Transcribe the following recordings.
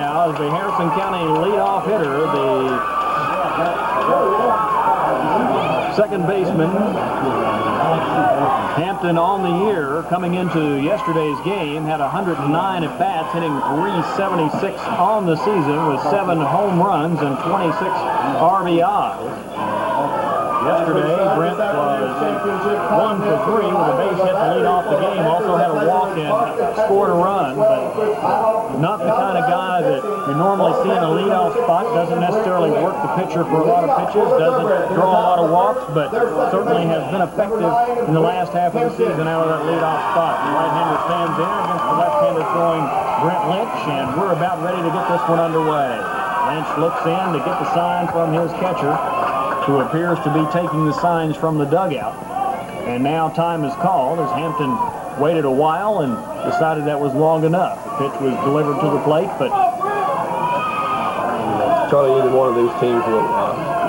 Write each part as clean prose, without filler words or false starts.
now is the Harrison County leadoff hitter, the second baseman, Hampton on the year, coming into yesterday's game, had 109 at-bats, hitting .376 on the season with 7 home runs and 26 RBIs. Yesterday, Brent was 1 for 3 with a base hit to lead off the game. Also had a walk and scored a run, but not the kind of guy that you normally see in a leadoff spot. Doesn't necessarily work the pitcher for a lot of pitches, doesn't draw a lot of walks, but certainly has been effective in the last half of the season out of that leadoff spot. The right-hander stands in against the left-hander throwing Brent Lynch, and we're about ready to get this one underway. Lynch looks in to get the sign from his catcher, who appears to be taking the signs from the dugout. And now time is called as Hampton waited a while and decided that was long enough. The pitch was delivered to the plate, but Charlie, either one of these teams will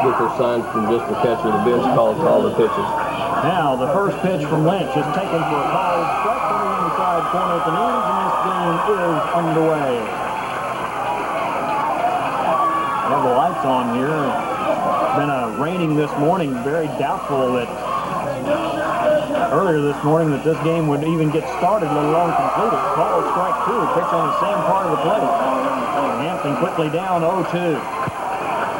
get their signs from just the catcher. The bench calls all the pitches. Now the first pitch from Lynch is taken for a called strike from the inside corner at the knees, and this game is underway. We have the lights on here. Been raining this morning, very doubtful that earlier this morning that this game would even get started, let alone completed. Called strike 2, pitch on the same part of the plate. Hampton quickly down 0-2.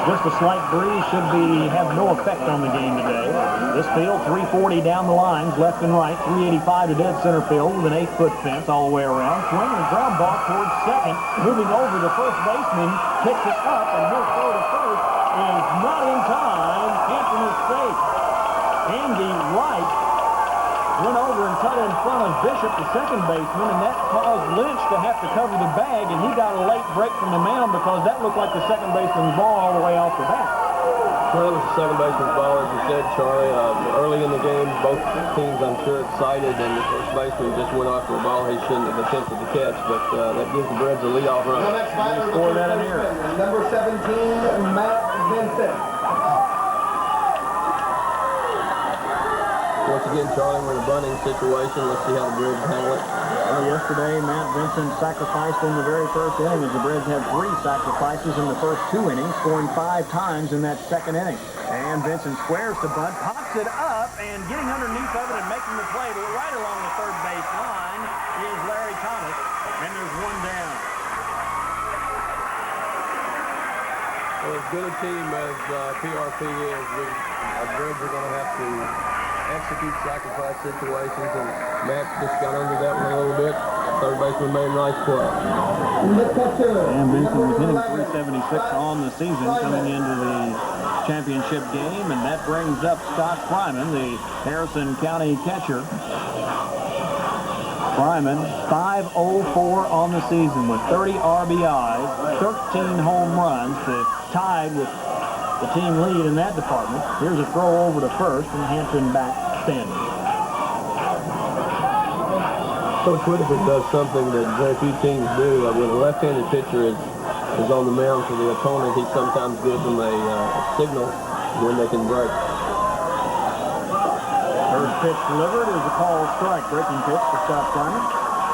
Just a slight breeze should have no effect on the game today. This field, 340 down the lines, left and right, 385 to dead center field with an 8-foot fence all the way around. Swinging a ground ball towards second, moving over the first baseman, picks it up, and he'll throw to first. Is not in time. Hampton is safe. Andy Wright went over and cut in front of Bishop, the second baseman, and that caused Lynch to have to cover the bag, and he got a late break from the mound because that looked like the second baseman's ball all the way off the bat. Well, it was the second baseman's ball, as you said, Charlie. Early in the game, both teams, I'm sure, excited, and the first baseman just went after a ball he shouldn't have attempted to catch, but that gives the Reds a leadoff run. Score that in here. Number 17, Matt Vincent. Once again, Charlie, we're in a bunting situation. Let's see how the Reds handle it. Well, yesterday, Matt Vincent sacrificed in the very first inning, as the Reds had 3 sacrifices in the first 2 innings, scoring 5 times in that second inning. And Vincent squares to bunt, pops it up, and getting underneath of it and making the play right along the third base line is Larry Thomas, and there's 1 down. Well, as good a team as PRP is, the Reds are going to have to execute sacrifice situations, and Matt just got under that one a little bit. Third baseman made a nice play. And Vincent was hitting .376 on the season coming into the championship game, and that brings up Scott Fryman, the Harrison County catcher. Fryman, 504 on the season with 30 RBIs, 13 home runs, tied with the team lead in that department. Here's a throw over to first, and Hampton back standing. Coach Whitaker does something that very few teams do. When a left-handed pitcher is on the mound for the opponent, he sometimes gives them a signal when they can break. Third pitch delivered is a called strike. Breaking pitch for Scott Fryman.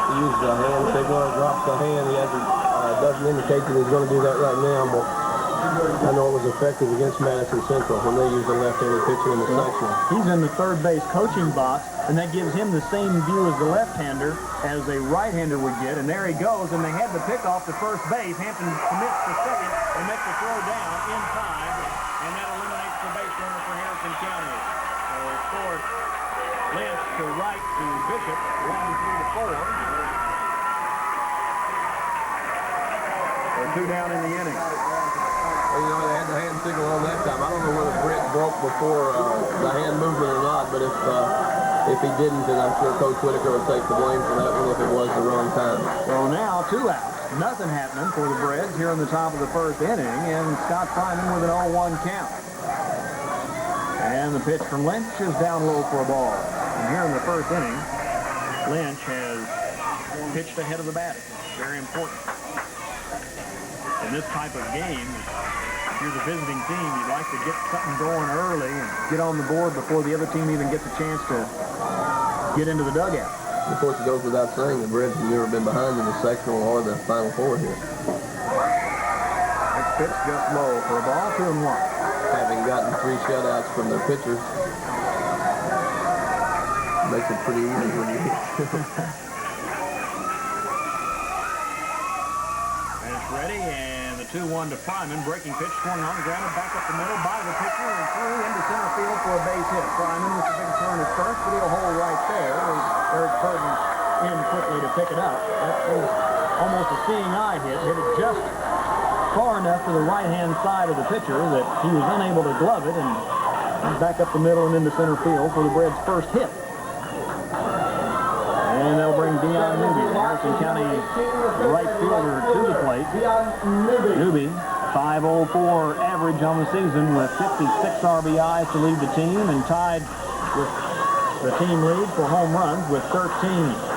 He uses a hand signal, drops the hand. He doesn't indicate that he's going to do that right now, but I know it was effective against Madison Central when they used a left-handed pitcher in the sectional. He's in the third base coaching box, and that gives him the same view as the left-hander as a right-hander would get. And there he goes, and they had the pick off to first base. Hampton commits to second and makes the throw down in time, and that eliminates the base runner for Harrison County. So it's scored Lynch to right to Bishop, 1-3-4. They're 2 down in the inning. Well, you know, they had the hand signal on that time. I don't know whether Brent broke before the hand movement or not, but if he didn't, then I'm sure Coach Whitaker would take the blame for that one if it was the wrong time. So now 2 outs. Nothing happening for the Reds here in the top of the first inning, and Scott Fryman with an 0-1 count. And the pitch from Lynch is down low for a ball. And here in the first inning, Lynch has pitched ahead of the batter. Very important. In this type of game, if you're the visiting team, you'd like to get something going early and get on the board before the other team even gets a chance to get into the dugout. Of course, it goes without saying the Reds have never been behind in the sectional or the Final Four here. Pitch just low for a ball, 2-1. Having gotten 3 shutouts from their pitchers, makes it pretty easy when you hit. It's ready, and the 2-1 to Fryman. Breaking pitch, swung on, grounded back up the middle by the pitcher, and through into center field for a base hit. Fryman with a big turn at first, but he'll hold right there as Eric Purdon in quickly to pick it up. That was almost a seeing eye hit. Hit it just far enough to the right-hand side of the pitcher that he was unable to glove it, and back up the middle and into center field for the Braves' first hit. And they'll bring Dion Newby, the Harrison County right fielder, to the plate. Newby, 504 average on the season with 56 RBIs to lead the team, and tied with the team lead for home runs with 13.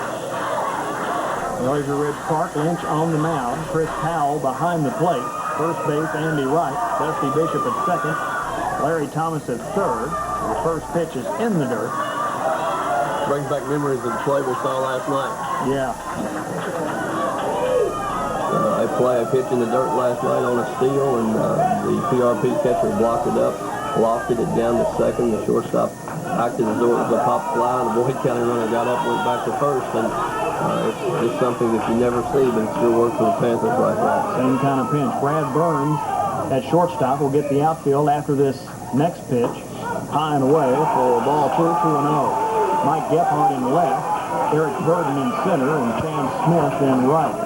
Glacier Ridge Park, Lynch on the mound. Chris Powell behind the plate. First base, Andy Wright. Dusty Bishop at second. Larry Thomas at third. The first pitch is in the dirt. Brings back memories of the play we saw last night. Yeah. I pitched in the dirt last night on a steal, and the PRP catcher blocked it up, lofted it down to second. The shortstop acted as though it was a pop fly, and the Boyd County runner got up, went back to first, and it's just something that you never see, but it still works for the Panthers right now. Same kind of pinch. Brad Burns at shortstop will get the outfield after this next pitch. High and away for ball 2-0. Mike Gephardt in left, Eric Burden in center, and Sam Smith in right.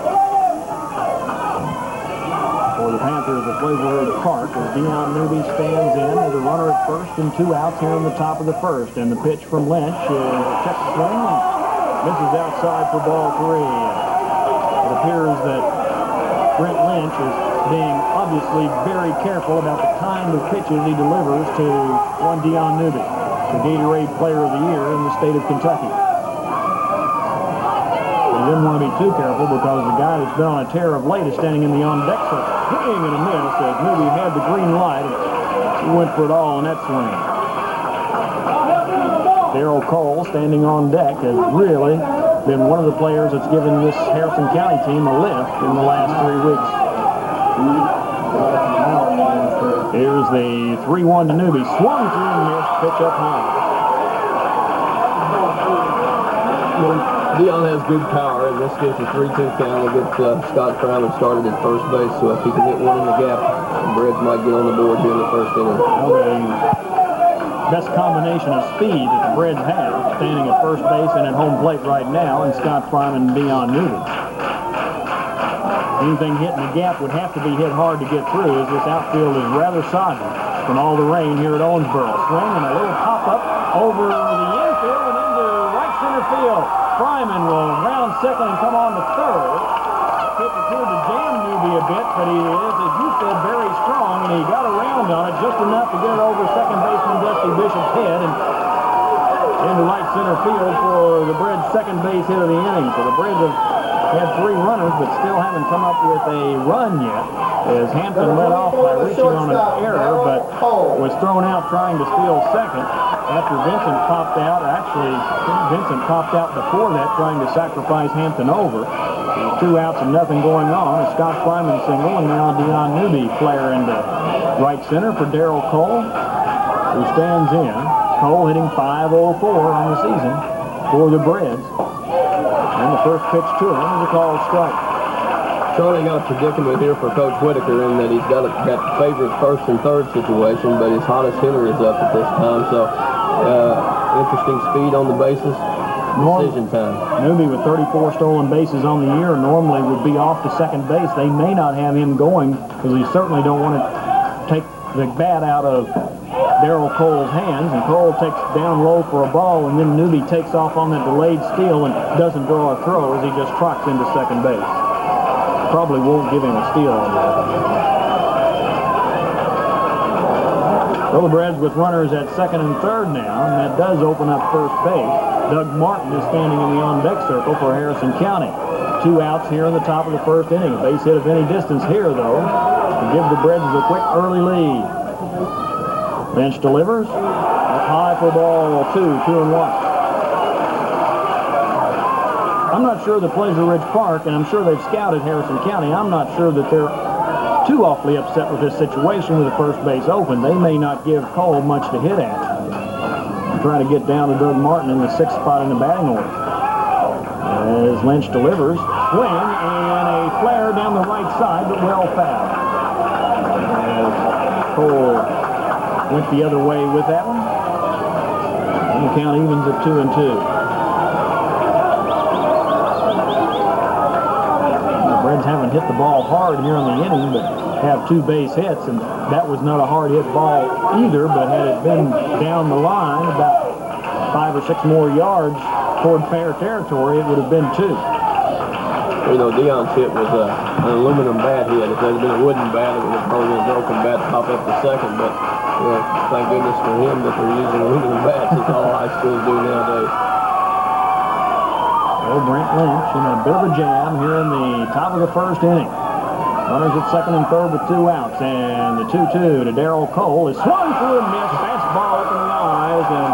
For the Panthers at Glacier Ridge Park, as Dion Newby stands in with a runner at first and 2 outs here in the top of the first. And the pitch from Lynch is a check swing. Misses outside for ball 3. It appears that Brent Lynch is being obviously very careful about the kind of pitches he delivers to one Dion Newby, the Gatorade Player of the Year in the state of Kentucky. He didn't want to be too careful because the guy that's been on a tear of late is standing in the on-deck circle. Swing and a miss as Newby had the green light. He went for it all in that swing. Darrell Cole, standing on deck, has really been one of the players that's given this Harrison County team a lift in the last 3 weeks. Here's the 3-1 to Newby. Swung through and missed. Pitch up high. Dion has good power, and this gives a 3-2 count. We'll get Scott Fryman started at first base, so if he can hit one in the gap, the Braves might get on the board here in the first inning. Well, the best combination of speed that the Braves have, standing at first base and at home plate right now, and Scott Fryman and Dion Newby. Anything hitting the gap would have to be hit hard to get through, as this outfield is rather soggy from all the rain here at Owensboro. Swing and a little pop-up over the infield and into right center field. Fryman will round second and come on to third. Pitch appeared to jam Newby a bit, but he is, as you said, very strong, and he got around on it just enough to get it over second baseman Dusty Bishop's head and into right center field for the Braves' second base hit of the inning. So the Braves have had 3 runners, but still haven't come up with a run yet, as Hampton led off by reaching on an error, but was thrown out trying to steal second after Vincent popped out. Actually, Vincent popped out before that, trying to sacrifice Hampton over. 2 outs and nothing going on. A Scott Fryman single, and now Dion Newby flare into right center for Darrell Cole, who stands in. Cole hitting .504 on the season for the Braves. And the first pitch to him is a called strike. Charlie got a predicament here for Coach Whitaker in that he's got favorite first and third situation, but his hottest hitter is up at this time, so interesting speed on the bases. Decision time. Newby with 34 stolen bases on the year normally would be off to second base. They may not have him going because they certainly don't want to take the bat out of Darrell Cole's hands, and Cole takes down low for a ball, and then Newby takes off on that delayed steal and doesn't draw a throw as he just trots into second base. Probably won't give him a steal on that. Well, the Braves with runners at second and third now, and that does open up first base. Doug Martin is standing in the on-deck circle for Harrison County. 2 outs here in the top of the first inning. A base hit of any distance here, though, to give the Braves a quick early lead. Bench delivers. Up high for ball 2-1. I'm not sure that Glacier Ridge Park, and I'm sure they've scouted Harrison County, I'm not sure that they're too awfully upset with this situation with the first base open. They may not give Cole much to hit at. Trying to get down to Doug Martin in the 6th spot in the batting order. As Lynch delivers, swing, and a flare down the right side, but well fouled. As Cole went the other way with that one. And the count evens at 2-2. The Reds haven't hit the ball hard here in the inning, but have 2 base hits, and that was not a hard hit ball either, but had it been down the line about 5 or 6 more yards toward fair territory, it would have been 2. You know, Dion's hit was an aluminum bat hit. If it had been a wooden bat, it would have probably been a broken bat to pop up the second, but thank goodness for him that they're using aluminum bats. It's all high schools do nowadays. Oh, Brent Lynch in a bit of a jam here in the top of the 1st inning. Runners at 2nd and 3rd with 2 outs, and the 2-2 to Darrell Cole is swung through and missed. Fastball up in the eyes, and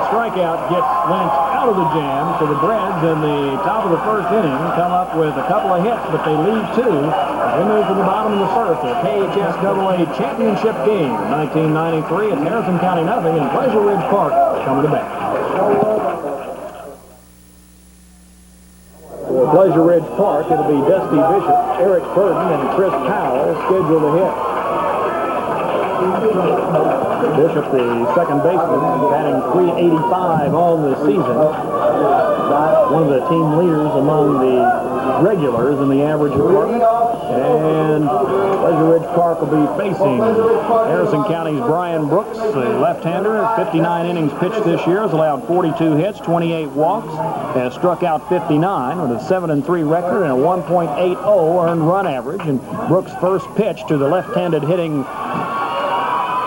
the strikeout gets Lynch out of the jam. So the Reds in the top of the 1st inning come up with a couple of hits, but they lead 2 as we move to the bottom of the 1st. The KHS AA championship game, 1993. It's Harrison County nothing, and Pleasure Ridge Park coming to bat. For Pleasure Ridge Park, it'll be Dusty Bishop, Eric Burden, and Chris Powell scheduled to hit. Bishop, the second baseman, batting .385 on the season. One of the team leaders among the regulars in the average department. And Pleasure Ridge Park will be facing Harrison County's Brian Brooks, a left-hander. 59 innings pitched this year, has allowed 42 hits, 28 walks, has struck out 59 with a 7-3 record and a 1.80 earned run average. And Brooks' first pitch to the left-handed hitting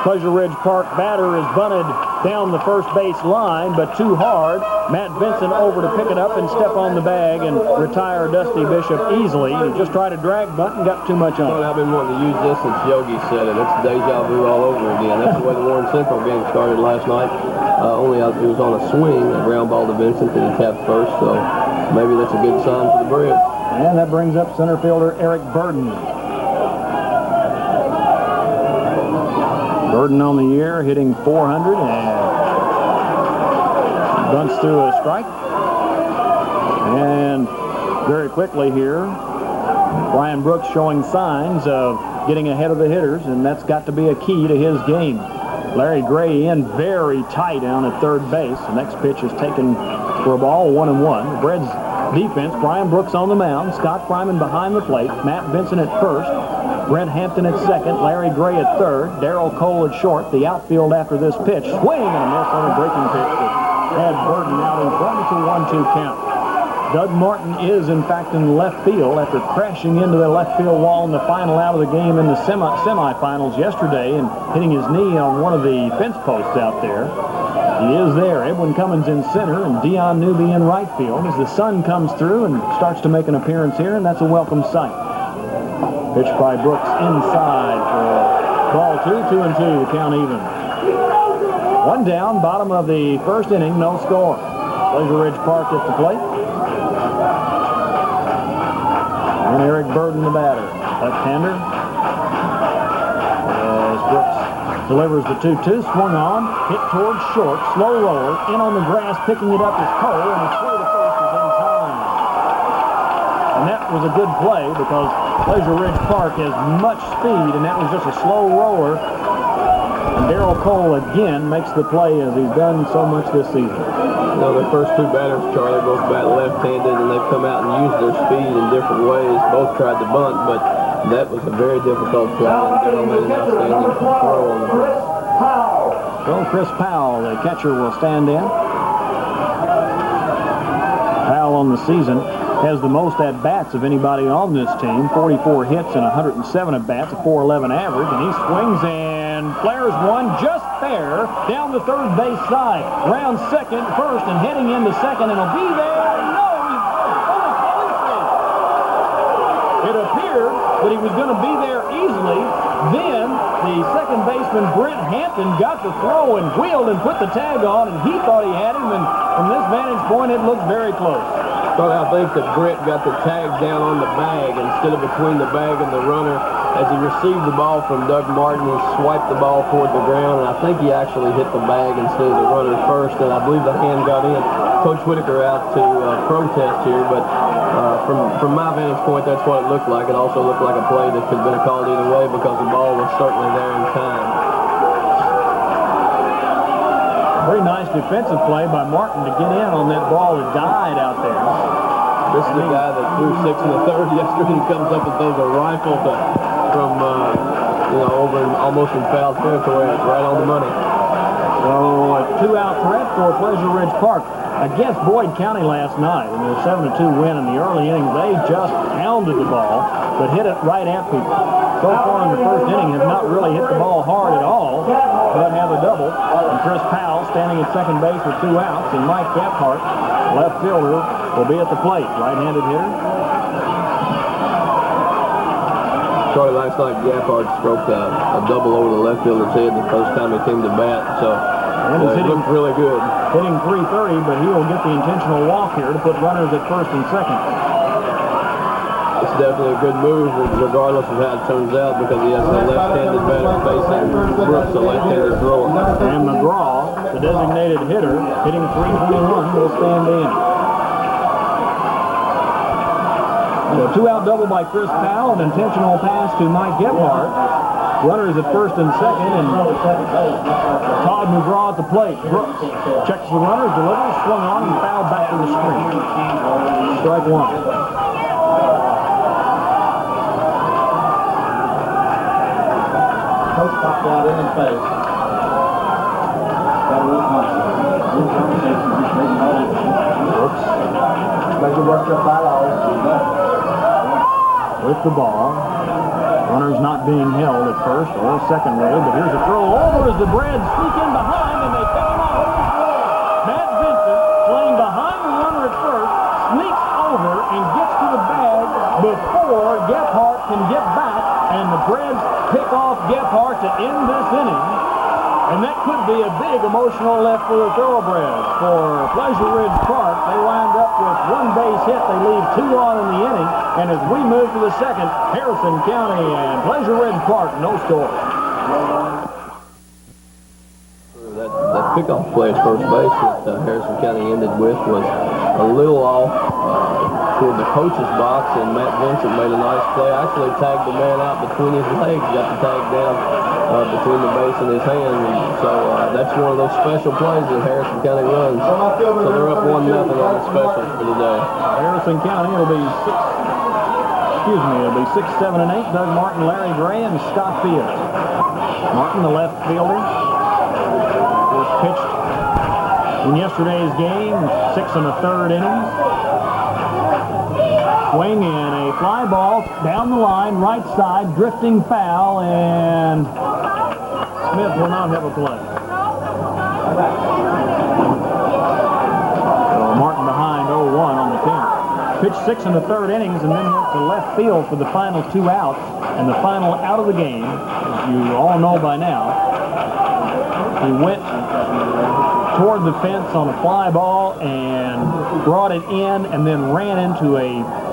Pleasure Ridge Park batter is bunted down the first base line, but too hard. Matt Vincent over to pick it up and step on the bag and retire Dusty Bishop easily. He just tried to drag bunt and got too much on. Well, I've been wanting to use this since Yogi said it. It's deja vu all over again. That's the way the Warren Central game started last night. Only it was on a swing, a ground ball to Vincent that he tapped first, so maybe that's a good sign for the Braves. And that brings up center fielder Eric Burden. Burden on the year, hitting .400 and bunts through a strike. And very quickly here, Brian Brooks showing signs of getting ahead of the hitters, and that's got to be a key to his game. Larry Gray in very tight down at third base. The next pitch is taken for a ball, 1-1. The Reds defense, Brian Brooks on the mound, Scott Fryman behind the plate, Matt Vincent at first, Brent Hampton at second, Larry Gray at third, Darrell Cole at short. The outfield after this pitch, swing and a miss on a breaking pitch that had Burden out in front. It's a 1-2 count. Doug Martin is, in fact, in left field after crashing into the left field wall in the final out of the game in the semifinals yesterday and hitting his knee on one of the fence posts out there. He is there. Edwin Cummins in center and Dion Newby in right field as the sun comes through and starts to make an appearance here, and that's a welcome sight. Pitch by Brooks inside for ball 2, 2-2, the count even. One down, bottom of the first inning, no score. Pleasure Ridge Park at the plate. And Eric Burden, the batter. Left-hander. As Brooks delivers the 2-2, swung on, hit towards short, slow roller, in on the grass, picking it up is Cole, and his throw to first is in time. And that was a good play because Pleasure Ridge Park has much speed, and that was just a slow roller. And Darrell Cole again makes the play as he's done so much this season. You know, their first 2 batters, Charlie, both bat left-handed, and they've come out and used their speed in different ways. Both tried to bunt, but that was a very difficult play, and Darrell made an outstanding throw on the ground. So Chris Powell, the catcher, will stand in. Powell on the season has the most at-bats of anybody on this team, 44 hits and 107 at-bats, a .411 average, and he swings and flares one just fair down the third base side. Round second, first, and heading into second, and he'll be there. No, he's it appeared that he was going to be there easily. Then the second baseman, Brent Hampton, got the throw and wheeled and put the tag on, and he thought he had him, and from this vantage point, it looked very close. Well, I think that Brent got the tag down on the bag instead of between the bag and the runner. As he received the ball from Doug Martin, he swiped the ball toward the ground, and I think he actually hit the bag instead of the runner first, and I believe the hand got in. Coach Whitaker out to protest here, but from my vantage point, that's what it looked like. It also looked like a play that could have been called either way because the ball was certainly there in time. Very nice defensive play by Martin to get in on that ball that died out there. This is the guy that threw 6 in the third yesterday. He comes up and throws a rifle from over almost in foul territory. It's right on the money. So a 2-out threat for Pleasure Ridge Park against Boyd County last night in their 7-2 win in the early innings. They just pounded the ball, but hit it right at people. So far in the first inning, have not really hit the ball hard at all, but have a double. And Chris Powell standing at second base with 2 outs, and Mike Gephardt, left fielder, will be at the plate. Right-handed hitter. Charlie, last night Gephardt stroked a double over the left fielder's head the first time he came to bat, so it looked really good. Hitting .330, but he will get the intentional walk here to put runners at first and second. It's definitely a good move, regardless of how it turns out, because he has a left-handed batter facing Brooks, a left-handed thrower. And McGraw, the designated hitter, hitting .321, will stand in. So 2-out double by Chris Powell, an intentional pass to Mike Gephardt. Runners at first and second, and Todd McGraw at the plate. Brooks checks the runner, delivers, swung on, and fouled back to the screen. Strike one. Coach popped out in his face. Brooks Pleasure worked up by all. with the ball. Runners not being held at first or second really, but here's a throw over as the Brads sneak in behind, and they pick him off. Matt Vincent, playing behind the runner at first, sneaks over and gets to the bag before Gephardt can get back, and the Brads pick off Gephardt to end this inning. And that could be a big emotional lift for the Thoroughbreds. For Pleasure Ridge Park, they wind up with 1 base hit. They leave 2 on in the inning. And as we move to the second, Harrison County and Pleasure Ridge Park, no score. That pickoff play at first base that Harrison County ended with was a little off toward the coach's box, and Matt Vincent made a nice play. Actually tagged the man out between his legs, got the tag down between the base and his hand, and so that's one of those special plays that Harrison County runs. So they're up 1-0 on the special for the day. Harrison County, it'll be 6, 7, and 8. Doug Martin, Larry Gray, and Scott Fields. Martin, the left fielder, was pitched in yesterday's game, 6 1/3 innings. Swing and a fly ball down the line, right side, drifting foul, and Smith will not have a play. So Martin behind 0-1 on the count. Pitched 6 1/3 innings and then went to left field for the final 2 outs, and the final out of the game, as you all know by now, he went toward the fence on a fly ball and brought it in, and then ran into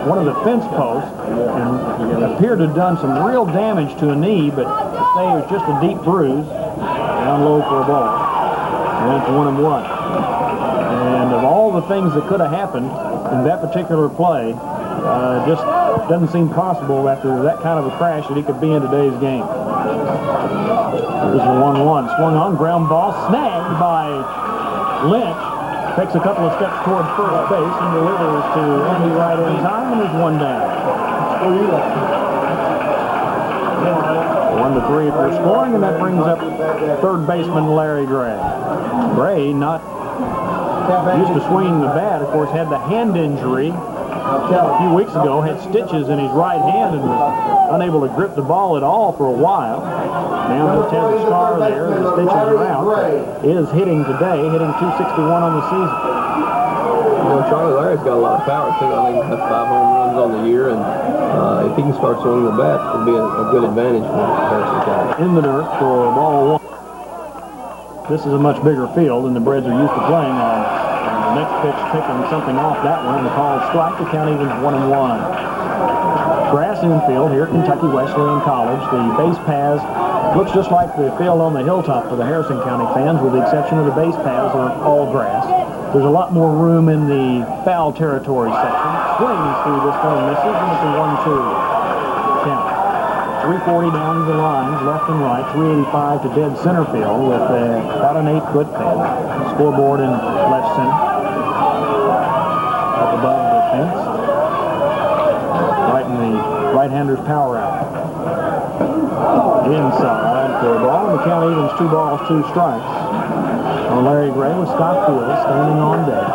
one of the fence posts and appeared to have done some real damage to a knee, but to say it was just a deep bruise, down low for a ball. And it's 1-1. And of all the things that could have happened in that particular play, just doesn't seem possible after that kind of a crash that he could be in today's game. Here's the 1-1. Swung on, ground ball, snagged by Lynch. Takes a couple of steps toward first base and delivers to Andy right in time, and there's 1 down. 1-3 if you're scoring, and that brings up third baseman Larry Gray. Gray, not used to swinging the bat, of course, had the hand injury a few weeks ago, had stitches in his right hand and was unable to grip the ball at all for a while. Now just has a scar there, the stitches are out. Is hitting today, hitting .261 on the season. You know, Charlie Larry's got a lot of power too. I think he has 5 home runs on the year, and if he can start swinging the bat, it'll be a good advantage for Harrison County. In the dirt for ball 1. This is a much bigger field than the Brads are used to playing on. Next pitch taking something off that one and called strike. The count evens 1-1. Grass infield here at Kentucky Wesleyan College. The base paths looks just like the field on the hilltop for the Harrison County fans, with the exception of the base paths are all grass. There's a lot more room in the foul territory section. Swings through this one, misses, and it's a 1-2 count. 340 down the lines, left and right, 385 to dead center field with about an 8-foot fence. Scoreboard in left center, up above the fence, right in the right-hander's power out. Inside for a ball, and the count evens 2 balls, 2 strikes. On Larry Gray with Scott Field standing on deck.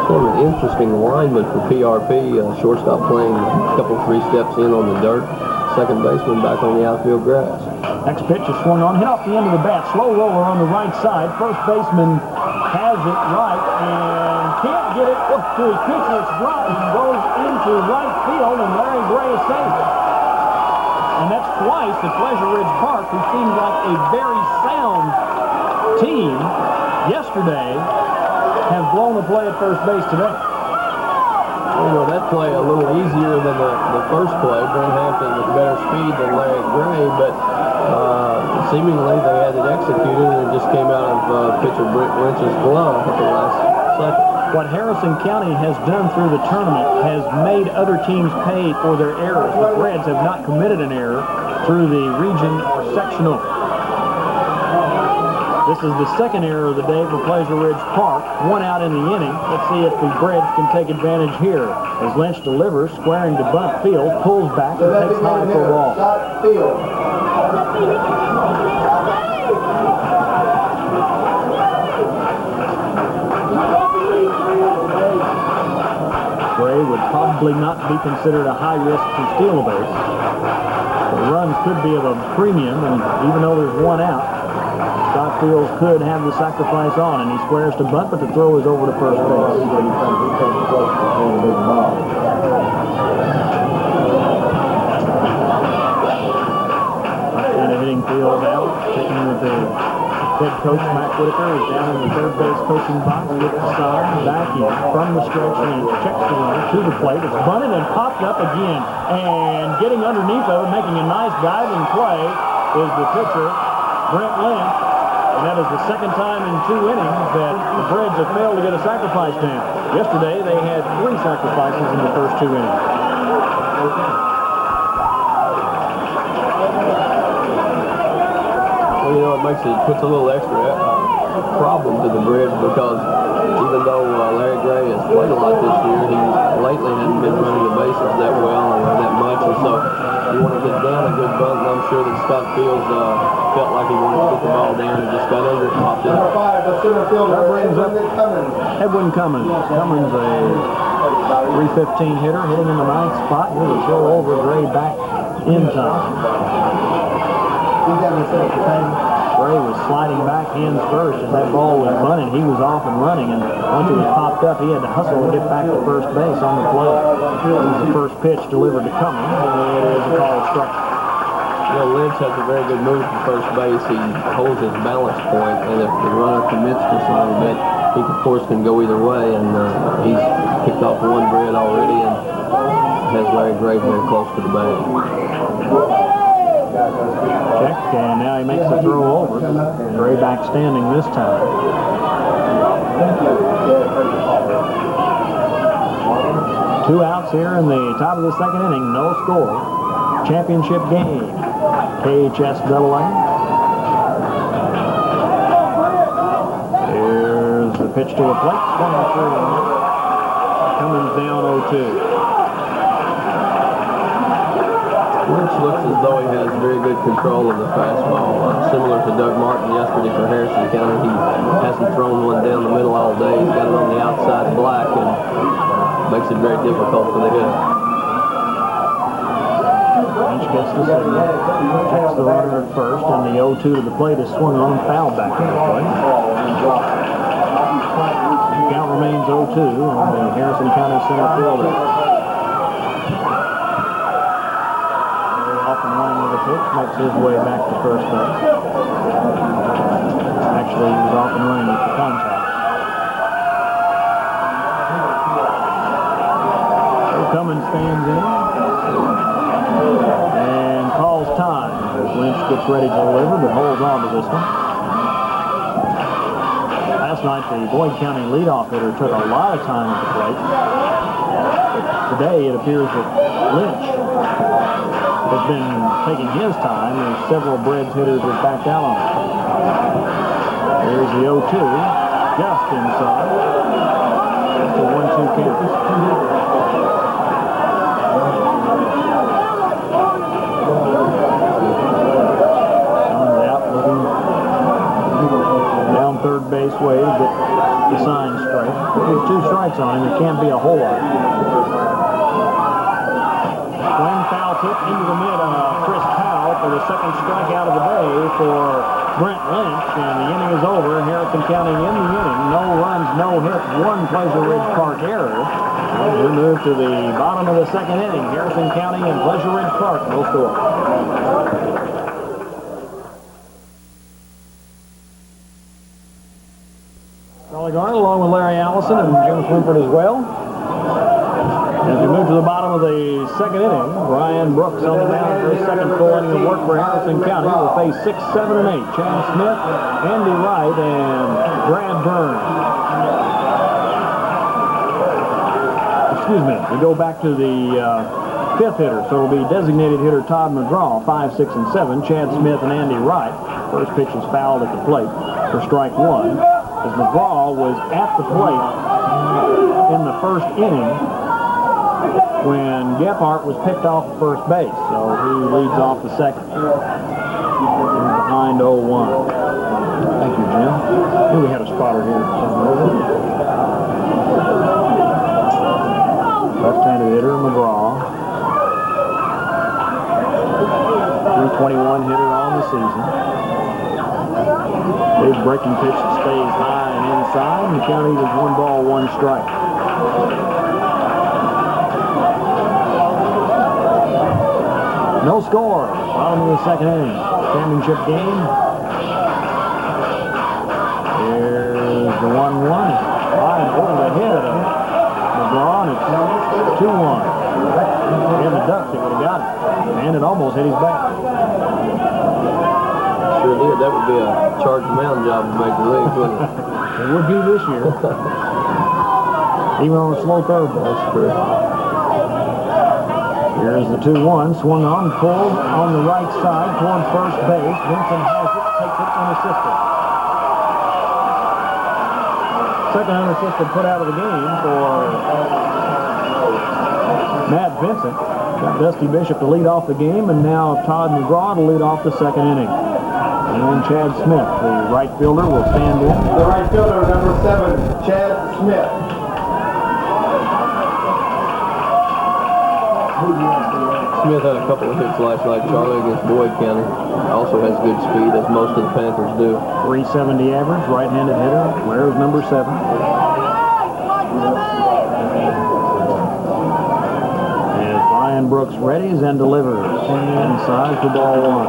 Sort of an interesting alignment for PRP. Shortstop playing a couple, 3 steps in on the dirt. Second baseman back on the outfield grass. Next pitch is swung on, hit off the end of the bat. Slow roller on the right side. First baseman has it right and can't get it to his pitcher. It's dropped and goes into right field, and Larry Gray is safe. And that's twice at Pleasure Ridge Park, who seems like a very sound team yesterday, have blown the play at first base today. Well, that play a little easier than the first play. Brent Hampton with better speed than Larry Gray, but seemingly they had it executed and it just came out of pitcher Brent Lynch's glove at the last second. What Harrison County has done through the tournament has made other teams pay for their errors. The Reds have not committed an error through the region or sectional. This is the second error of the day for Pleasure Ridge Park. 1 out in the inning. Let's see if the Reds can take advantage here. As Lynch delivers, squaring to bunt field, pulls back and takes high for a ball. Gray would probably not be considered a high risk to steal a base. The runs could be of a premium, and even though there's 1 out, Scott Fields could have the sacrifice on, and he squares to bunt, but the throw is over to first base. Right-handed hitting Fields out, taking with the head coach Matt Whitaker is down in the third base coaching box, with the side, back in from the stretch, and checks the runner to the plate. It's bunted and popped up again, and getting underneath of it, making a nice diving play, is the pitcher Brent Lynch. And that is the second time in 2 innings that the Reds have failed to get a sacrifice down. Yesterday, they had 3 sacrifices in the first 2 innings. Well, you know, it puts a little extra problem to the Reds, because even though Larry Gray has played a lot this year, he lately hasn't been running the bases that well or that much, and so you want to get down a good bunt, and I'm sure that Scott Fields felt like he wanted to get the ball down and just got under it and popped it up. That brings up Edwin Cummins. Cummins, a 315 hitter, hitting in the 9th spot. Here's a throw over Gray back in time. Gray was sliding back hands first, and that ball was bunted. He was off and running, and once it was popped up, he had to hustle and get back to first base on the play. This is the first pitch delivered to Cummins, and it is a called strike. You know, Lynch has a very good move from first base. He holds his balance point, and if the runner commits to some of it, he, of course, can go either way, and he's picked off 1 Bred already and has Larry Gray very close to the bag. Check, and now he makes the throw over. Gray back standing this time. 2 outs here in the top of the second inning, no score. Championship game. KHSAA. Here's the pitch to the plate. Swung through. Cummins down 0-2. Lynch looks as though he has very good control of the fastball. Similar to Doug Martin yesterday for Harrison County, he hasn't thrown one down the middle all day. He's got it on the outside black, and makes it very difficult for the hitter. Lynch gets the signal, checks the runner at first, and the 0-2 to the plate is swung on and fouled back to the plate. The count remains 0-2 on the Harrison County center fielder. Off and running with a pitch makes his way back to first base. Actually, he was off and running with the contact. So Cummins stands in and calls time as Lynch gets ready to deliver, but holds on to this one. Last night, the Boyd County leadoff hitter took a lot of time at the plate. But today, it appears that Lynch has been taking his time as several Breads hitters have backed out on him. There's the 0-2, just inside. Just a 1-2 count. Out looking down third base way to get the sign straight. There's 2 strikes on him. It can't be a hole. Swing foul tip into the mid on Chris Powell for the second strikeout of the day for Brent Lynch, and the inning is over. Harrison County in the inning. No runs, no hits, 1 Pleasure Ridge Park error. We move to the bottom of the second inning. Harrison County and Pleasure Ridge Park, no score. Charlie Garner along with Larry Allison and Jim Swimpert as well. As we move to the bottom of the second inning, Brian Brooks on the mound for his second full inning of work for Harrison County will face 6, 7, and 8. Chad Smith, Andy Wright, and Brad Burns. Excuse me, we go back to the 5th hitter, so it'll be designated hitter Todd McGraw, 5, 6, and 7. Chad Smith and Andy Wright. First pitch is fouled at the plate for strike 1. As McGraw was at the plate in the first inning when Gephardt was picked off at first base, so he leads off the second. Behind 0-1. Thank you, Jim. Knew we had a spotter here. Left-handed hitter, McGraw. 321 hitter on the season. Big breaking pitch that stays high and inside, and the County is 1 ball, 1 strike. No score. Bottom of the second inning. Championship game. Here's the 1-1. Line over the head of McGraw, and it's 2-1. In the ducks, it would have got it. And it almost hit his back. Sure did. That would be a charged mound job to make the league, wouldn't it? It would be this year. Even on a slow curveball. That's true. Here's the 2-1, swung on, pulled on the right side toward first base. Vincent has it, takes it unassisted. Second unassisted put out of the game for Matt Vincent. Got Dusty Bishop to lead off the game, and now Todd McGraw to lead off the second inning. And Chad Smith, the right fielder, will stand in. The right fielder, number 7, Chad Smith. Smith had a couple of hits last night, Charlie, against Boyd County. Also has good speed, as most of the Panthers do. 370 average, right-handed hitter. Wears number 7. As Brian Brooks readies and delivers. Inside for ball 1.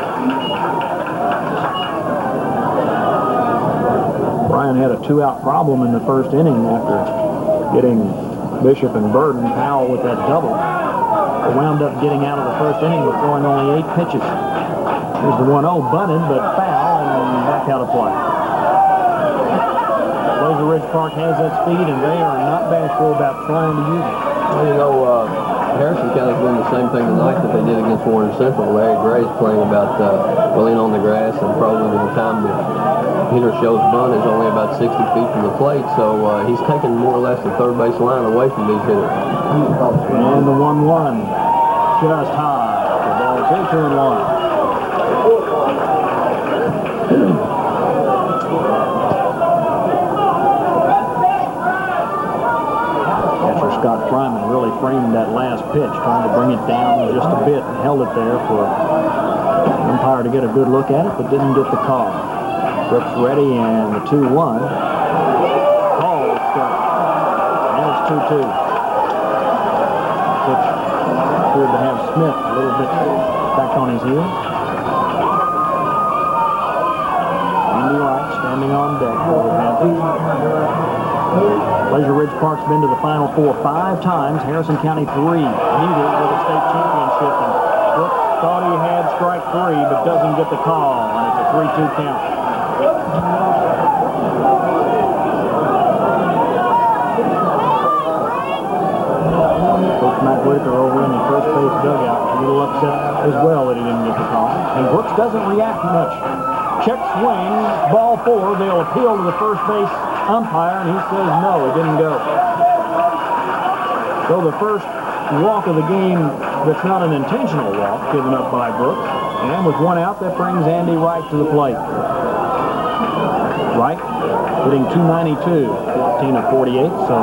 Brian had a 2-out problem in the first inning after getting Bishop and Burden. Powell with that double. Wound up getting out of the first inning with throwing only 8 pitches. Here's the 1-0, bunted, but foul, and back out of play. Pleasure Ridge Park has that speed, and they are not bashful about trying to use it. Well, you know, Harrison County's doing the same thing tonight that they did against Warren Central. Larry Gray's playing about in on the grass, and probably by the time the hitter shows bunt is only about 60 feet from the plate, so he's taking more or less the third base line away from these hitters. And the 1-1 just high. The ball 2-1. Catcher Scott Fryman really framed that last pitch, trying to bring it down just a bit and held it there for the umpire to get a good look at it, but didn't get the call. Brooks ready, and the 2-1. Call is struck. And it's 2-2. Pitch appeared to have Smith a little bit back on his heels. standing on deck for the Panthers. Pleasure Ridge Park's been to the Final Four 5 times. Harrison County 3, neither with a state championship. And Brooks thought he had strike 3, but doesn't get the call, and it's a 3-2 count. Coach Matt Whitaker over in the first base dugout, a little upset as well that he didn't get the call. And Brooks doesn't react much. Check swing, ball 4. They'll appeal to the first base umpire, and he says no, it didn't go. So the first walk of the game that's not an intentional walk given up by Brooks. And with 1 out, that brings Andy Wright to the plate. Wright hitting .292, 14 of 48, so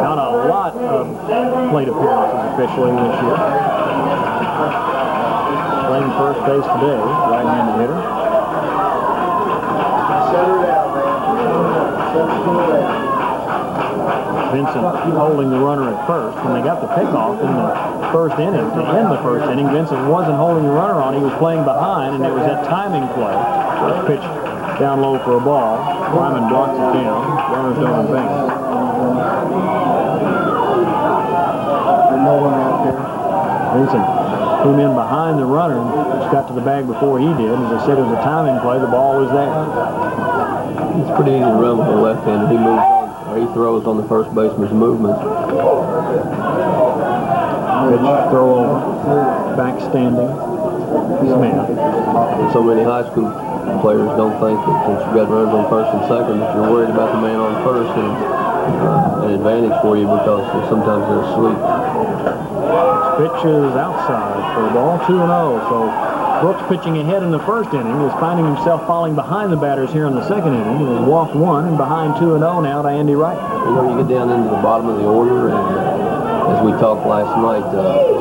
not a lot of plate appearances officially this year. Playing first base today, right-handed hitter. Vincent holding the runner at first. When they got the pickoff in the first inning, to end the first inning, Vincent wasn't holding the runner on. He was playing behind, and it was that timing play. First pitch down low for a ball. Lyman blocks it down. Runners don't advance. Vincent came in behind the runner and just got to the bag before he did. As I said, it was a timing play. The ball was there. It's pretty easy to run with the left-hander. He moves on, or he throws on the first baseman's movement. Pitch, throw over, back standing. Smith. So many high school players don't think that since you've got runners on first and second, that you're worried about the man on first, and an advantage for you because sometimes they're asleep. Pitch is outside for a ball, 2-0. So Brooks pitching ahead in the first inning was finding himself falling behind the batters here in the second inning. He was walked 1 and behind 2-0 now to Andy Wright. You know, you get down into the bottom of the order, and as we talked last night,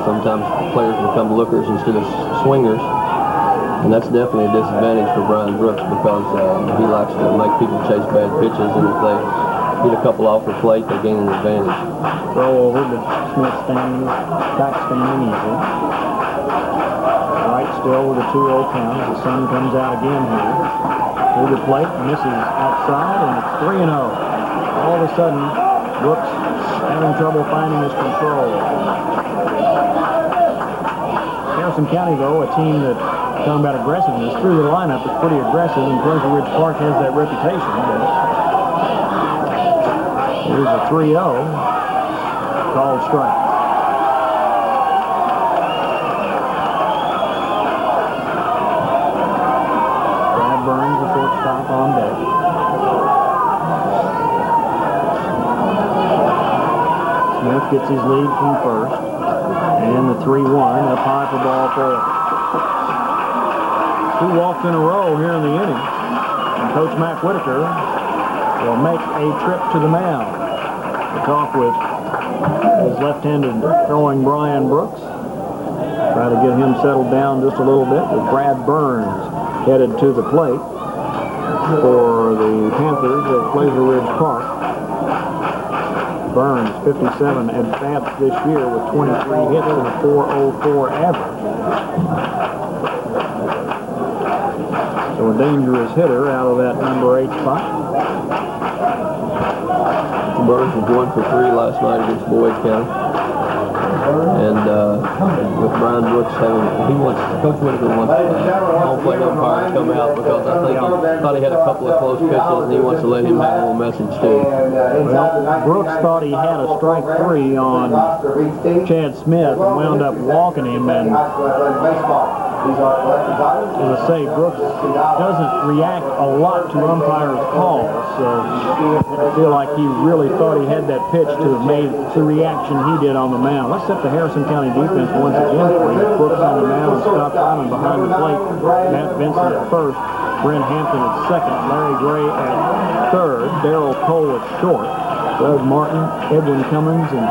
sometimes players become lookers instead of swingers, and that's definitely a disadvantage for Brian Brooks because he likes to make people chase bad pitches, and if they get a couple off the plate, they gain an advantage. Throw over, but Smith standing, back standing easy. Wright still with a 2-0 count as the sun comes out again here. Through the plate, misses outside, and it's 3-0. All of a sudden, Brooks having trouble finding his control. Harrison County, though, a team that, talking about aggressiveness, through the lineup is pretty aggressive, and Pleasure Ridge Park has that reputation. But here's a 3-0, called strike. Brad Burns, the shortstop, on deck. Smith gets his lead from first. And the 3-1, up high for ball 4. 2 walks in a row here in the inning. And Coach Matt Whitaker will make a trip to the mound to talk with his left-handed throwing Brian Brooks. Try to get him settled down just a little bit with Brad Burns headed to the plate for the Panthers at Pleasure Ridge Park. Burns, 57 at-bats this year with 23 hits and a .404 average. So a dangerous hitter out of that number 8 spot. Burns was 1 for 3 last night against Boyd County. And with Brian Brooks having, Coach Whitaker wants home plate umpire to come out because I think he thought he had a couple of close pitches and he wants to let him have a little message too. Well, Brooks thought he had a strike 3 on Chad Smith and wound up walking him, and as I say, Brooks doesn't react a lot to umpires' calls, so I feel like he really thought he had that pitch to have made the reaction he did on the mound. Let's set the Harrison County defense once again for you. Brooks on the mound, Scott Lyman behind the plate, Matt Vincent at first, Brent Hampton at second, Larry Gray at third, Darrell Cole at short, Doug Martin, Edwin Cummins, and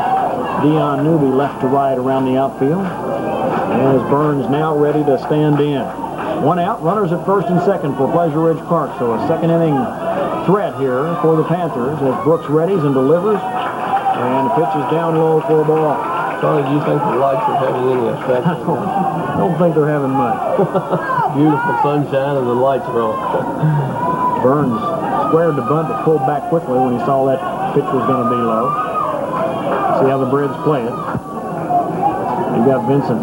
Dion Newby left to right around the outfield. As Burns now ready to stand in. 1 out, runners at first and second for Pleasure Ridge Park. So a second inning threat here for the Panthers as Brooks readies and delivers. And the pitch is down low for a ball. Charlie, do you think the lights are having any effect? I don't think they're having much. Beautiful sunshine and the lights are on. Burns squared the bunt but pulled back quickly when he saw that pitch was going to be low. See how the Braves play it. You got Vincent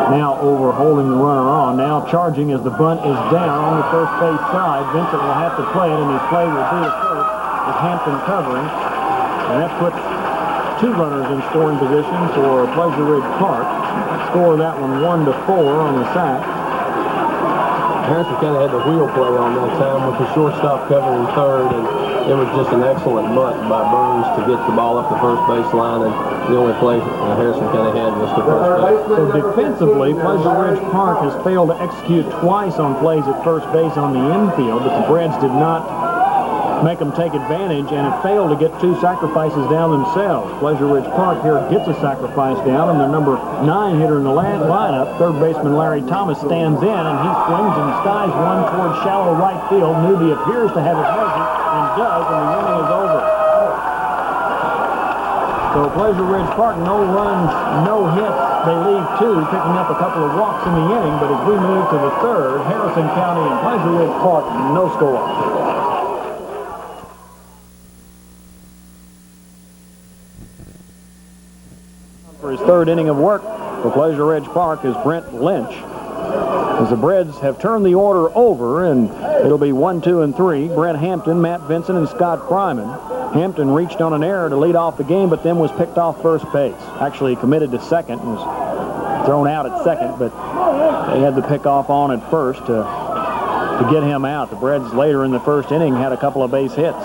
now over holding the runner on. Now charging as the bunt is down on the first base side. Vincent will have to play it, and his play will be to first with Hampton covering. And that puts 2 runners in scoring position for Pleasure Ridge Park. Score that one 1-4 on the sack. Harrison kind of had the wheel play on that time with the shortstop covering third, and it was just an excellent bunt by Burns to get the ball up the first baseline, and the only play Harrison kind of had was the first base. So defensively, Pleasure Ridge Park has failed to execute twice on plays at first base on the infield, but the Braves did not make them take advantage, and have failed to get 2 sacrifices down themselves. Pleasure Ridge Park here gets a sacrifice down, and their number 9 hitter in the lineup, third baseman Larry Thomas, stands in, and he swings and skies one towards shallow right field. Newby appears to have it measured, and does, and the inning is over. So Pleasure Ridge Park, no runs, no hits. They leave 2, picking up a couple of walks in the inning, but as we move to the third, Harrison County and Pleasure Ridge Park, no score. For his third inning of work for Pleasure Ridge Park is Brent Lynch. As the Braves have turned the order over, and it'll be 1, 2, and 3. Brent Hampton, Matt Vincent, and Scott Fryman. Hampton reached on an error to lead off the game, but then was picked off first base. Actually committed to second and was thrown out at second, but they had the pick off on at first to get him out. The Braves later in the first inning had a couple of base hits.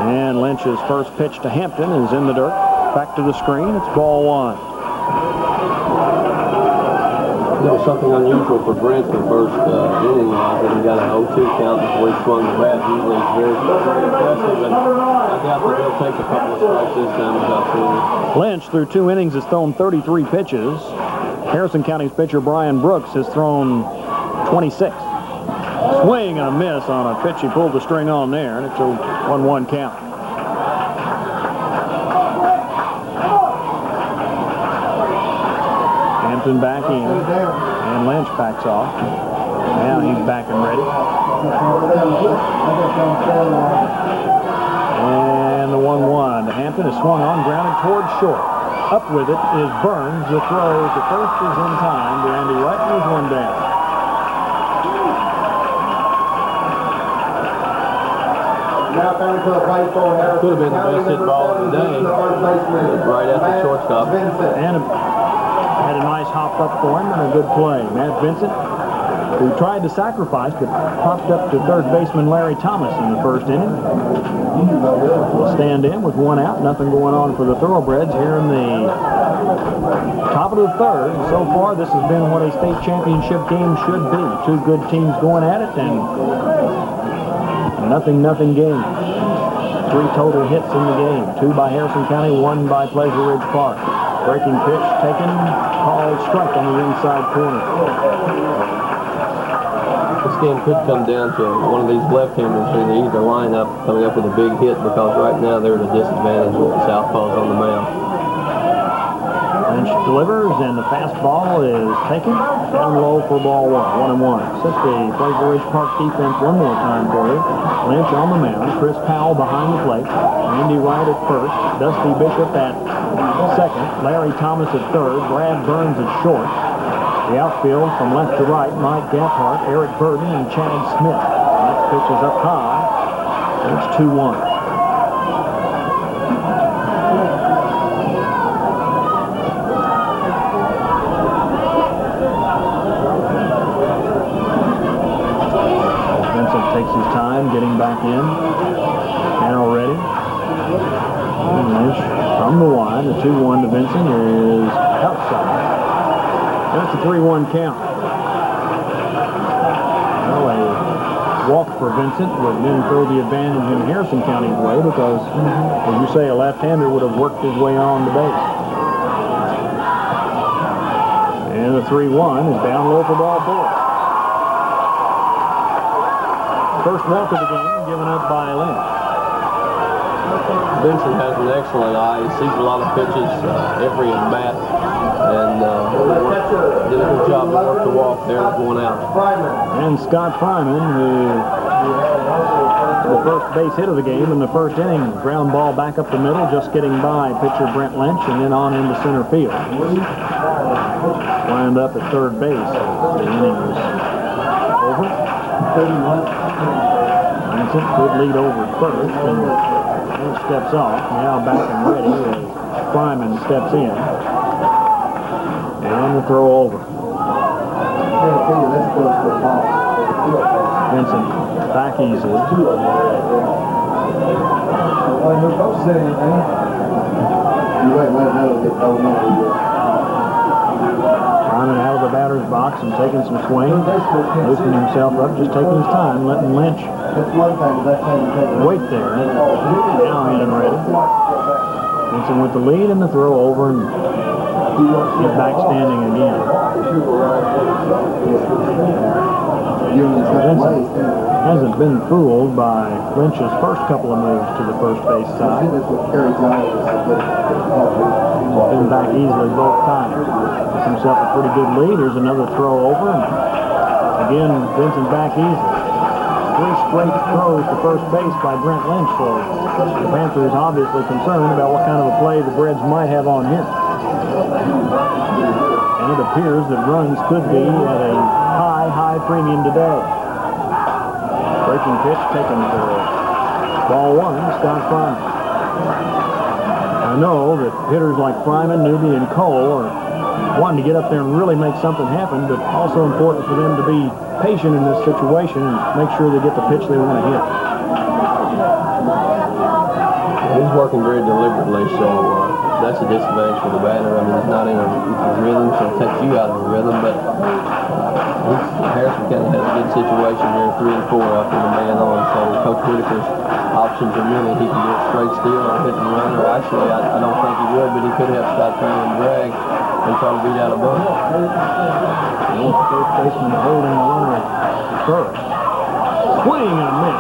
And Lynch's first pitch to Hampton is in the dirt. Back to the screen, it's ball 1. There was something unusual for Brent the first inning. He got an 0-2 count before he swung the bat. Usually he's very impressive, and I doubt that he'll take a couple of strikes this time without seeing. Lynch, through 2 innings, has thrown 33 pitches. Harrison County's pitcher Brian Brooks has thrown 26. Swing and a miss on a pitch he pulled the string on there, and it's a 1-1 count. Hampton back in, and Lynch backs off. Now he's back and ready. And the 1-1 to Hampton is swung on, grounded towards short. Up with it is Burns. The throw to first is in time to Andy White. There's 1 down. Could have been the best hit ball of the day. Right at the shortstop. And had a nice hop up for him and a good play. Matt Vincent, who tried to sacrifice, but popped up to third baseman Larry Thomas in the first inning. Will stand in with 1 out. Nothing going on for the Thoroughbreds here in the top of the third. So far, this has been what a state championship game should be. 2 good teams going at it, and nothing game. 3 total hits in the game. 2 by Harrison County, 1 by Pleasure Ridge Park. Breaking pitch taken, called strike on the inside corner. This game could come down to one of these left-handers who they either line up coming up with a big hit, because right now they're at a disadvantage with the southpaws on the mound. Lynch delivers, and the fastball is taken down low for ball 1. 1-1. Set the Pleasure Ridge Park defense one more time for you. Lynch on the mound. Chris Powell behind the plate. Andy Wright at first. Dusty Bishop at second. Larry Thomas at third. Brad Burns at short. The outfield from left to right, Mike Gephardt, Eric Burden, and Chad Smith. The next pitch is up high. It's 2-1. Vincent takes his time getting back in. Now ready. And Lynch from the line. The 2-1 to Vincent is outside. That's a 3-1 count. Well, a walk for Vincent would then throw the advantage in Harrison County's way, because, as you say, a left-hander would have worked his way on the base. And the 3-1 is down low for ball 4. First walk of the game given up by Lynch. Vincent has an excellent eye. He sees a lot of pitches every at bat, and did a good job to work the walk there with 1 out. And Scott Fryman, who The first base hit of the game in the first inning. Ground ball back up the middle, just getting by pitcher Brent Lynch, and then on into center field. Wound up at third base. The inning was over. Vincent could lead over at first, and Lynch steps off. Now back and ready as Fryman steps in. And the throw over. Vincent back easily. Fryman out of the batter's box and taking some swing. Loosening himself up, just taking his time, letting Lynch wait there. Now in and ready. Vincent with the lead and the throw over, and get back standing again. Vincent hasn't been fooled by Lynch's first couple of moves to the first base side. He's been back easily both times. Gets himself a pretty good lead. There's another throw over, and again, Vincent back easily. 3 straight throws to first base by Brent Lynch, so the Panthers obviously concerned about what kind of a play the Reds might have on him. And it appears that runs could be at a high premium today. Breaking pitch taken for ball 1, Scott Fryman. I know that hitters like Fryman, Newby, and Cole are wanting to get up there and really make something happen, but also important for them to be patient in this situation and make sure they get the pitch they want to hit. He's working very deliberately, so that's a disadvantage for the batter. I mean, he's not in a rhythm, so it takes you out of the rhythm, but Harrison County has a good situation here, 3 and 4 after the man on, so Coach Whitaker's options are many. He can do a straight steal or hit and run, or actually, I don't think he would, but he could have Scott Turner and drag and try to beat out a bunt. First baseman holding the runner at first. Swing and a miss.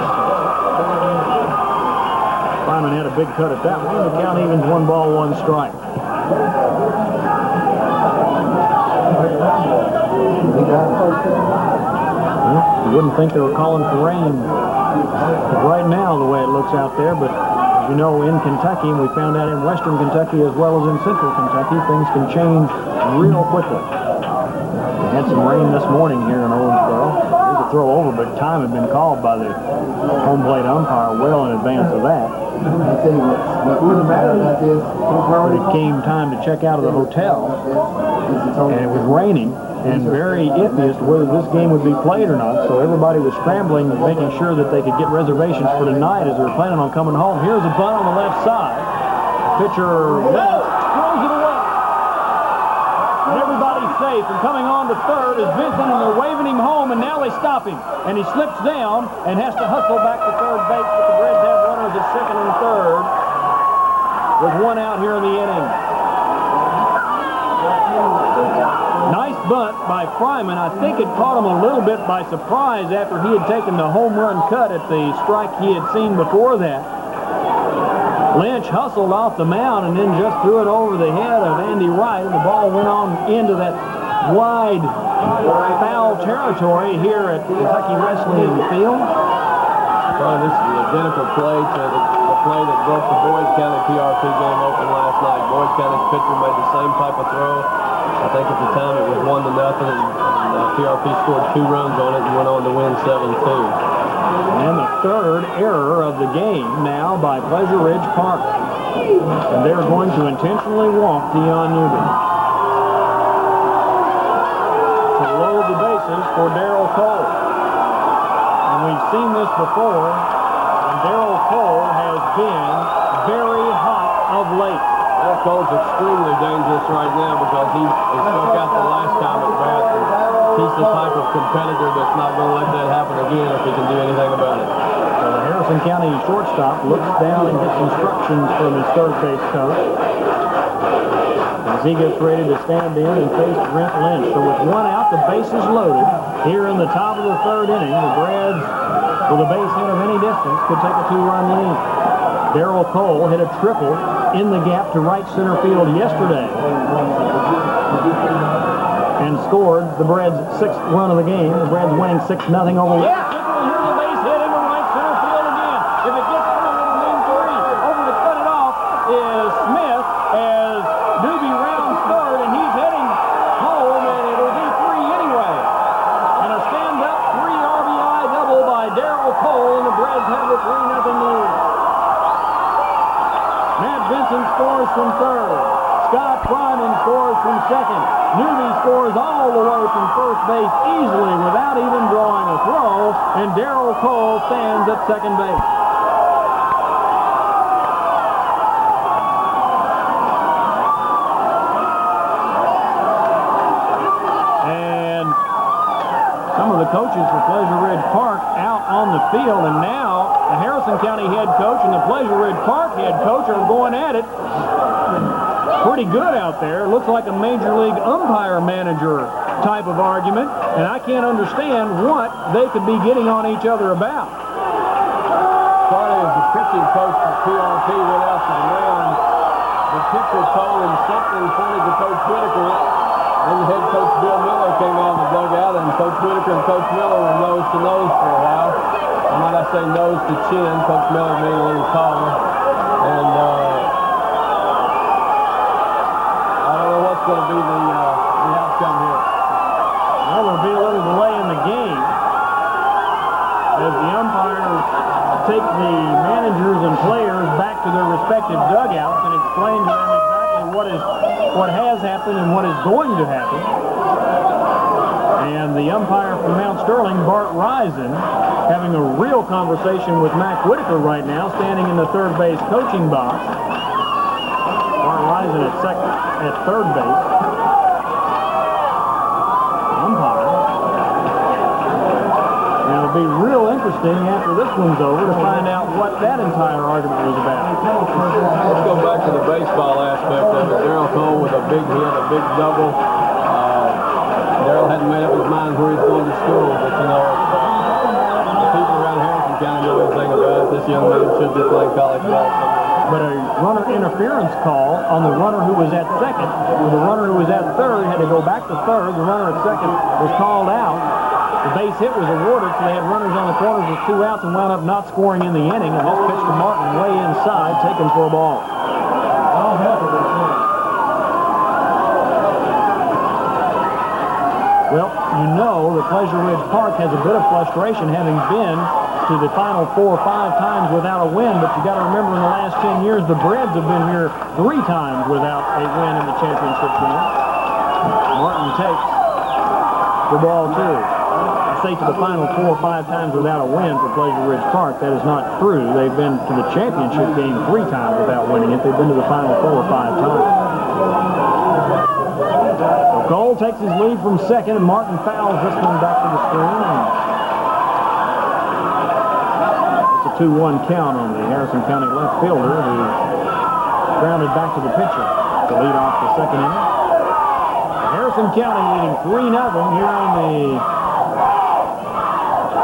Fryman had a big cut at that one. The count evens 1 ball, 1 strike. Well, you wouldn't think they were calling for rain right now the way it looks out there, but as you know, in Kentucky, and we found out in western Kentucky as well as in central Kentucky, things can change real quickly. We had some rain this morning here in Owensboro. There's a throw over, but time had been called by the home plate umpire well in advance of that. When it came time to check out of the hotel, and it was raining, and very iffy as to whether this game would be played or not, so everybody was scrambling, making sure that they could get reservations for tonight as they were planning on coming home. Here's a bunt on the left side. Pitcher Lynch throws it away. And everybody's safe, and coming on to third is Vincent, and they're waving him home, and now they stop him. And he slips down and has to hustle back to third base, but the Reds have runners at second and third with 1 out here in the inning. Nice bunt by Fryman. I think it caught him a little bit by surprise after he had taken the home run cut at the strike he had seen before that. Lynch hustled off the mound and then just threw it over the head of Andy Wright, and the ball went on into that wide foul territory here at Kentucky Wesleyan Field. Well, this is an identical play to the play that broke the Boys County PRP game open last night. Boys County's pitcher made the same type of throw. I think at the time it was 1-0, and PRP scored 2 runs on it and went on to win 7-2. And the third error of the game now by Pleasure Ridge Park. And they're going to intentionally walk Dion Newby to load the bases for Darrell Cole. And we've seen this before, and Darrell Cole has been very hot of late. Darrell Cole's extremely dangerous right now because he struck out the last time at bat. He's the type of competitor that's not going to let that happen again if he can do anything about it. So the Harrison County shortstop looks down and gets instructions from his third base coach as he gets ready to stand in and face Brent Lynch. So with 1 out, the bases loaded here in the top of the third inning. The Reds, with a base hit of any distance, could take a 2-run lead. Darrell Cole hit a triple in the gap to right center field yesterday and scored the Reds' 6th run of the game. The Reds winning 6-0 over. Yeah, here's a base hit into right center field again. from third. Scott Fryman scores from second. Newby scores all the way from first base easily without even drawing a throw, and Darrell Cole stands at second base. And some of the coaches for Pleasure Ridge Park out on the field, and now the Harrison County head coach and the Pleasure Ridge Park head coach are going at it. Pretty good out there. Looks like a major league umpire manager type of argument, and I can't understand what they could be getting on each other about. Started as the pitching coach for PRP went out to the mound. The pitcher told him something, pointed to Coach Whitaker, and the head coach Bill Miller came out of the dugout, and Coach Whitaker and Coach Miller were nose to nose for a while. Or might I say nose to chin, Coach Miller being a little taller. And I don't know what's going to be the outcome here. Well, there'll be a little delay in the game as the umpires take the managers and players back to their respective dugouts and explain to them exactly what has happened and what is going to happen. And the umpire from Mount Sterling, Bart Risen, having a real conversation with Mac Whitaker right now, standing in the third base coaching box. Bart Risen at third base. Umpire. And it'll be real interesting after this one's over to find out what that entire argument was about. Let's go back to the baseball aspect of it. Darrell Cole with a big hit, a big double. Darrell hadn't made up his mind where he's going to school, but you know, the people around Harrison County know everything about it. This young man should be playing college ball somewhere. But a runner interference call on the runner who was at second. The runner who was at third had to go back to third. The runner at second was called out. The base hit was awarded, so they had runners on the corners with 2 outs and wound up not scoring in the inning. And this pitch to Martin way inside, taken for a ball. Well, you know that Pleasure Ridge Park has a bit of frustration having been to the final 4 or 5 times without a win, but you got to remember in the last 10 years the Breds have been here 3 times without a win in the championship game. Martin takes the ball 2. I say to the final 4 or 5 times without a win for Pleasure Ridge Park. That is not true. They've been to the championship game 3 times without winning it. They've been to the final 4 or 5 times. So Cole takes his lead from second, and Martin fouls this one back to the screen. It's a 2-1 count on the Harrison County left fielder who grounded back to the pitcher to lead off the second inning. Harrison County leading 3-0 here in the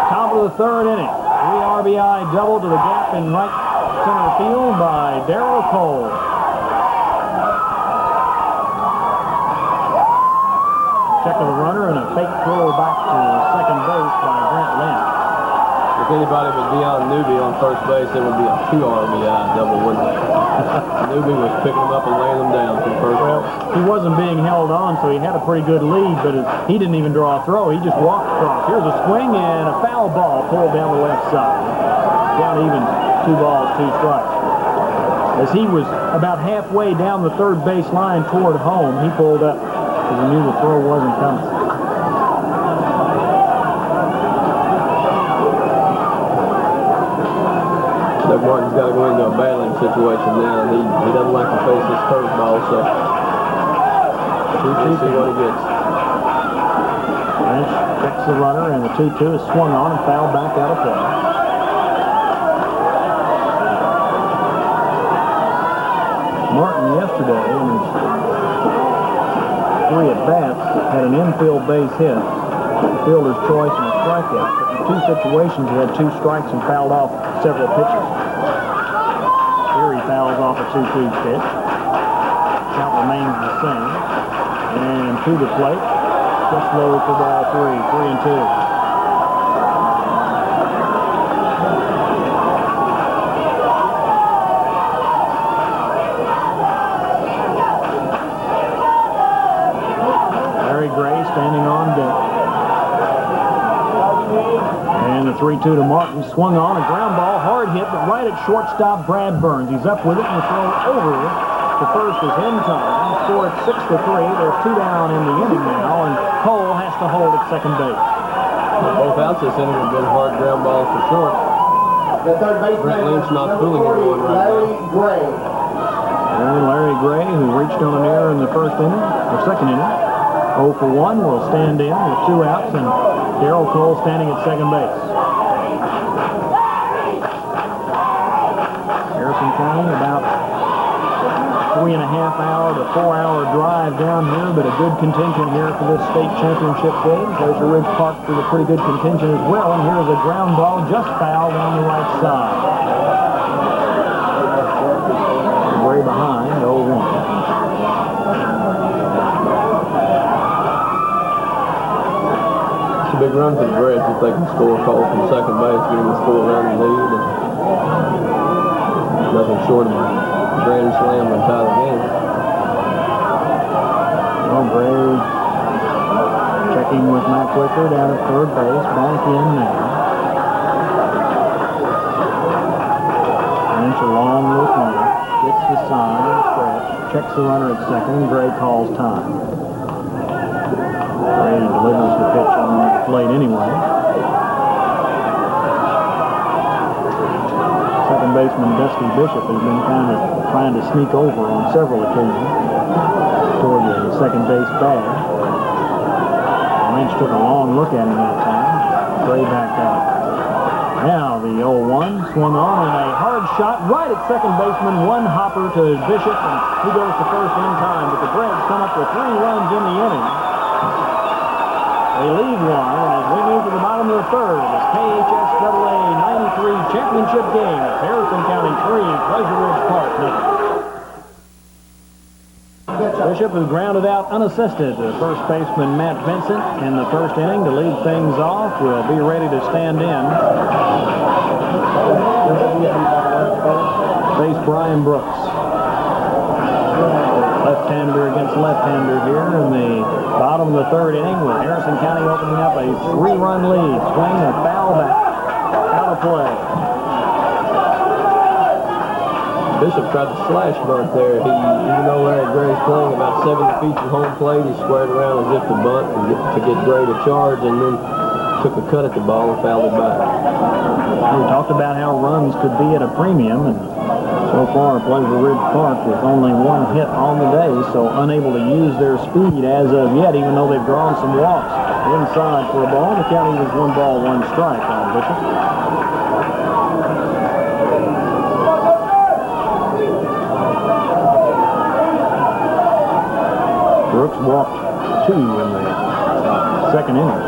top of the third inning. 3 RBI double to the gap in right center field by Darrell Cole. Check of the runner and a fake throw back to second base by Brent Lynch. If anybody but Deion Newby on first base, it would be a 2 RBI double, wouldn't it? Newby was picking them up and laying them down from first. Well, he wasn't being held on, so he had a pretty good lead, but he didn't even draw a throw. He just walked across. Here's a swing and a foul ball pulled down the left side. Down even 2 balls, 2 strikes. As he was about halfway down the third base line toward home, he pulled up because he knew the throw wasn't coming. Doug Martin's got to go into a battling situation now. He doesn't like to face his curveball, so we'll see what he gets. Lynch checks the runner, and the 2-2 is swung on and fouled back out of play. Martin yesterday, in his 3 at-bats, had an infield base hit, a fielder's choice, and a strikeout. But in 2 situations, he had 2 strikes and fouled off several pitches. Here he fouls off a 2-2 pitch. Count remains the same. And to the plate, just low for ball 3, 3-2. Standing on deck. And the 3-2 to Martin, swung on, a ground ball, hard hit, but right at shortstop Brad Burns. He's up with it, and the throw over to first is in time. Score at 6-3. There's 2 down in the inning now, and Cole has to hold at second base. Both outs this inning have been hard ground balls for short. The third baseman, Brent Lynch not fooling anyone right Larry Gray. And Larry Gray, who reached on an error in the first inning, or second inning, 0 for 1, will stand in with 2 outs, and Darrell Cole standing at second base. Harrison County about 3.5-hour to 4-hour drive down here, but a good contingent here for this state championship game. Pleasure Ridge Park with a pretty good contingent as well, and here's a ground ball just fouled on the right side. Way behind, 0-1. It's a big run for the Reds if they can score a call from second base, give them a 4-run lead. And nothing short of a grand slam and tie the game. Well, Gray checking with Matt Wicker down at third base, back in now. Lynch a long look here, gets the sign, stretch, checks the runner at second, and Gray calls time. Gray delivers the pitch on the plate anyway. Second baseman Dusty Bishop has been kind of trying to sneak over on several occasions toward the second base bag. Lynch took a long look at him that time. Gray backed out. Now the 0-1 swung on and a hard shot right at second baseman. One hopper to Bishop, and he goes to first in time. But the Reds come up with 3 runs in the inning. They lead one, and as we move to the bottom of the third, this KHSAA 93 championship game at Harrison County 3, Pleasure Ridge Park 0. Bishop is grounded out unassisted to first baseman Matt Vincent in the first inning to lead things off. Will be ready to stand in. Face Brian Brooks. Left-hander against left-hander here in the bottom of the third inning with Harrison County opening up a 3-run lead. Swing and foul back. Out of play. Bishop tried to slash bunt there. Even though Larry Gray's playing about 70 feet from home plate, he squared around as if to bunt to get Gray to charge, and then took a cut at the ball and fouled it back. We talked about how runs could be at a premium, and so far Pleasure Ridge Park with only 1 hit on the day, so unable to use their speed as of yet, even though they've drawn some walks. Inside for a ball. The county was 1 ball, 1 strike on Bishop. Brooks walked 2 in the second inning.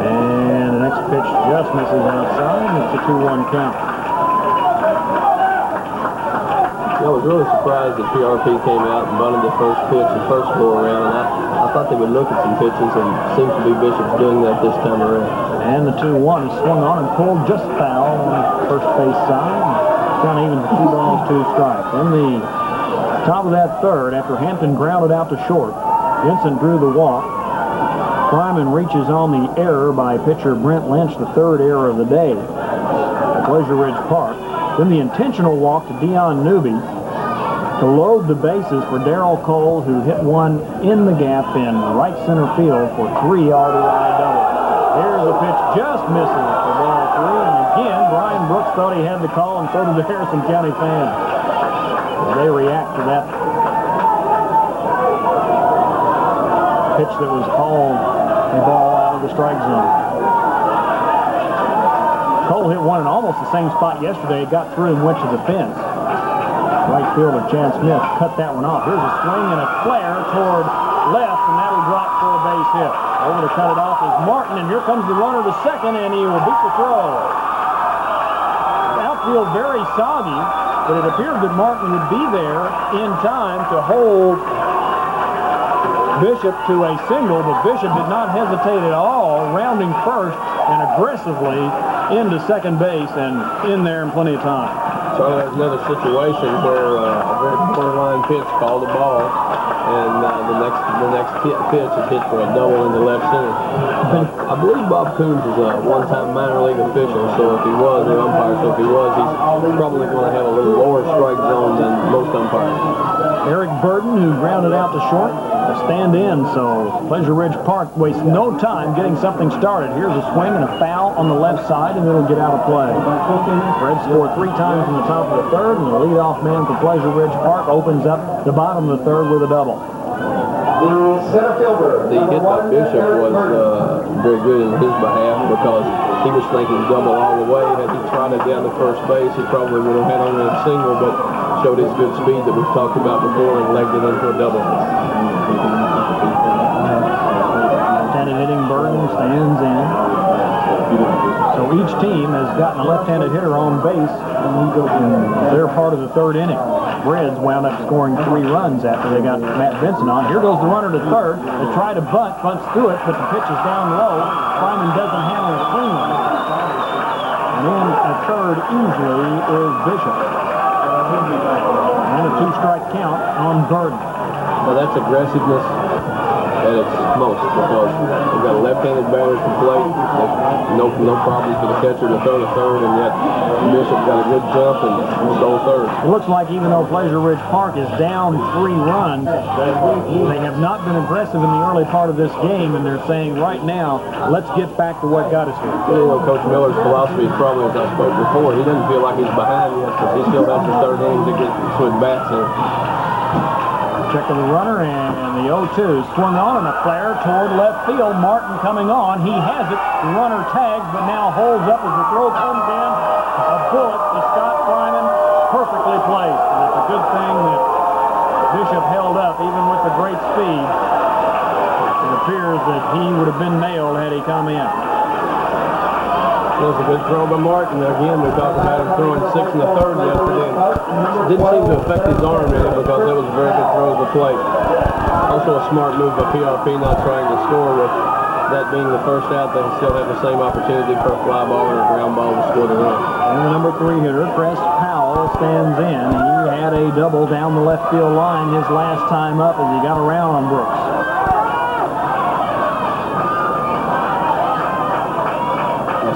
And the next pitch just misses outside. It's a 2-1 count. I was really surprised that PRP came out and bunted the first pitch and first go-around, and I thought they would look at some pitches, and it seems to be Bishop's doing that this time around. And the 2-1 is swung on and pulled just foul on the first base side. Down even to 2 balls, 2 strikes. In the top of that third, after Hampton grounded out to short, Vincent drew the walk. Fryman reaches on the error by pitcher Brent Lynch, the 3rd error of the day at Pleasure Ridge Park. Then the intentional walk to Dion Newby to load the bases for Darrell Cole, who hit one in the gap in right center field for 3 RBI doubles. Here's a pitch, just misses for ball 3. And again, Brian Brooks thought he had the call, and so did the Harrison County fans. They react to that pitch that was called a ball out of the strike zone. Cole hit one in almost the same spot yesterday. It got through and went to the fence. Right fielder Chad Smith cut that one off. Here's a swing and a flare toward left, and that'll drop for a base hit. Over to cut it off is Martin, and here comes the runner to second, and he will beat the throw. The outfield very soggy, but it appeared that Martin would be there in time to hold Bishop to a single, but Bishop did not hesitate at all, rounding first and aggressively into second base and in there in plenty of time. So there's another situation where a borderline pitch, called the ball, and the next pitch is hit for a double in the left center. I believe Bob Coons is a one-time minor league official, so if he was an umpire, he's probably going to have a little lower strike zone than most umpires. Eric Burden, who grounded out to short, to stand in, so Pleasure Ridge Park wastes no time getting something started. Here's a swing and a foul on the left side, and it'll get out of play. Red scored 3 times in the top of the third, and the leadoff man for Pleasure Ridge Park opens up the bottom of the third with a double. The center fielder. The hit by Bishop was very good in his behalf because he was thinking double all the way. Had he trotted down to first base, he probably would have had only a single, but showed his good speed that we've talked about before and legged it into a double. Left-handed hitting Burden stands in. So each team has gotten a left-handed hitter on base in their part of the third inning. Reds wound up scoring 3 runs after they got Matt Benson on. Here goes the runner to third. They try to bunts through it, but the pitch is down low. Fryman doesn't handle it cleanly. And then at third easily is Bishop. And a 2-strike count on Burden. Well, that's aggressiveness at its most because we've got a left-handed batter to plate. No problem for the catcher to throw to third, and yet Bishop got a good jump and stole third. It looks like even though Pleasure Ridge Park is down 3 runs, they have not been aggressive in the early part of this game, and they're saying right now, let's get back to what got us here. You know, Coach Miller's philosophy is probably, as I spoke before, he doesn't feel like he's behind yet because he still has the third inning to get swing bats in. Check of the runner, and the 0-2 swung on, and a flare toward left field. Martin coming on. He has it. The runner tags, but now holds up as the throw comes in. A bullet to Scott Fryman, perfectly placed. And it's a good thing that Bishop held up, even with the great speed. It appears that he would have been nailed had he come in. It was a good throw by Martin. Again, we talked about him throwing 6 in the third yesterday. Didn't seem to affect his arm any because it was a very good throw to the plate. Also a smart move by PRP not trying to score with that being the first out. They still have the same opportunity for a fly ball or a ground ball to score the run. And the number 3 hitter, Chris Powell, stands in. He had a double down the left field line his last time up as he got around on Brooks.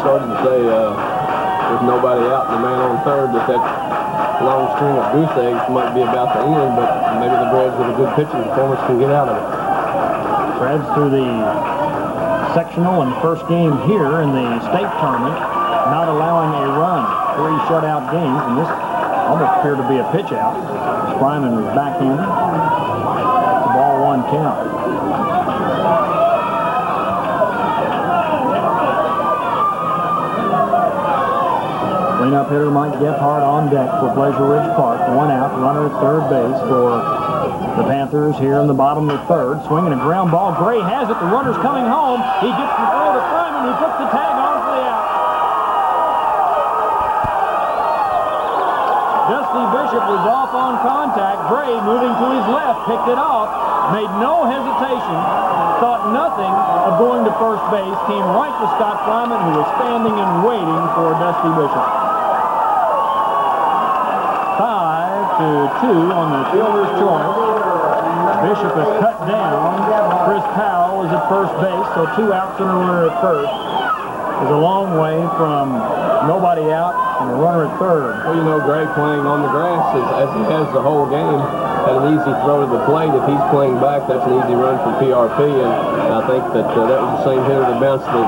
Started to say with nobody out and the man on third that long string of goose eggs might be about to end, but maybe the Reds with a good pitching performance can get out of it. Reds through the sectional and first game here in the state tournament, not allowing a run. 3 shutout games, and this almost appeared to be a pitch out. Fryman was back in. It's a ball 1 count. Cleanup hitter Mike Gephardt on deck for Pleasure Ridge Park. 1 out, runner at third base for the Panthers here in the bottom of the third. Swinging a ground ball. Gray has it. The runner's coming home. He gets the throw to Fryman, who puts the tag on for the out. Dusty Bishop was off on contact. Gray, moving to his left, picked it off, made no hesitation, thought nothing of going to first base, came right to Scott Fryman, who was standing and waiting for Dusty Bishop. 5-2 on the fielder's choice. Bishop is cut down. Chris Powell is at first base, so 2 outs and a runner at first. Is a long way from nobody out and a runner at third. Well, you know, Gray playing on the grass as he has the whole game. Had an easy throw to the plate. If he's playing back, that's an easy run from PRP, and I think that that was the same hitter that bounced the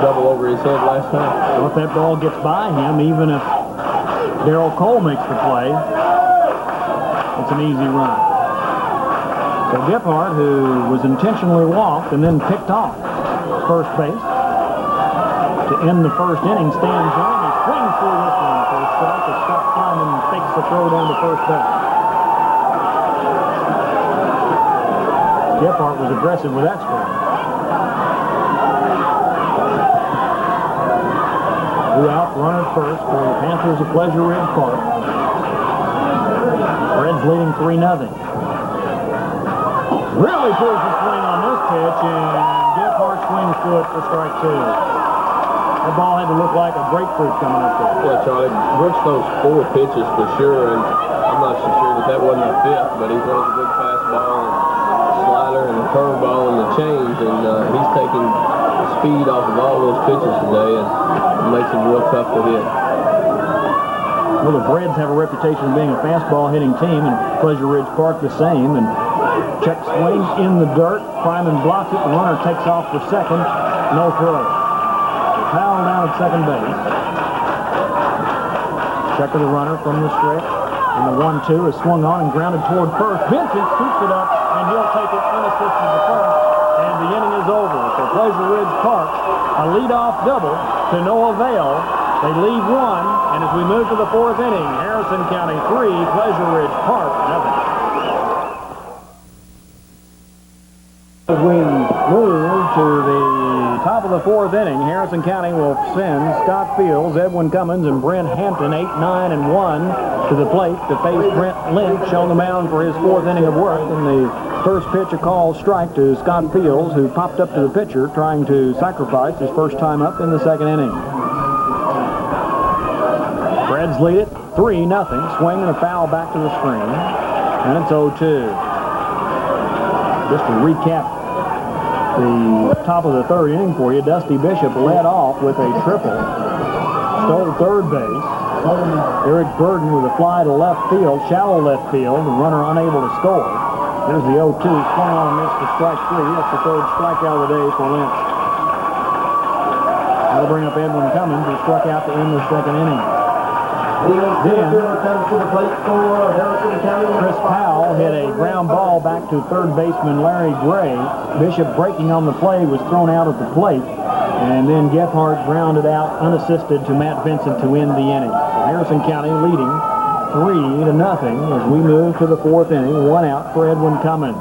double over his head last time. Well, if that ball gets by him, even if Darrell Cole makes the play, it's an easy run. So Gephardt, who was intentionally walked and then picked off first base to end the first inning, stands in. He swings through this one for a strike as Scott Fryman fakes the throw down to first base. Gephardt was aggressive with that swing. 2 out, runner first for the Panthers of Pleasure Ridge Park. Reds leading 3-0. Really pulls the swing on this pitch, and Gephardt swings through it for strike 2. That ball had to look like a grapefruit coming up there. Yeah, Charlie, Brooks throws 4 pitches for sure, and I'm not so sure that wasn't a fifth, but he throws a good fastball and slider and a curveball and the change, and he's taking speed off of all those pitches today, and it makes him real tough to hit. Well, the Reds have a reputation of being a fastball hitting team, and Pleasure Ridge Park the same. And check swing in the dirt. Fryman blocks it. The runner takes off for second. No throw. Foul down at second base. Check of the runner from the stretch. And the 1-2 is swung on and grounded toward first. Vincent scoops it up, and he'll take it unassisted to first. And the inning is over. So Pleasure Ridge Park, a leadoff double to no avail. They leave one, and as we move to the 4th inning, Harrison County 3, Pleasure Ridge Park 0. As we move to the top of the 4th inning, Harrison County will send Scott Fields, Edwin Cummins, and Brent Hampton 8, 9, and 1 to the plate to face Brent Lynch on the mound for his 4th inning of work. In the first pitch, a called strike to Scott Fields, who popped up to the pitcher trying to sacrifice his first time up in the 2nd inning. Reds lead it 3-0. Swing and a foul back to the screen. And it's 0-2. Just to recap the top of the 3rd inning for you, Dusty Bishop led off with a triple. Stole third base. Eric Burden with a fly to left field, shallow left field, the runner unable to score. There's the 0-2. Swung on and missed for strike 3. That's the 3rd strikeout of the day for Lynch. That'll bring up Edwin Cummins, who struck out to end the 2nd inning. Then, Chris Powell hit a ground ball back to 3rd baseman Larry Gray. Bishop, breaking on the play, was thrown out at the plate. And then Gephardt grounded out unassisted to Matt Vincent to end the inning. Harrison County leading 3-0 as we move to the 4th inning. 1 out for Edwin Cummins.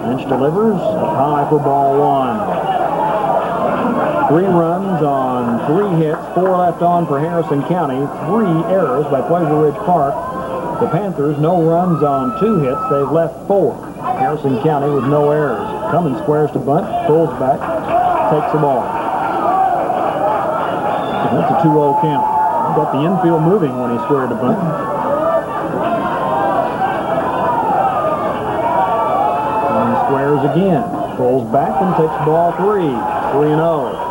Lynch delivers up high for ball 1. 3 runs on 3 hits, 4 left on for Harrison County. 3 errors by Pleasure Ridge Park. The Panthers, no runs on 2 hits. They've left 4. Harrison County with no errors. Cummins squares to bunt, pulls back, takes the ball. And that's a 2-0 count. He got the infield moving when he squared to bunt. And squares again, pulls back and takes ball 3. 3-0.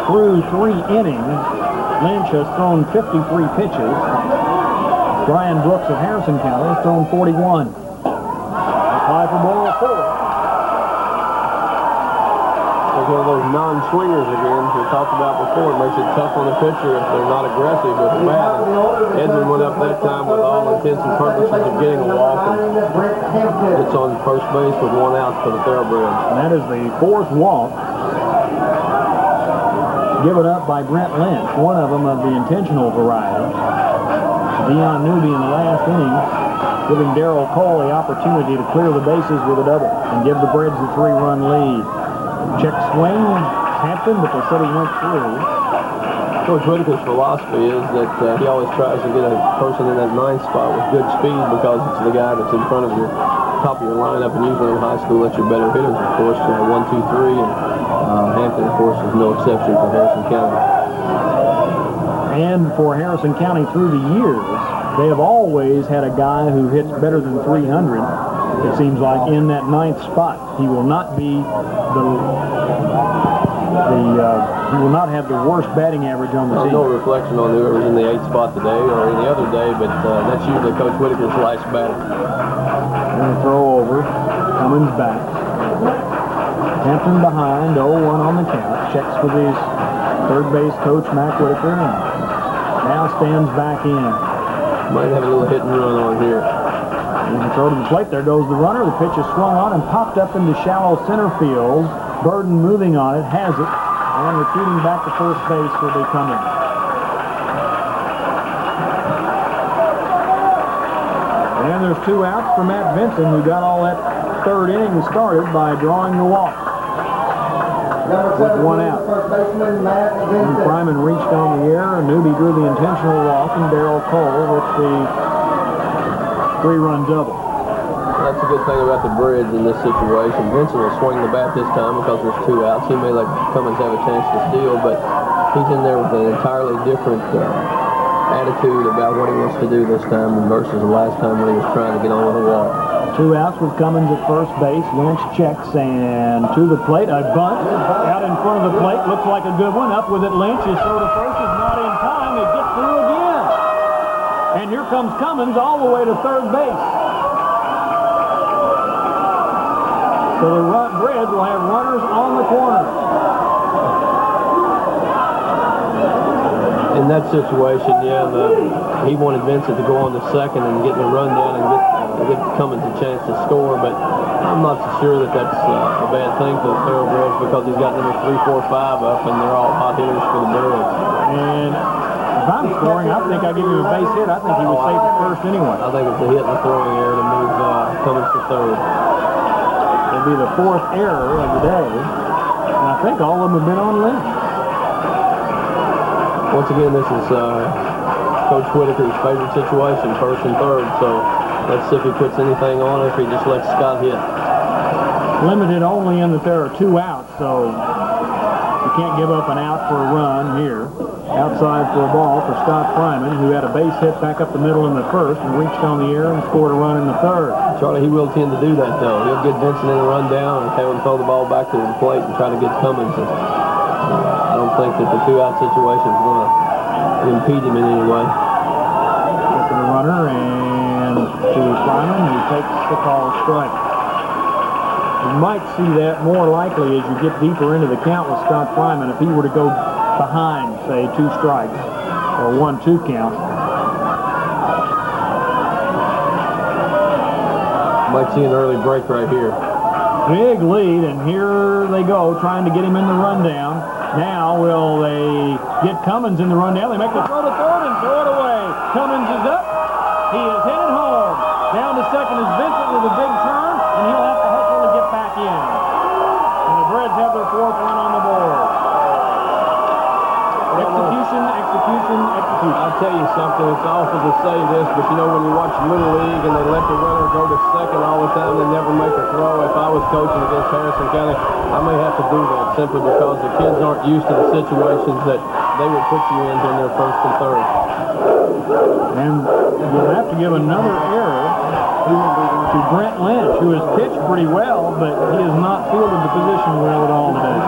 Through 3 innings, Lynch has thrown 53 pitches. Brian Brooks of Harrison County has thrown 41. Apply for ball 4. It's one of those non-swingers again we talked about before. It makes it tough on the pitcher if they're not aggressive with the bat. Edwin went up that time with all intents and purposes of getting a walk, and it's on first base with 1 out for the Thoroughbreds. And that is the 4th walk given up by Brent Lynch, one of them of the intentional variety. Dion Newby in the last inning, giving Darrell Cole the opportunity to clear the bases with a double and give the Reds the 3-run lead. Check swing, Hampton, but they said he went through. Coach Whitaker's philosophy is that he always tries to get a person in that 9th spot with good speed because it's the guy that's in front of your top of your lineup, and usually in high school that's your better hitters, of course, 1, 2, 3, and Hampton, of course, is no exception for Harrison County. And for Harrison County through the years, they have always had a guy who hits better than 300, it seems like, in that 9th spot. He will not be he will not have the worst batting average on the team. No reflection on whoever's in the 8th spot today or any other day, but that's usually Coach Whitaker's last batter. And a throw over, Cummins back. Hampton behind, 0-1 on the count. Checks with his 3rd base coach, Mac Whitaker, and now stands back in. Might have a little hit and run on here. And the throw to the plate, there goes the runner. The pitch is swung on and popped up into shallow center field. Burden moving on it, has it, and retreating back to first base will be Cummins. And there's 2 outs for Matt Vincent, who got all that 3rd inning started by drawing the walk. With 1 out. And Fryman reached on the air, and Newby drew the intentional walk, and Darrell Cole with the 3-run double. That's a good thing about the bridge in this situation. Vincent will swing the bat this time because there's 2 outs. He may let Cummins have a chance to steal, but he's in there with an entirely different attitude about what he wants to do this time versus the last time when he was trying to get on with a walk. 2 outs with Cummins at first base. Lynch checks and to the plate. A bunt out in front of the plate. Looks like a good one. Up with it. Lynch is throw to first is not in time. It gets through again. And here comes Cummins all the way to third base. So the Reds will have runners on the corner. In that situation, he wanted Vincent to go on to second and get the run down and get Cummins a chance to score, but I'm not so sure that that's a bad thing for the Thoroughbreds because he's got number 3, 4, 5 up, and they're all hot hitters for the Breds. And if I'm scoring, I think I give him a base hit. I think he was safe at first anyway. I think it's a hit in the throwing error to move Cummins to third. It'll be the 4th error of the day, and I think all of them have been on Lynch. Once again, this is Coach Whitaker's favorite situation, first and third, so let's see if he puts anything on or if he just lets Scott hit. Limited only in that there are 2 outs, so you can't give up an out for a run here. Outside for a ball for Scott Fryman, who had a base hit back up the middle in the first and reached on the air and scored a run in the third. Charlie, he will tend to do that, though. He'll get Vincent in a run down and have him throw the ball back to the plate and try to get Cummins. I don't think that the 2-out situation is going to impede him in any way. Get to the runner and to Fryman, who takes the call strike. You might see that more likely as you get deeper into the count with Scott Fryman. If he were to go behind, say, 2 strikes or 1-2 count. Might see an early break right here. Big lead, and here they go, trying to get him in the rundown. Now will they get Cummins in the rundown? They make the throw to third and throw it away. Cummins is up. He is headed home. Down to second is Vincent with a big turn, and he'll have to hustle to get back in. And the Reds have their 4th run on the board. Execution, execution, execution. I'll tell you something, it's awful to say this, but you know when you watch Little League and they let the runner go to second all the time, they never make a throw. If I was coaching against Harrison County, I may have to do that simply because the kids aren't used to the situations that they would put you in when they're first and third. And we'll have to give another error to Brent Lynch, who has pitched pretty well, but he has not fielded the position well at all today.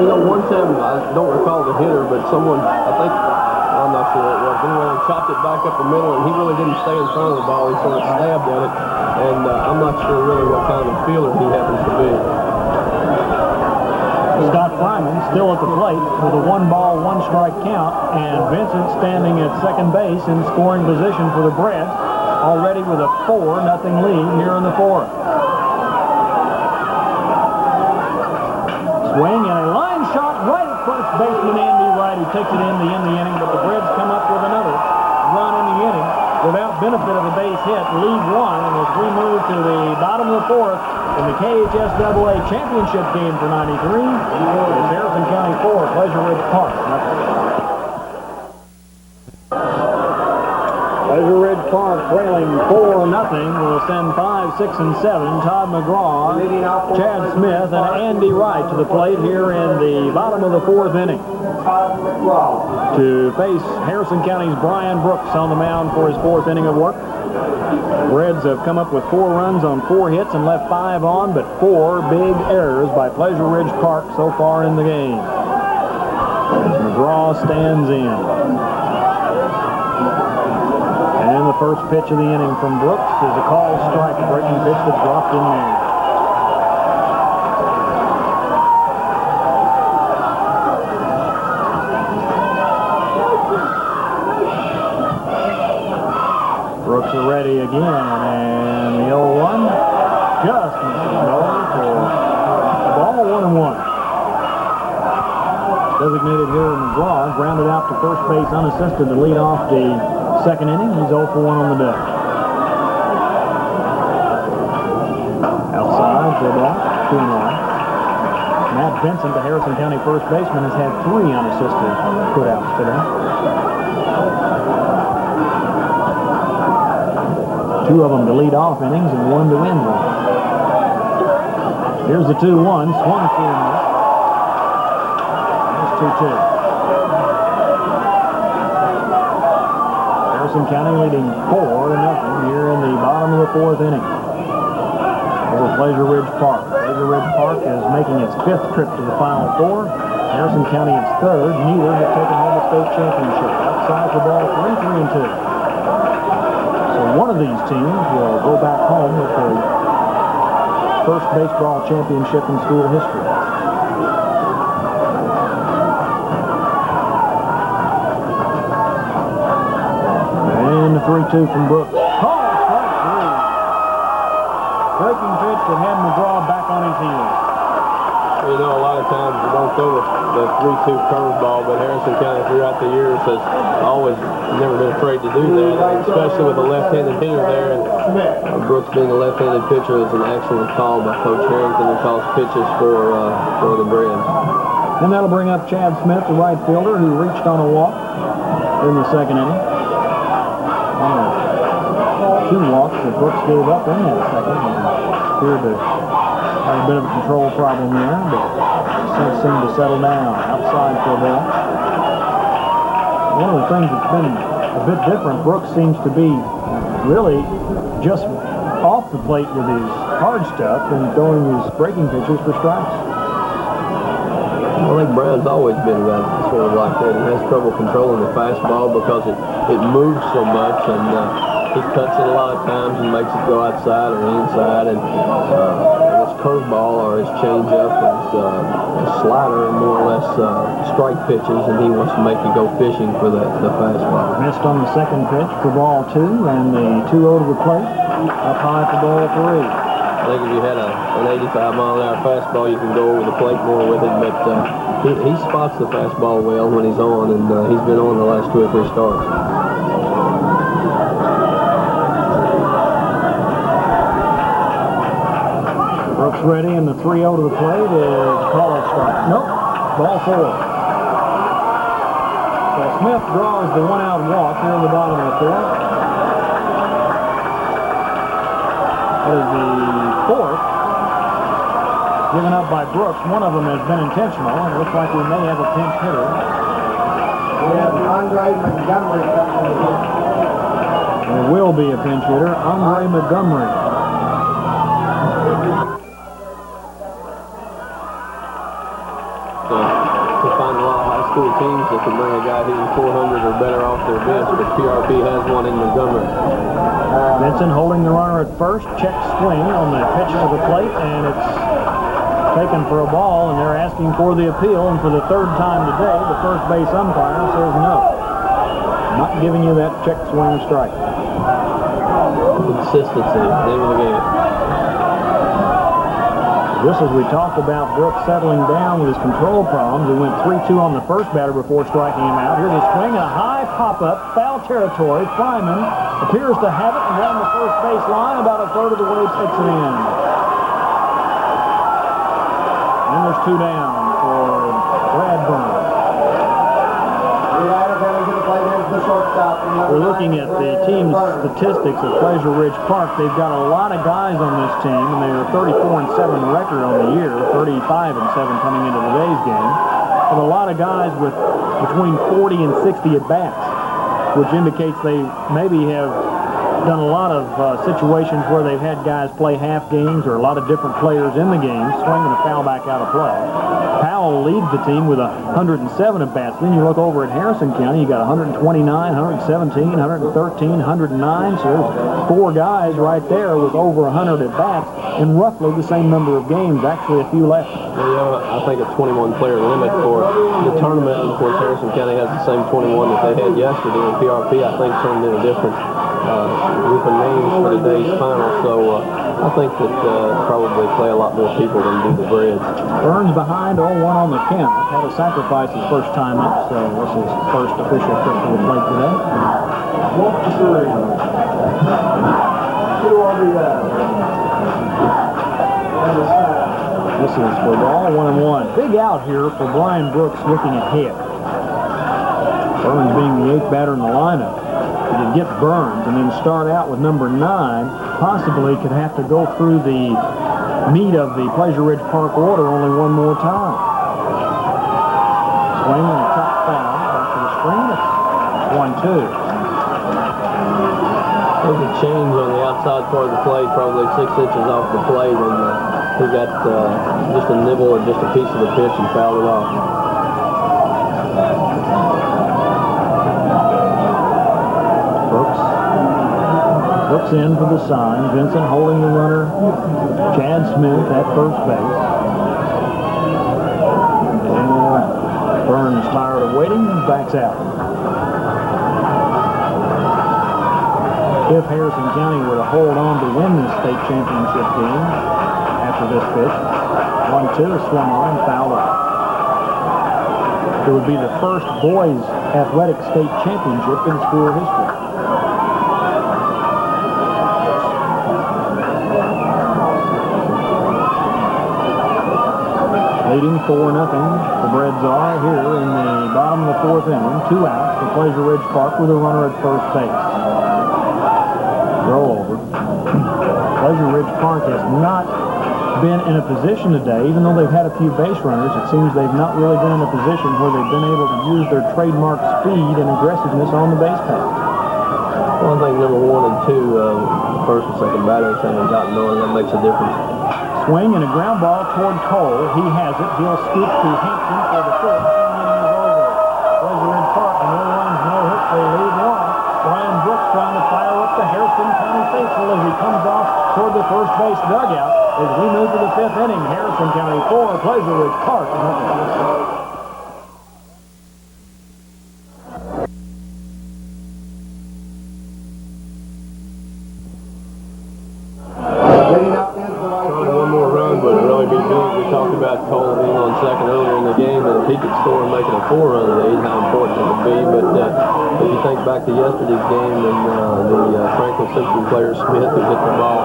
You know, one time, I don't recall the hitter, but someone, I'm not sure what it was, anyway, they chopped it back up the middle, and he really didn't stay in front of the ball. He sort of stabbed at it, and I'm not sure really what kind of fielder he happens to be. Scott Fryman still at the plate with a 1-ball, 1-strike count, and Vincent standing at second base in scoring position for the Breds, already with a 4-0 lead here in the 4th. Swing and a line shot right at first baseman Andy Wright, who takes it in the inning, but the Reds come up with another run in the inning without benefit of a base hit, lead 1, and as we move to the bottom of the 4th in the KHSAA championship game for 93, it's Harrison County 4, Pleasure Ridge Park. Pleasure Ridge Park trailing 4-0 will send 5, 6, and 7. Todd McGraw, Chad Smith, and Andy Wright to the plate here in the bottom of the 4th inning. To face Harrison County's Brian Brooks on the mound for his 4th inning of work. Reds have come up with 4 runs on 4 hits and left 5 on, but 4 big errors by Pleasure Ridge Park so far in the game. As McGraw stands in. And the first pitch of the inning from Brooks is a call strike, a breaking pitch that dropped in there. Brooks are ready again, and the 0-1 just misses over for a ball, 1-1. Designated here McGraw, grounded out to first base unassisted to lead off the second inning. He's 0 for 1 on the day. Outside for a ball, 2-0. Matt Benson, the Harrison County first baseman, has had 3 unassisted putouts today. 2 of them to lead off innings and 1 to end one. Here's the 2-1, swung through and missed. There's 2-2. Harrison County leading 4-0 here in the bottom of the 4th inning. Over Pleasure Ridge Park. Pleasure Ridge Park is making its 5th trip to the Final Four. Harrison County its 3rd. Neither have taken home the state championship. Outside for ball 3-3-2. So one of these teams will go back home with the first baseball championship in school history. And the 3-2 from Brooks. Call strike 3. Breaking pitch that had McGraw back on his heels. You know, a lot of times you don't throw the 3-2 curveball, but Harrison County throughout the years has always never been afraid to do that, especially with a left-handed hitter there. And Brooks being a left-handed pitcher is an excellent call by Coach Harrington, who calls pitches for the Braves. And that'll bring up Chad Smith, the right fielder, who reached on a walk in the 2nd inning. 2 walks that Brooks gave up in that 2nd. Appeared to have a bit of a control problem there, but since seemed to settle down outside for a ball. One of the things that's been a bit different, Brooks seems to be really just off the plate with his hard stuff and throwing his breaking pitches for strikes. I think Brown's always been about sort of like that. He has trouble controlling the fastball because it moves so much, and he cuts it a lot of times and makes it go outside or inside. And his curveball or his changeup and his slider are more or less strike pitches, and he wants to make you go fishing for the fastball. Missed on the 2nd pitch for ball 2, and the 2-0 to the plate. Up high for ball 3. I think if you had an 85-mile-an-hour fastball, you can go over the plate more with it, but he spots the fastball well when he's on, and he's been on the last 2 or 3 starts. Brooks ready, and the 3-0 to the plate is called strike. Nope, ball 4. So Smith draws the 1-out walk here in the bottom of the 4th. That is the 4th given up by Brooks. One of them has been intentional, and it looks like we may have a pinch hitter. We have Andre Montgomery coming in. There will be a pinch hitter, Andre Montgomery. To find a lot of high school teams that can bring a guy hitting 400 or better off their bench, but PRP has one in Montgomery. Vincent holding the runner at first, check swing on the pitch to the plate, and it's taken for a ball, and they're asking for the appeal, and for the 3rd time today, the first base umpire says no. Not giving you that check swing strike. Consistency, name of the game. Just as we talked about Brooks settling down with his control problems, he went 3-2 on the first batter before striking him out. Here's a swing, a high pop-up, foul territory. Fryman appears to have it and down the first base line, about a 1/3 of the way takes it in. And there's 2 down for Brad Burns. We're looking at the team's statistics at Pleasure Ridge Park. They've got a lot of guys on this team, and they're 34-7 record on the year, 35-7 coming into today's game. But a lot of guys with between 40 and 60 at-bats, which indicates they maybe have done a lot of situations where they've had guys play half games or a lot of different players in the game, swinging a foul back out of play. Powell leads the team with 107 at-bats. Then you look over at Harrison County, you got 129, 117, 113, 109. So there's 4 guys right there with over 100 at-bats in roughly the same number of games, actually a few less. I think a 21-player limit for the tournament. Of course, Harrison County has the same 21 that they had yesterday, and PRP, I think, turned in a different group of names for today's final. So I think that probably play a lot more people than do the Braves. Burns behind 0-1 on the count. Had to sacrifice his first time up, so this is his first official trip to the plate today. 2 RBI. This is for ball 1-1. Big out here for Brian Brooks looking ahead. Burns being the 8th batter in the lineup. He could get Burns and then start out with number 9. Possibly could have to go through the meat of the Pleasure Ridge Park order only one more time. Swing and a top foul. Back to the screen. It's 1-2. There's a change on the outside part of the plate, probably 6 inches off the plate, and he got just a nibble or just a piece of the pitch and fouled it off. Brooks in for the sign. Vincent holding the runner. Chad Smith at first base. And Burns tired of waiting, backs out. If Harrison County were to hold on to win this state championship game after this pitch, 1-2 is swung on and fouled off. It would be the first boys athletic state championship in school history. Leading 4-0, the Reds are here in the bottom of the 4th inning. 2 outs for Pleasure Ridge Park with a runner at first base. Throw over. Pleasure Ridge Park has not been in a position today, even though they've had a few base runners, it seems they've not really been in a position where they've been able to use their trademark speed and aggressiveness on the base path. Well, I think number 1 and 2, first and second batters haven't gotten on. That makes a difference. Swing and a ground ball toward Cole. He has it. He'll scoop to Hampton for the 5th. Inning is over. Pleasure Ridge Park, no runs, no hits. They lead 1. Brian Brooks trying to fire up the Harrison County faithful as he comes off toward the first base dugout. As we move to the 5th inning, Harrison County 4, Pleasure Ridge Park. One more run, but it'd really be big. We talked about Cole being on second earlier in the game, and if he could score and make it a 4-run lead, how important it would be. But if you think back to yesterday's game, and the Franklin Central player Smith who hit the ball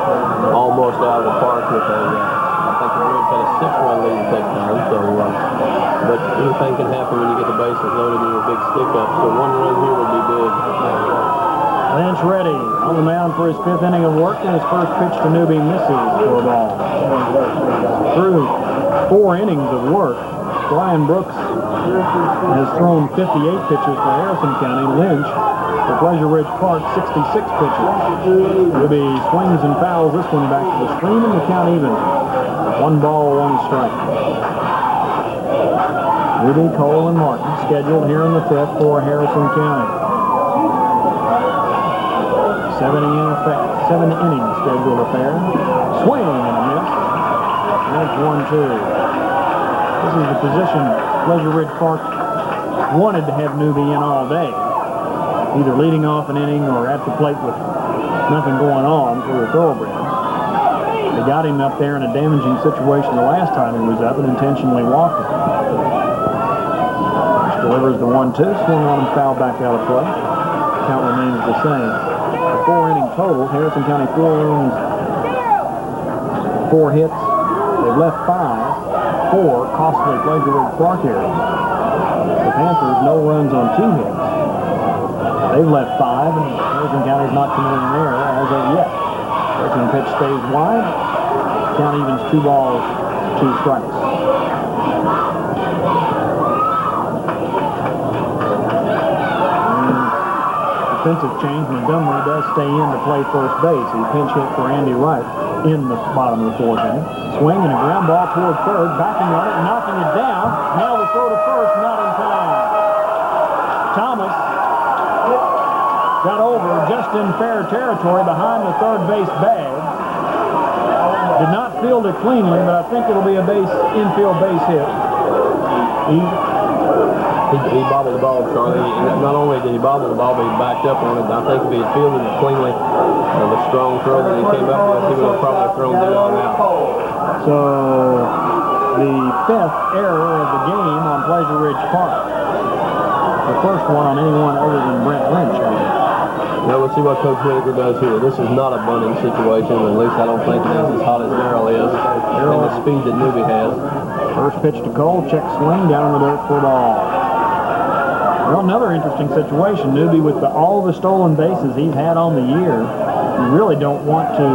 almost out of the park with a, I think the Reds had a 6-run lead at that time. So, but anything can happen when you get the bases loaded and a big stick up. So 1 run here would be big. Lynch ready on the mound for his 5th inning of work, and his first pitch to Newby misses for a ball. Through 4 innings of work, Brian Brooks has thrown 58 pitches for Harrison County. Lynch for Pleasure Ridge Park, 66 pitches. Newby swings and fouls this one back to the screen, and the count even. 1 ball, 1 strike. Newby, Cole, and Martin scheduled here in the 5th for Harrison County. 7 inning scheduled affair. Swing and a miss. And it's 1-2. This is the position Pleasure Ridge Park wanted to have Newby in all day. Either leading off an inning or at the plate with nothing going on for the Thoroughbreds. They got him up there in a damaging situation the last time he was up and intentionally walked him. Which delivers the 1-2. Swung on and foul back out of play. Count remains the same. 4-inning total. Harrison County 4 innings, 4 hits. They've left 5. 4 costly Pleasure Ridge Park area. The Panthers, no runs on 2 hits. They've left 5, and Harrison County's not committed an error as of yet. Second pitch stays wide. Count evens 2 balls, 2 strikes. Defensive change. Montgomery does stay in to play first base. He pinch hit for Andy Wright in the bottom of the 4th inning. Swing and a ground ball toward third, backing on it, knocking it down. Now the throw to first, not in time. Thomas got over just in fair territory behind the third base bag. Did not field it cleanly, but I think it'll be a infield base hit. He bobbled the ball, Charlie. Not only did he bobble the ball, but he backed up on it. I think if he had fielded it cleanly, the strong throw that he came up with, he would have probably thrown down and out. So, the 5th error of the game on Pleasure Ridge Park. The first one on anyone other than Brent Lynch. Now we'll see what Coach Whitaker does here. This is not a bunting situation, at least I don't think it is as hot as Darrell is, and the speed that Newby has. First pitch to Cole, check swing, down in the dirt for a ball. Well, another interesting situation. Newby, with all the stolen bases he's had on the year, you really don't want to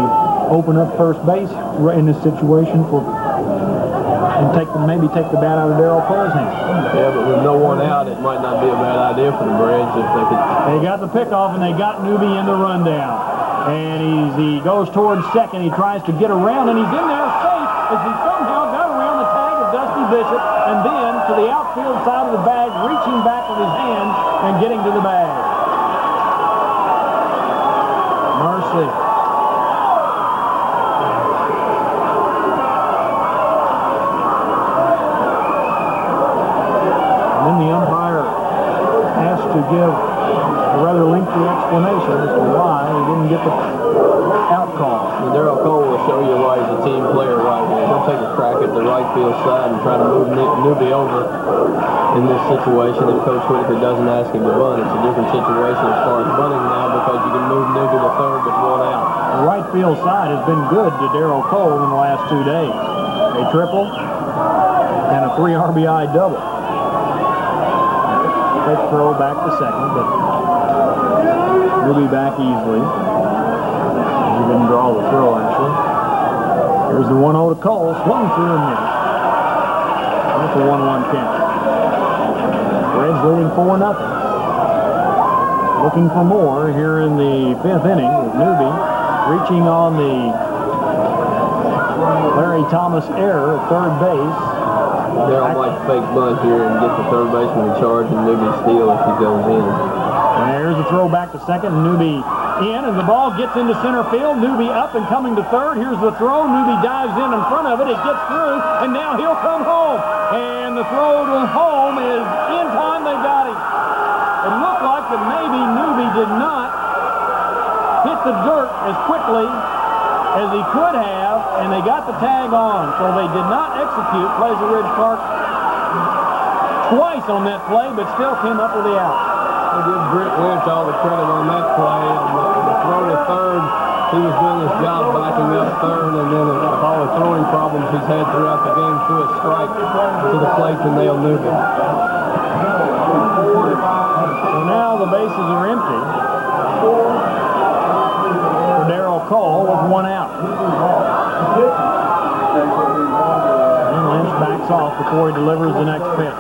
open up first base in this situation and maybe take the bat out of Darrell Cole's hand. Yeah, but with no one out, it might not be a bad idea for the Braves if they could. They got the pickoff and they got Newby in the rundown. And he goes towards second. He tries to get around, and he's in there safe as he somehow got around the tag of Dusty Bishop and then to the outfield side of the bag, reaching back with his hands and getting to the bag. Mercy. And then the umpire has to give a rather lengthy explanation as to why he didn't get the out call. And Darrell Cole will show you why he's a team player right here. He'll take a crack at the right field side and try to move Newby over in this situation if Coach Whitaker doesn't ask him to bunt. It's a different situation as far as bunting now because you can move Newby to third with one out. The right field side has been good to Darrell Cole in the last 2 days. A triple and a 3 RBI double. Quick throw back to second, but Newby back easily. He didn't draw the throw, actually. Here's the 1-0 to Cole. Swung through and missed. That's a 1-1 count. Reds leading 4-0. Looking for more here in the 5th inning with Newby reaching on the Larry Thomas error at third base. Darrell might fake bunt here and get the third baseman in charge and Newby steal if he goes in. And there's a throw back to second, and Newby in, and the ball gets into center field. Newby up and coming to third. Here's the throw. Newby dives in front of it. It gets through, and now he'll come home. And the throw to home is in time. They got him. It looked like that maybe Newby did not hit the dirt as quickly as he could have, and they got the tag on. So they did not execute Pleasure Ridge Park twice on that play, but still came up with the out. I give Brent Lynch all the credit on that play. And the throw to third, he was doing his job backing up third, and then with all the throwing problems he's had throughout the game, threw a strike to the plate to nail Newby. So now the bases are empty for Darrell Cole with 1 out. And Lynch backs off before he delivers the next pitch.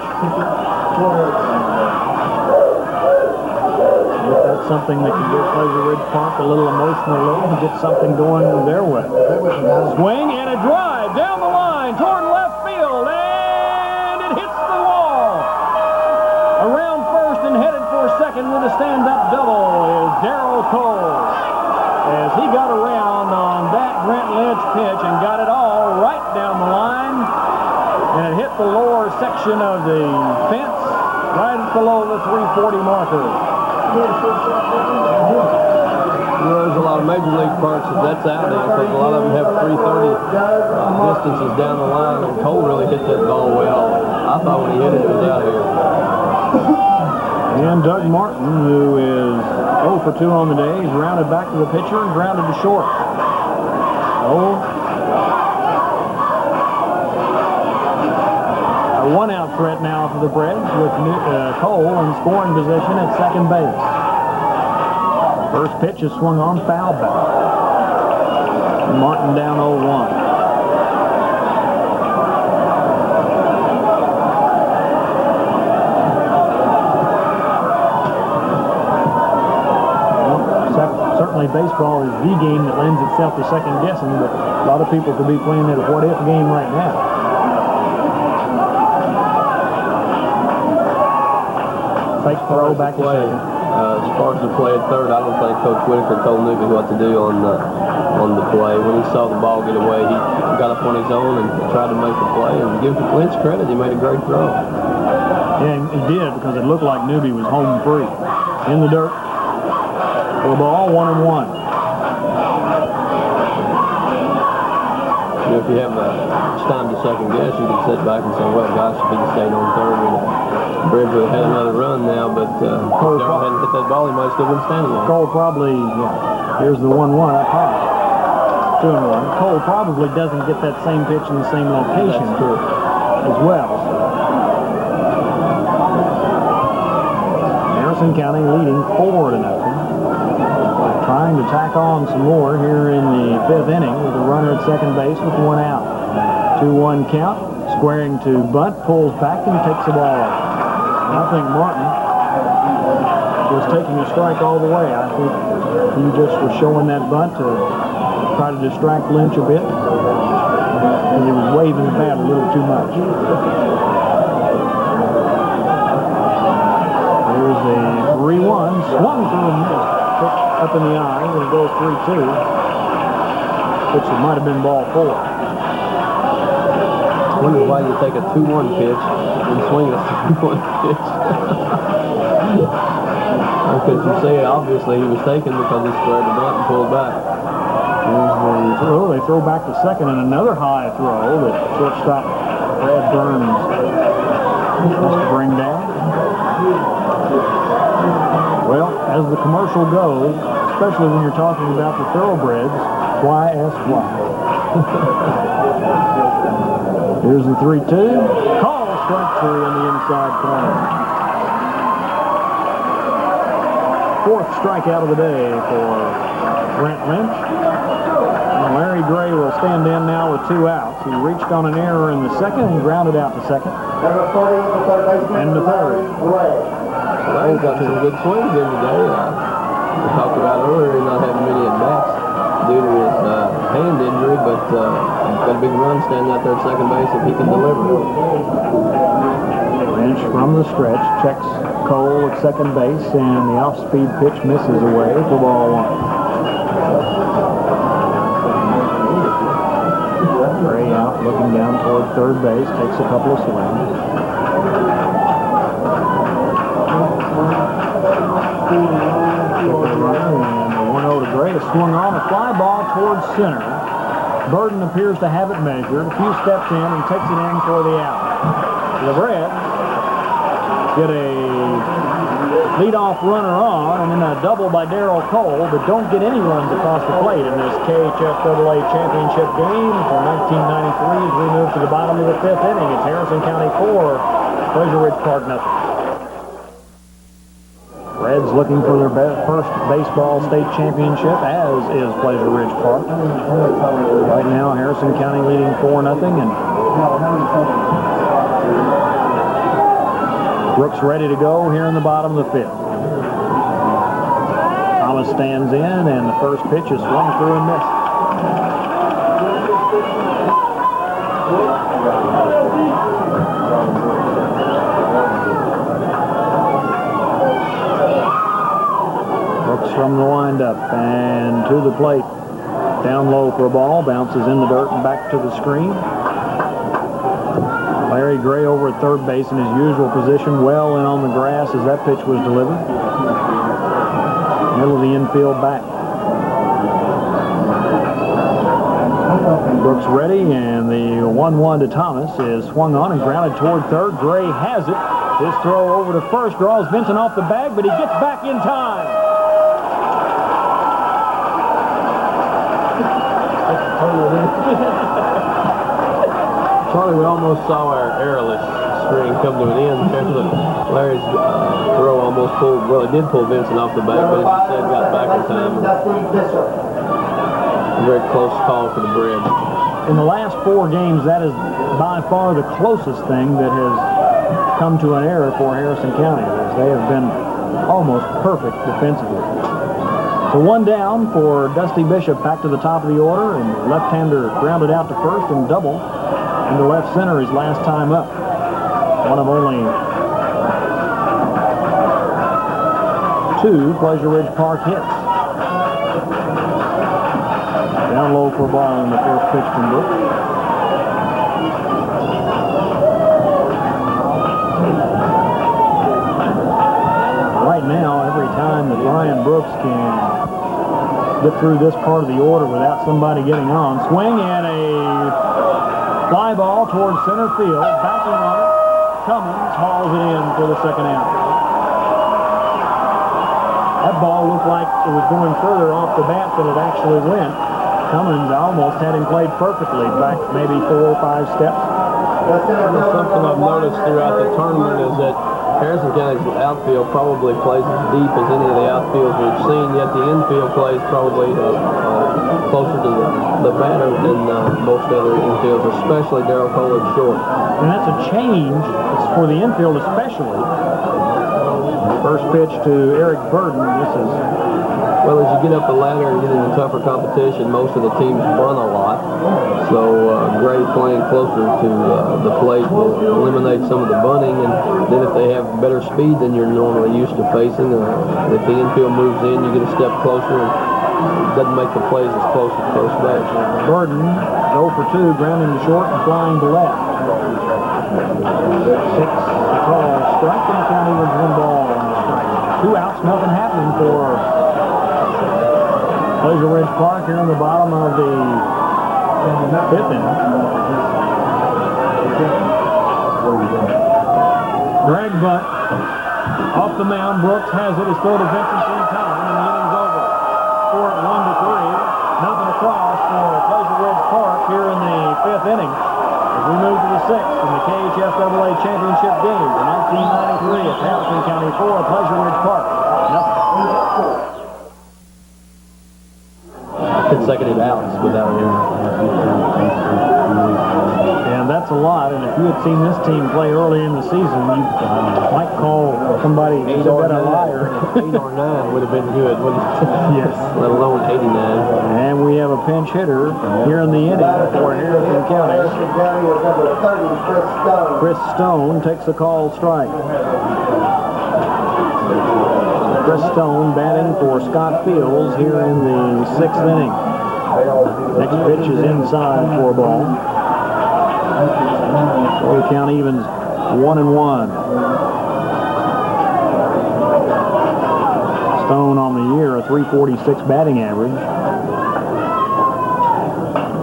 If that's something that can give Pleasure Ridge Park a little emotional look and get something going their way. Swing and a drive down the line toward left field, and it hits the wall. Around first and headed for second with a stand-up double is Darrell Cole, as he got around on that Brent Lynch pitch and got it all right down the line, and it hit the lower section of the fence right below the 340 marker. There's a lot of Major League parks that's out there because a lot of them have 330 distances down the line, and Cole really hit that ball well. I thought when he hit it, it was out here. And Doug Martin, who is 0 for 2 on the day, he's rounded back to the pitcher and grounded to short. A 1-out threat now for the Braves with Cole in scoring position at second base. First pitch is swung on, foul back. Martin down 0-1. Certainly baseball is the game that lends itself to second guessing, but a lot of people could be playing it a what-if game right now. Fake throw back to second. As far as the play at third, I don't think Coach Whitaker told Newby what to do on the play. When he saw the ball get away, he got up on his own and tried to make the play. And give Lynch credit, he made a great throw. Yeah, he did, because it looked like Newby was home free. In the dirt. For the ball, 1-1. If you have time to second guess, you can sit back and say, well, gosh, if he had stayed on third, Bridge would have had another run now, but Darrell hadn't hit that ball, he might have still been standing there. Cole probably, here's the 1-1 up high. 2-1. Cole probably doesn't get that same pitch in the same location as well. Harrison County leading 4-0. Trying to tack on some more here in the 5th inning with a runner at second base with 1 out. 2-1 count. Squaring to bunt, pulls back and takes the ball off. I think Martin was taking a strike all the way. I think he just was showing that bunt to try to distract Lynch a bit. And he was waving the bat a little too much. Here's a 3-1. Swung through and missed. Pitch up in the eye. And it goes 3-2. Which it might have been ball 4. I wonder why you take a 2-1 pitch and swing a 3-1 pitch. Because you say obviously he was taken because he squared the bunt and pulled back. Here's the throw. They throw back to second and another high throw that shortstop Brad Burns has to bring down. Well, as the commercial goes, especially when you're talking about the thoroughbreds, YSY. Here's the 3-2. Call strike 3 on the inside corner. Fourth strikeout of the day for Brent Lynch. And Larry Gray will stand in now with 2 outs. He reached on an error in the second and grounded out to second. Number 40, the third baseman. And the third. Larry's got some good swings in today. We talked about earlier not having many at-bats due to his hand injury, but he's got a big run standing out there at second base if he can deliver. Lynch from the stretch checks Cole at second base, and the off-speed pitch misses away for ball 1. Gray out, looking down toward third base, takes a couple of swings. And the 1-0 to Gray is swung on, a fly ball towards center. Burden appears to have it measured. A few steps in and takes it in for the out. The Reds get a leadoff runner on, and then a double by Darrell Cole, but don't get any runs across the plate in this KHFAA championship game for 1993 as we move to the bottom of the 5th inning. It's Harrison County 4, Pleasure Ridge Park nothing. Reds looking for their first baseball state championship, as is Pleasure Ridge Park. Right now, Harrison County leading 4-0, and Brooks ready to go here in the bottom of the 5th. Thomas stands in, and the first pitch is swung through and missed. Brooks from the windup and to the plate. Down low for a ball, bounces in the dirt and back to the screen. Larry Gray over at third base in his usual position, well in on the grass as that pitch was delivered. Middle of the infield back. Brooks ready, and the 1-1 to Thomas is swung on and grounded toward third. Gray has it. His throw over to first draws Vincent off the bag, but he gets back in time. Charlie, we almost saw our airless string come to an end. Larry's throw almost pulled, well, it did pull Vincent off the back, but as you said, got back in time. A very close call for the bridge. In the last 4 games, that is by far the closest thing that has come to an error for Harrison County, as they have been almost perfect defensively. So 1 down for Dusty Bishop back to the top of the order, and left-hander grounded out to first and double into left center his last time up. One of only 2 Pleasure Ridge Park hits. Down low for a ball in the first pitch from Brooks. Right now, every time that Brian Brooks can get through this part of the order without somebody getting on, swing and a fly ball towards center field, bouncing on it. Cummins hauls it in for the second out. That ball looked like it was going further off the bat than it actually went. Cummins almost had him played perfectly back maybe 4 or 5 steps. Something I've noticed throughout the tournament is that Harrison County's outfield probably plays as deep as any of the outfields we've seen, yet the infield plays probably closer to the batter than most other infields, especially Darrell Cole at short. And that's a change for the infield especially, First pitch to Eric Burden. This is Well, as you get up the ladder and get into tougher competition, most of the teams bunt a lot. So Gray playing closer to the plate will eliminate some of the bunting, and then if they have better speed than you're normally used to facing, if the infield moves in, you get a step closer, and it doesn't make the plays as close as first base. Burden, 0 for 2, grounding to short and flying to left. 6 call strike, and the count evens 1 ball on the strike. 2 outs, nothing happening for Pleasure Ridge Park here in the bottom of the 5th inning. Greg Butt off the mound. Brooks has it. His throw to Vincent in time, and the inning's over. Score at 1 to 3. Nothing across for Pleasure Ridge Park here in the 5th inning. As we move to the 6th in the KHSAA Championship game in 1993 at Harrison County 4, Pleasure Ridge Park. Nothing. Consecutive outs without an error. And that's a lot, and if you had seen this team play early in the season, you might call somebody a liar. 8 or 9 would have been good, wouldn't it? Yes. Let alone 89. And we have a pinch hitter here in the inning for Harrison County. Harrison County is number 30, Chris Stone. Chris Stone takes a called strike. Chris Stone batting for Scott Fields here in the 6th inning. Next pitch is inside for a ball. So the count evens 1-1. Stone on the year, a .346 batting average.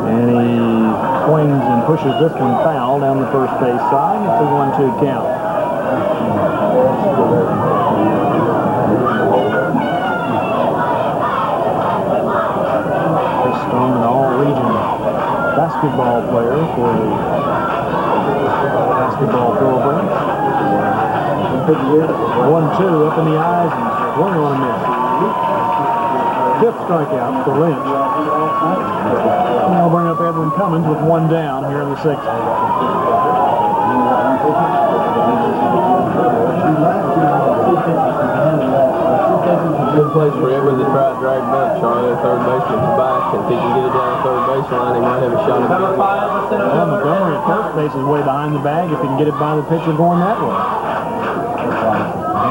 And he swings and pushes this one foul down the first base side. It's a 1-2 count. Stone, an all-region basketball player for the basketball thoroughbreds. 1-2 up in the eyes and swing on a miss. 5th strikeout for Lynch. And I'll bring up Edwin Cummins with 1 down here in the 6th. Good place for Edwin to try to drag Butt, Charlie. Third baseman's back. If he can get it down the third baseline, he might have a shot at it. Well, Montgomery at first base is way behind the bag if he can get it by the pitcher going that way.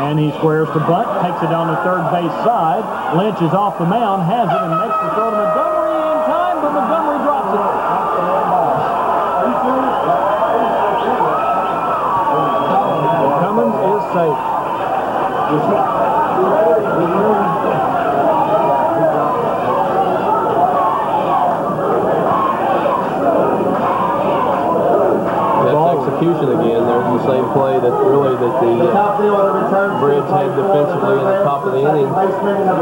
And he squares to Butt, takes it on the third base side. Lynch is off the mound, has it, and makes the throw to Montgomery in time, but Montgomery drops it. Cummins is safe. Execution again. There's the same play that the Reds had defensively in the top of the inning, the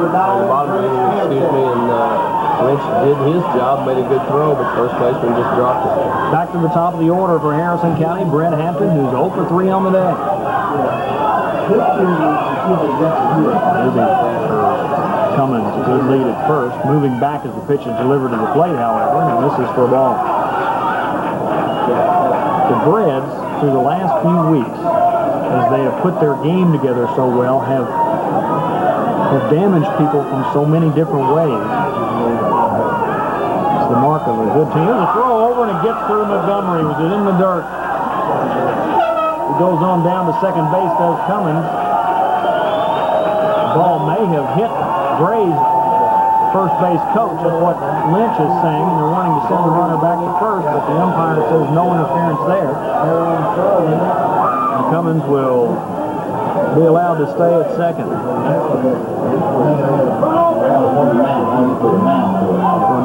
bottom of the inning, excuse me, and Lynch did his job, made a good throw, but first baseman just dropped it. Back to the top of the order for Harrison County, Brent Hampton, who's 0 for 3 on the day. Cummins, a good lead at first, moving back as the pitch is delivered to the plate, however, and this is for a ball. The Reds, through the last few weeks, as they have put their game together so well, have damaged people from so many different ways. It's the mark of a good team. Here's a throw over, and it gets through Montgomery. Was it in the dirt? He goes on down to second base, does Cummins. The ball may have hit Gray's first base coach, is what Lynch is saying, and they're wanting to send the runner back to first, but the umpire says no interference there. And Cummins will be allowed to stay at second.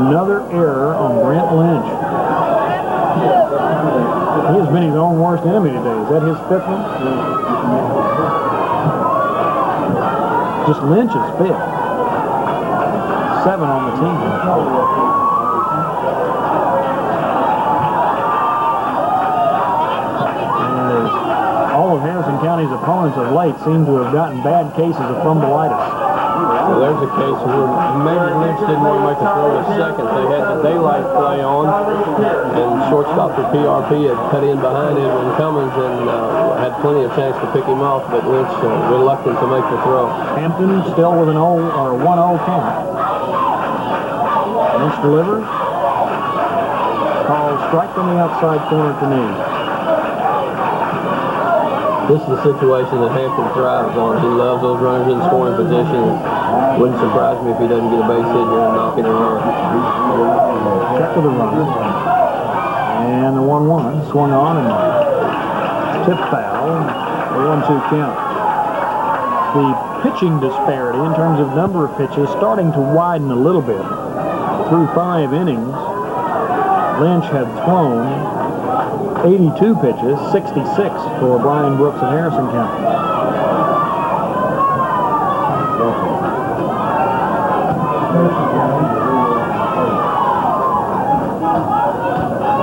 Another error on Brent Lynch. He has been his own worst enemy today. Is that his 5th one? Just Lynch's 5th. 7 on the team. And all of Harrison County's opponents of late seem to have gotten bad cases of thrombolytis. Well, there's a case where maybe Lynch didn't want to make a throw at second. They had the daylight play on, and shortstop for PRP had cut in behind Edwin Cummins and had plenty of chance to pick him off, but Lynch reluctant to make the throw. Hampton still with an 1-0 count. Lynch delivers. Called strike from the outside corner to me. This is the situation that Hampton thrives on. He loves those runners in scoring position. Wouldn't surprise me if he doesn't get a base hit here and knock it around. Check to the runner. And the 1-1 swung on and tip foul. A 1-2 count. The pitching disparity in terms of number of pitches starting to widen a little bit. Through 5 innings, Lynch had thrown 82 pitches, 66 for Brian Brooks of Harrison County.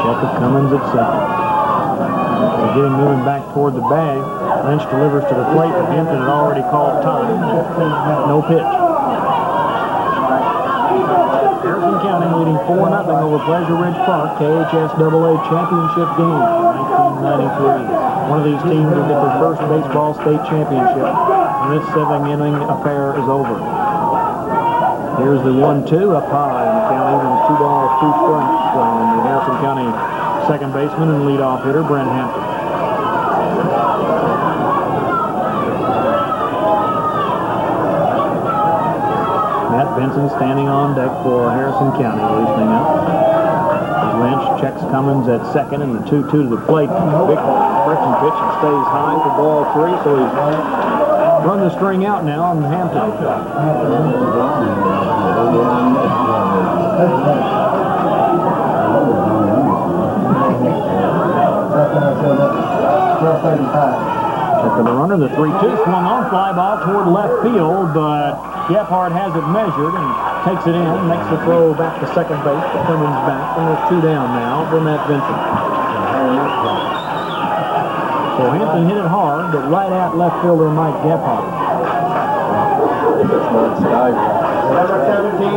Check of Cummins at second. They're getting moving back toward the bag. Lynch delivers to the plate, but Hampton had already called time. No pitch. Harrison County leading 4-0 over Pleasure Ridge Park, KHSAA championship game, 1993. One of these teams will get their first baseball state championship, and this 7-inning affair is over. Here's the 1-2 up high, and the count evens 2 balls, 2 strikes from the Harrison County second baseman and leadoff hitter, Brent Hampton. Matt Benson standing on deck for Harrison County, loosening up. As Lynch checks Cummins at second, and the 2-2 to the plate. Big friction pitch and stays high for ball 3, so he's run the string out now on Hampton. Check for the runner, the 3-2 swung on, fly ball toward left field, but Gephardt has it measured and takes it in, makes the throw back to second base, to Cummins back, and there's 2 down now for Matt Vincent. So Hampton hit it hard, but right at left fielder Mike Gephardt. Number 17,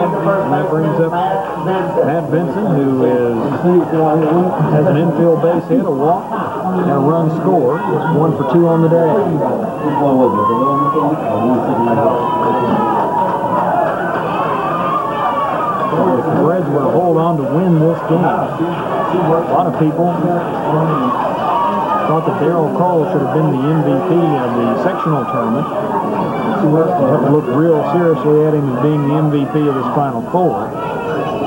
And that brings up Matt Vincent, who has an infield base hit, a walk, and a run scored. 1 for 2 on the day. The Reds were to hold on to win this game. A lot of people thought that Darrell Cole should have been the MVP of the sectional tournament. You have to look real seriously at him as being the MVP of this Final Four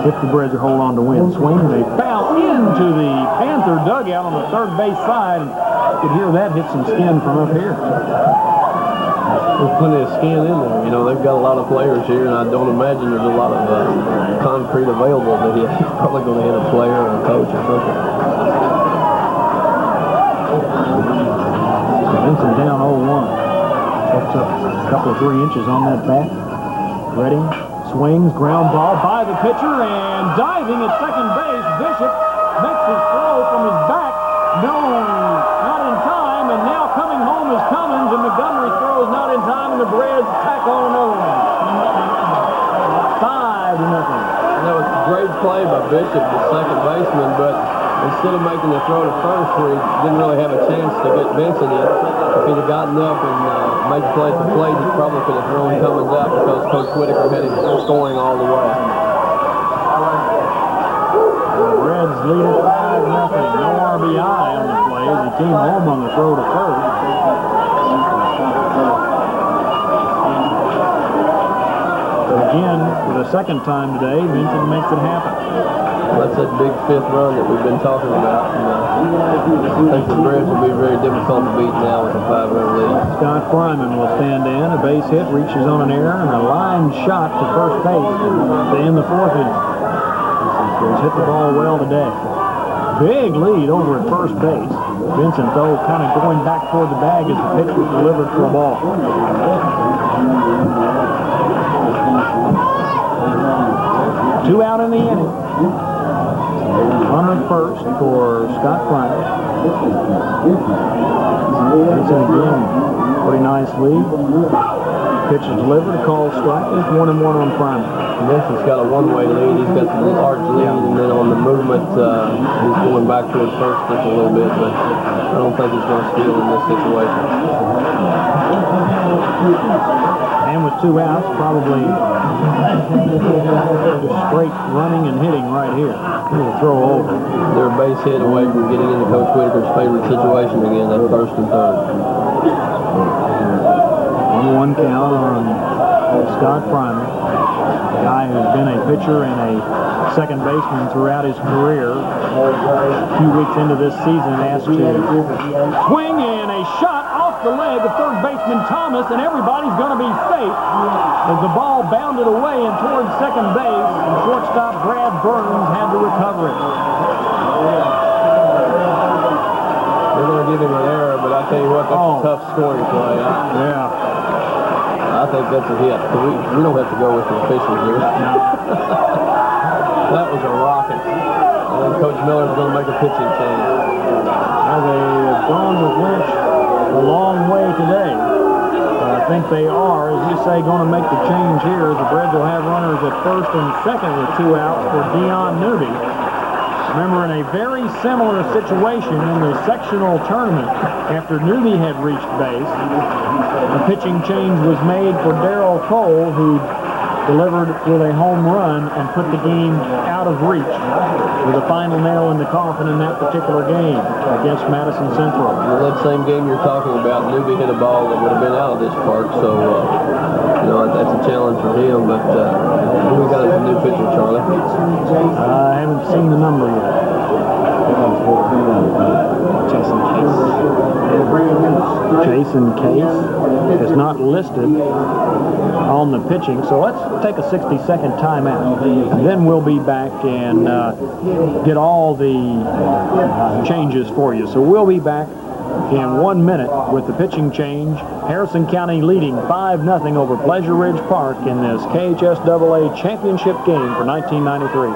if the Reds are hold on to win. Swing, they foul into the Panther dugout on the third base side, and you could hear that hit some skin from up here. There's plenty of skin in there. You know, they've got a lot of players here, and I don't imagine there's a lot of concrete available that he's probably going to hit a player or a coach or something. Vincent down 0-1. Steps up a couple of 3 inches on that bat. Ready, swings, ground ball by the pitcher, and diving at second base, Bishop makes his throw from his back. No, not in time, and now coming home is Cummins, and Montgomery throws not in time, and the Reds tack on another one. 5-0. And that was a great play by Bishop, the second baseman, but instead of making the throw to first where he didn't really have a chance to get Vincent in, if he'd have gotten up and made the play at the plate, he probably could have thrown Cummins out because Coach Whitaker had him scoring all the way. The Reds lead it 5-0. No RBI on the play as he came home on the throw to first. But again, for the second time today, Vincent makes it happen. That's that big 5th run that we've been talking about. And, I think the Reds will be very difficult to beat now with a 5-run lead. Scott Fryman will stand in. A base hit reaches on an error and a line shot to first base to end the 4th inning. He's hit the ball well today. Big lead over at first base. Vincent, though, kind of going back toward the bag as the pitch was delivered for a ball. 2 out in the inning. Runner first for Scott Fryman. Vincent again, pretty nice lead. Pitch is delivered, a call strike. It's 1-1 on Fryman. Vincent's got a one-way lead. He's got the large lead, and then on the movement, he's going back towards first just a little bit, but I don't think he's going to steal in this situation. And with 2 outs, probably just straight running and hitting right here. He'll throw over. They're a base hit away from getting into Coach Whitaker's favorite situation again, that first and third. 1-1 count on Scott Fryman, a guy who's been a pitcher and a second baseman throughout his career. A few weeks into this season, asked to swing and a shot off the leg of third baseman Thomas, and everybody's going to be safe as the ball bounded away and towards second base, and shortstop Brad Burns had to recover it. They're going to give him an error, but I tell you what, that's a tough scoring play. I think that's a hit. We don't have to go with the officials here. No. That was a rocket. And then Coach Miller's going to make a pitching change. Well, they have gone with Lynch a long way today. I think they are, as you say, going to make the change here. The Reds will have runners at first and second with 2 outs for Dion Newby. Remember, in a very similar situation in the sectional tournament, after Newby had reached base, a pitching change was made for Darrell Cole, who delivered with a home run and put the game out of reach with a final nail in the coffin in that particular game against Madison Central. Well, that same game you're talking about, Newby hit a ball that would have been out of this park, so that's a challenge for him. But who we got as a new pitcher, Charlie? I haven't seen the number yet. Jason Case is not listed on the pitching, so let's take a 60-second timeout, and then we'll be back and get all the changes for you. So we'll be back in 1 minute with the pitching change. Harrison County leading 5-0 over Pleasure Ridge Park in this KHSAA championship game for 1993.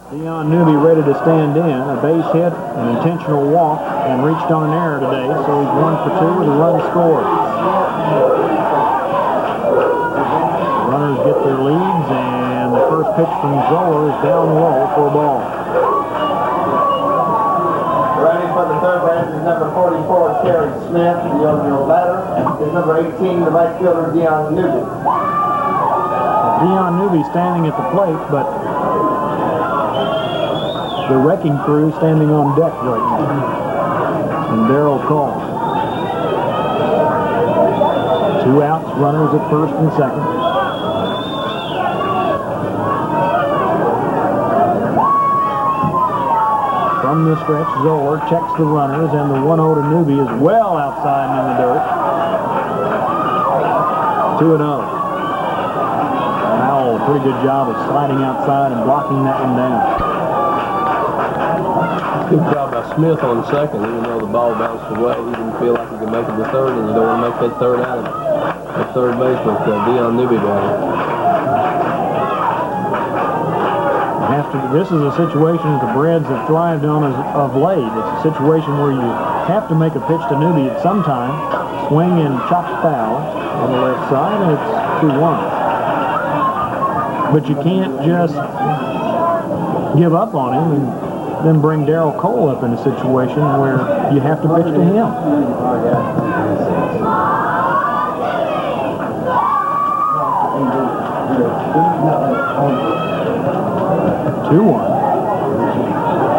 Dion Newby ready to stand in. A base hit, an intentional walk, and reached on an error today, so he's 1 for 2 with a run scored. Runners get their leads, and the first pitch from Zoller is down low for a ball. Running for the third base is number 44, Terry Smith. The original batter is number 18, the right fielder, Dion Newby. Dion Newby standing at the plate, but the wrecking crew standing on deck right now. And Darrell Cole. 2 outs, runners at first and second. From the stretch, Zoller checks the runners, and the 1-0 to Newby is well outside and in the dirt. 2-0. Powell, pretty good job of sliding outside and blocking that one down. Good job by Smith on second, even though the ball bounced away. He didn't feel like he could make it to third, and you don't want to make that third out of at third base with Dion Newby batting. This is a situation that the Reds have thrived on of late. It's a situation where you have to make a pitch to Newby at some time, swing and chop foul on the left side, and it's 2-1. But you can't just give up on him and then bring Darrell Cole up in a situation where you have to pitch to him.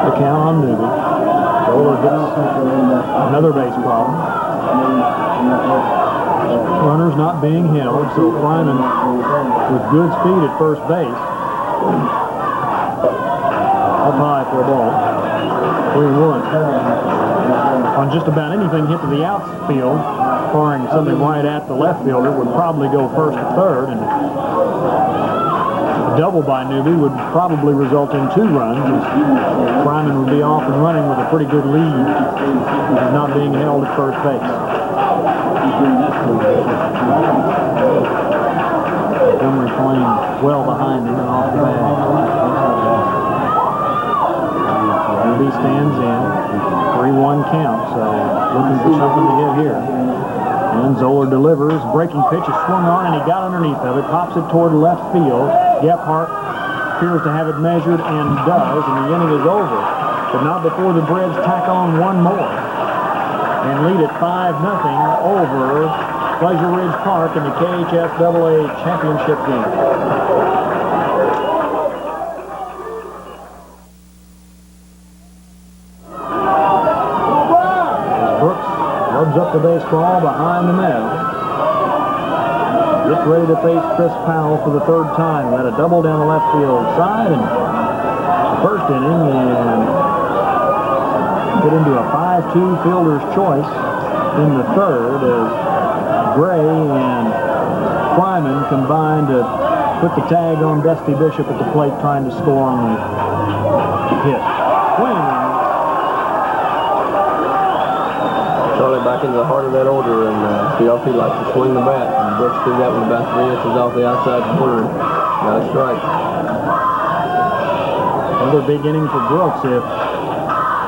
The count on Newby. Zoller gets another base problem. Runners not being held, so Fryman with good speed at first base. Up high for a ball. 3-1. On just about anything hit to the outfield, barring something right at the left fielder, would probably go first or third, and a double by Newby would probably result in 2 runs, as Fryman would be off and running with a pretty good lead, not being held at first base. Montgomery playing well behind him and off the bag. Newby stands in, 3-1 count, so looking for something to hit here. And Zoller delivers. Breaking pitch is swung on, and he got underneath of it. Pops it toward left field. Gephardt appears to have it measured and does, and the inning is over. But not before the Braves tack on one more and lead it 5-0 over Pleasure Ridge Park in the KHSAA championship game. Rubs up the baseball behind the mound. Gets ready to face Chris Powell for the third time. Had a double down the left field side, and the first inning, and get into a 5-2 fielder's choice in the third as Gray and Fryman combined to put the tag on Dusty Bishop at the plate, trying to score on the hit. Swing. Charlie back into the heart of that order, and PRP likes to swing the bat. And Brooks threw that one about 3 inches off the outside corner. Got a strike. Another big inning for Brooks if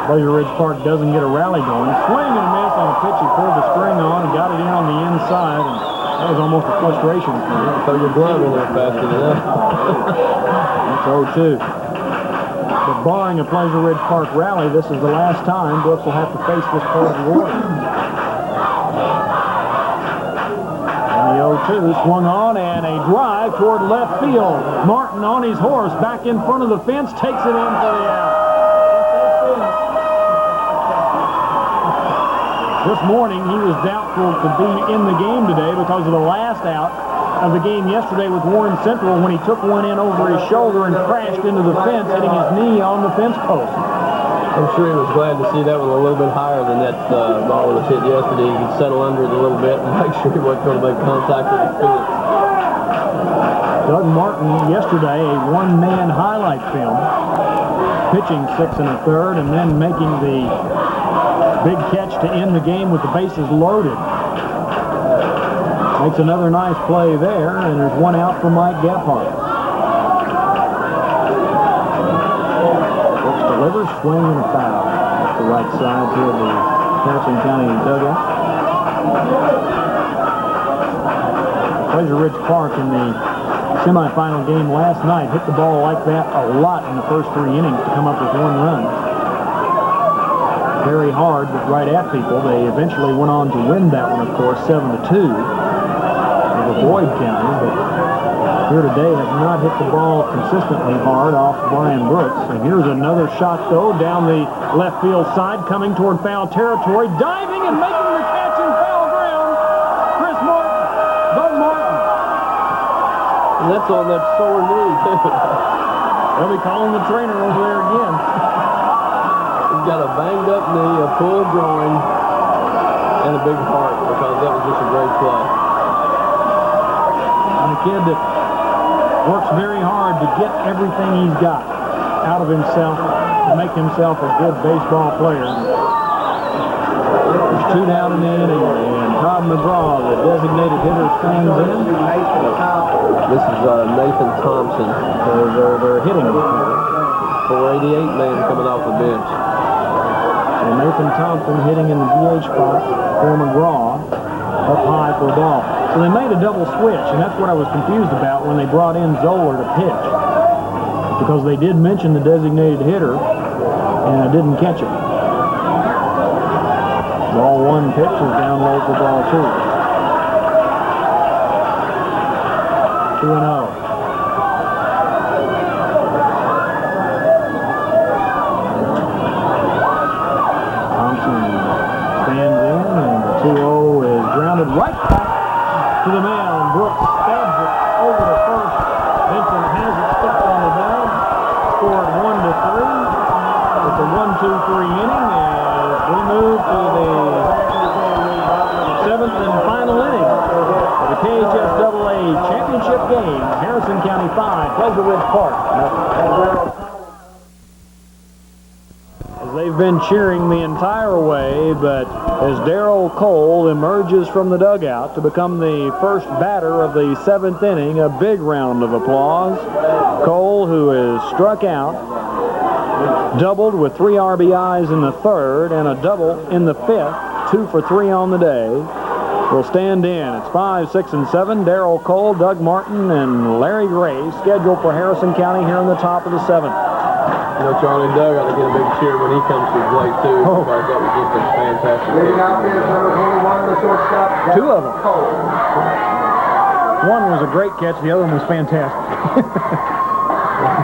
Pleasure Ridge Park doesn't get a rally going. Swing and a miss on a pitch. He pulled the string on and got it in on the inside, and that was almost a frustration for him. Throw your glove in there faster than that. That's 0-2. But barring a Pleasure Ridge Park rally, this is the last time Brooks will have to face this part of the order. And the 0-2 swung on, and a drive toward left field. Martin on his horse back in front of the fence, takes it in for the out. This morning he was doubtful to be in the game today because of the last out of the game yesterday with Warren Central when he took one in over his shoulder and crashed into the fence, hitting his knee on the fence post. I'm sure he was glad to see that one a little bit higher than that ball was hit yesterday. He could settle under it a little bit and make sure he wasn't going to make contact with the fence. Doug Martin yesterday, a one-man highlight film, pitching 6 1/3 and then making the big catch to end the game with the bases loaded. Makes another nice play there, and there's one out for Mike Gephardt. Brooks delivers, swing and a foul. Off the right side toward the Harrison County dugout. Pleasure Ridge Park in the semifinal game last night hit the ball like that a lot in the first 3 innings to come up with 1 run. Very hard, but right at people. They eventually went on to win that one, of course, 7-2 over Boyd County, but here today have not hit the ball consistently hard off Brian Brooks. And here's another shot, though, down the left field side, coming toward foul territory, diving and making the catch in foul ground. Chris Martin, Bud Martin. And that's on that sore knee, too. They'll be calling the trainer over there again. He's got a banged-up knee, a pulled groin, and a big heart because that was just a great play. And a kid that works very hard to get everything he's got out of himself to make himself a good baseball player. There's 2 down in the inning, and Todd McGraw, the designated hitter, stands in. This is Nathan Thompson. They're hitting him. 488 man coming off the bench. And Nathan Thompson hitting in the DH spot for McGraw, up high for a ball. So they made a double switch, and that's what I was confused about when they brought in Zoller to pitch. Because they did mention the designated hitter, and I didn't catch it. Ball 1 pitch is down low for ball 2. 2-0. Stands in, and the 2-0 is grounded right back to the mound. Brooks stabs it over to first. Vincent has it stuck on the bag. Scored 1-3. It's a 1-2-3 inning as we move to the 7th and final inning of the KHSAA championship game. Harrison County 5, Pleasure Ridge Park. They've been cheering the entire way, but as Darrell Cole emerges from the dugout to become the first batter of the 7th inning, a big round of applause. Cole, who is struck out, doubled with 3 RBIs in the 3rd and a double in the 5th, 2 for 3 on the day. will stand in. It's 5, 6, and 7. Darrell Cole, Doug Martin, and Larry Gray scheduled for Harrison County here in the top of the 7th. You know, Charlie and Doug ought to get a big cheer when he comes to the plate, too, because that was just a fantastic Leading catch. out is number 21, the shortstop. Two of them. Cole. One was a great catch. The other one was fantastic.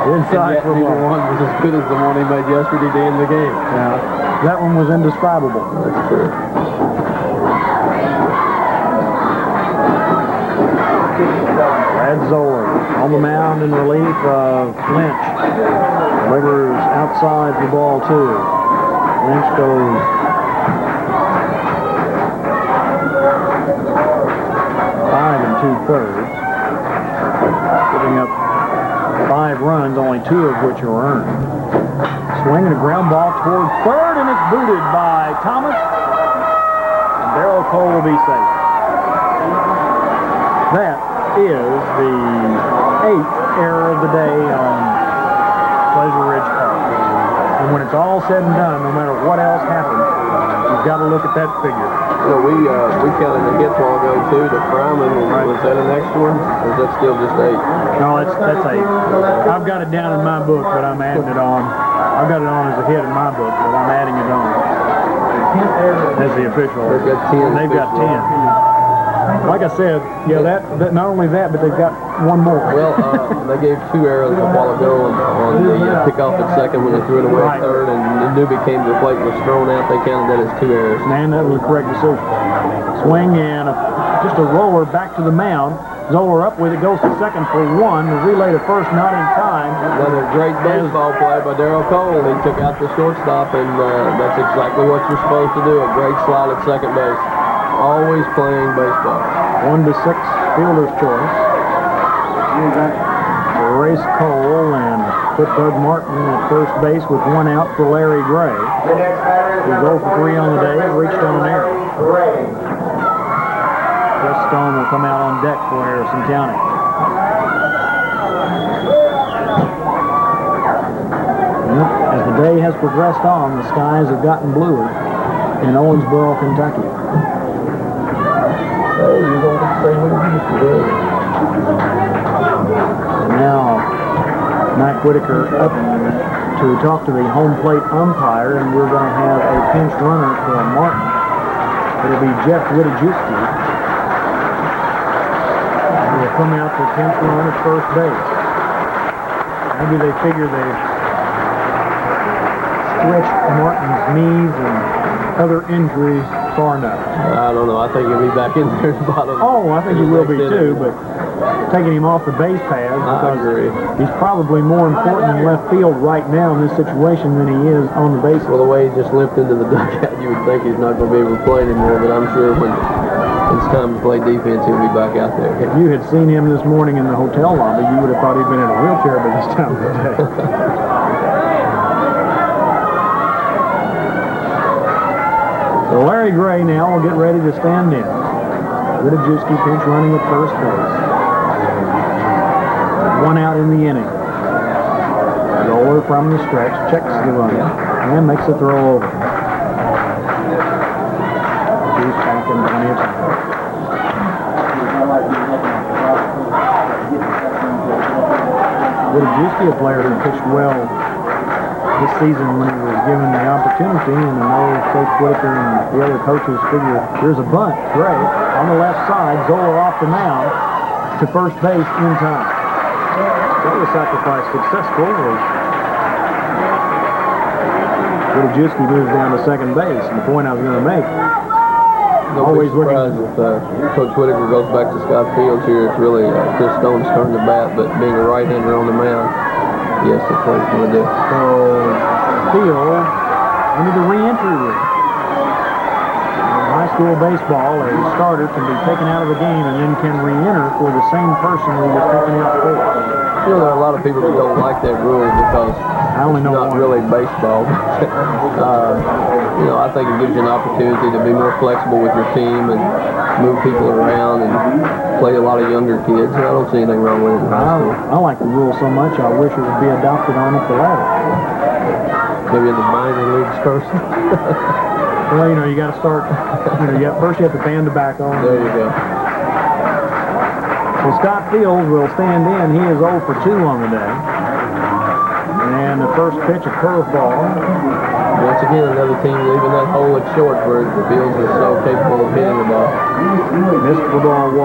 Inside And yet, for neither one. one was as good as the one he made yesterday to end the game. Yeah, that one was indescribable. That's true. Brad Zoller on the mound in relief of Lynch. Delivers outside the ball, too. Lynch goes 5 2/3, giving up 5 runs, only 2 of which are earned. Swinging a ground ball toward third, and it's booted by Thomas. And Darrell Cole will be safe. That is the 8th error of the day on Pleasure Ridge Park. And when it's all said and done, no matter what else happens, you've got to look at that figure. So we counted the hits while ago, too. The Fryman, was that an extra one? Or is that still just 8? No, that's 8. I've got it down in my book, but I'm adding it on. I've got it on as a hit in my book, but I'm adding it on as the official. They've got 10. They've got 10. Like I said, yeah, that not only that, but they've got one more. Well, they gave 2 errors a while ago on the pickoff at second when they threw it away at third, and Newby came to the plate and was thrown out. They counted that as 2 errors. And that was the correct decision. Swing and just a roller back to the mound. Zoller up with it, goes to second for 1. The relay to first, not in time. Another great baseball play by Darrell Cole. He took out the shortstop, and that's exactly what you're supposed to do. A great slide at second base. Always playing baseball. 1 to 6, fielder's choice. Erase Cole and put Doug Martin at first base with 1 out for Larry Gray. The next batter is He's 0 for 3 on the day, reached on air. Gray. Chris Stone will come out on deck for Harrison County. As the day has progressed on, the skies have gotten bluer in Owensboro, Kentucky. Hey, you're going to say what you used to do. And now, Matt Whitaker up to talk to the home plate umpire, and we're going to have a pinch runner for Martin. It'll be Jeff Witajewski. He will come out for pinch run at first base. Maybe they figure they've stretched Martin's knees and other injuries far enough. I don't know. I think he'll be back in there at the bottom. Oh, I think he will be too, but taking him off the base paths I agree. because he's probably more important in left field right now in this situation than he is on the bases. Well, the way he just limped into the dugout, you would think he's not going to be able to play anymore, but I'm sure when it's time to play defense, he'll be back out there. If you had seen him this morning in the hotel lobby, you would have thought he'd been in a wheelchair by this time of the day. So Larry Gray now will get ready to stand in. Witajewski pinch running at first base. 1 out in the inning. Roller from the stretch, checks the run, and makes a throw over. He's back in plenty of time. Witajewski, a player who pitched well this season when he was given the opportunity, and I know Coach Whitaker and the other coaches figure there's a bunt. Gray on the left side, Zoller off the mound to first base in time. So the sacrifice successful as Witajewski moves down to second base. And the point I was going to make, always Don't be surprised if Coach Whitaker goes back to Scott Fields here. It's really Chris Stone's turn to bat, but being a right-hander on the mound, yes, that's what he's going to do. So Field into the re-entry room. In high school baseball, a starter can be taken out of the game and then can re-enter for the same person who was taken out for. You know, there are a lot of people that don't like that rule because I only know it's not one. really baseball. You know, I think it gives you an opportunity to be more flexible with your team and move people around and play a lot of younger kids. I don't see anything wrong with it in high school. I like the rule so much, I wish it would be adopted on up the ladder. Maybe in the minor leagues first. Well, you know, you got to start, first you have to fan the back on. There you go. So Scott Fields will stand in. He is 0 for 2 on the day. And the first pitch, a curveball. Once again, another team leaving that hole at short where Fields is so capable of hitting the ball. Missed for ball 1.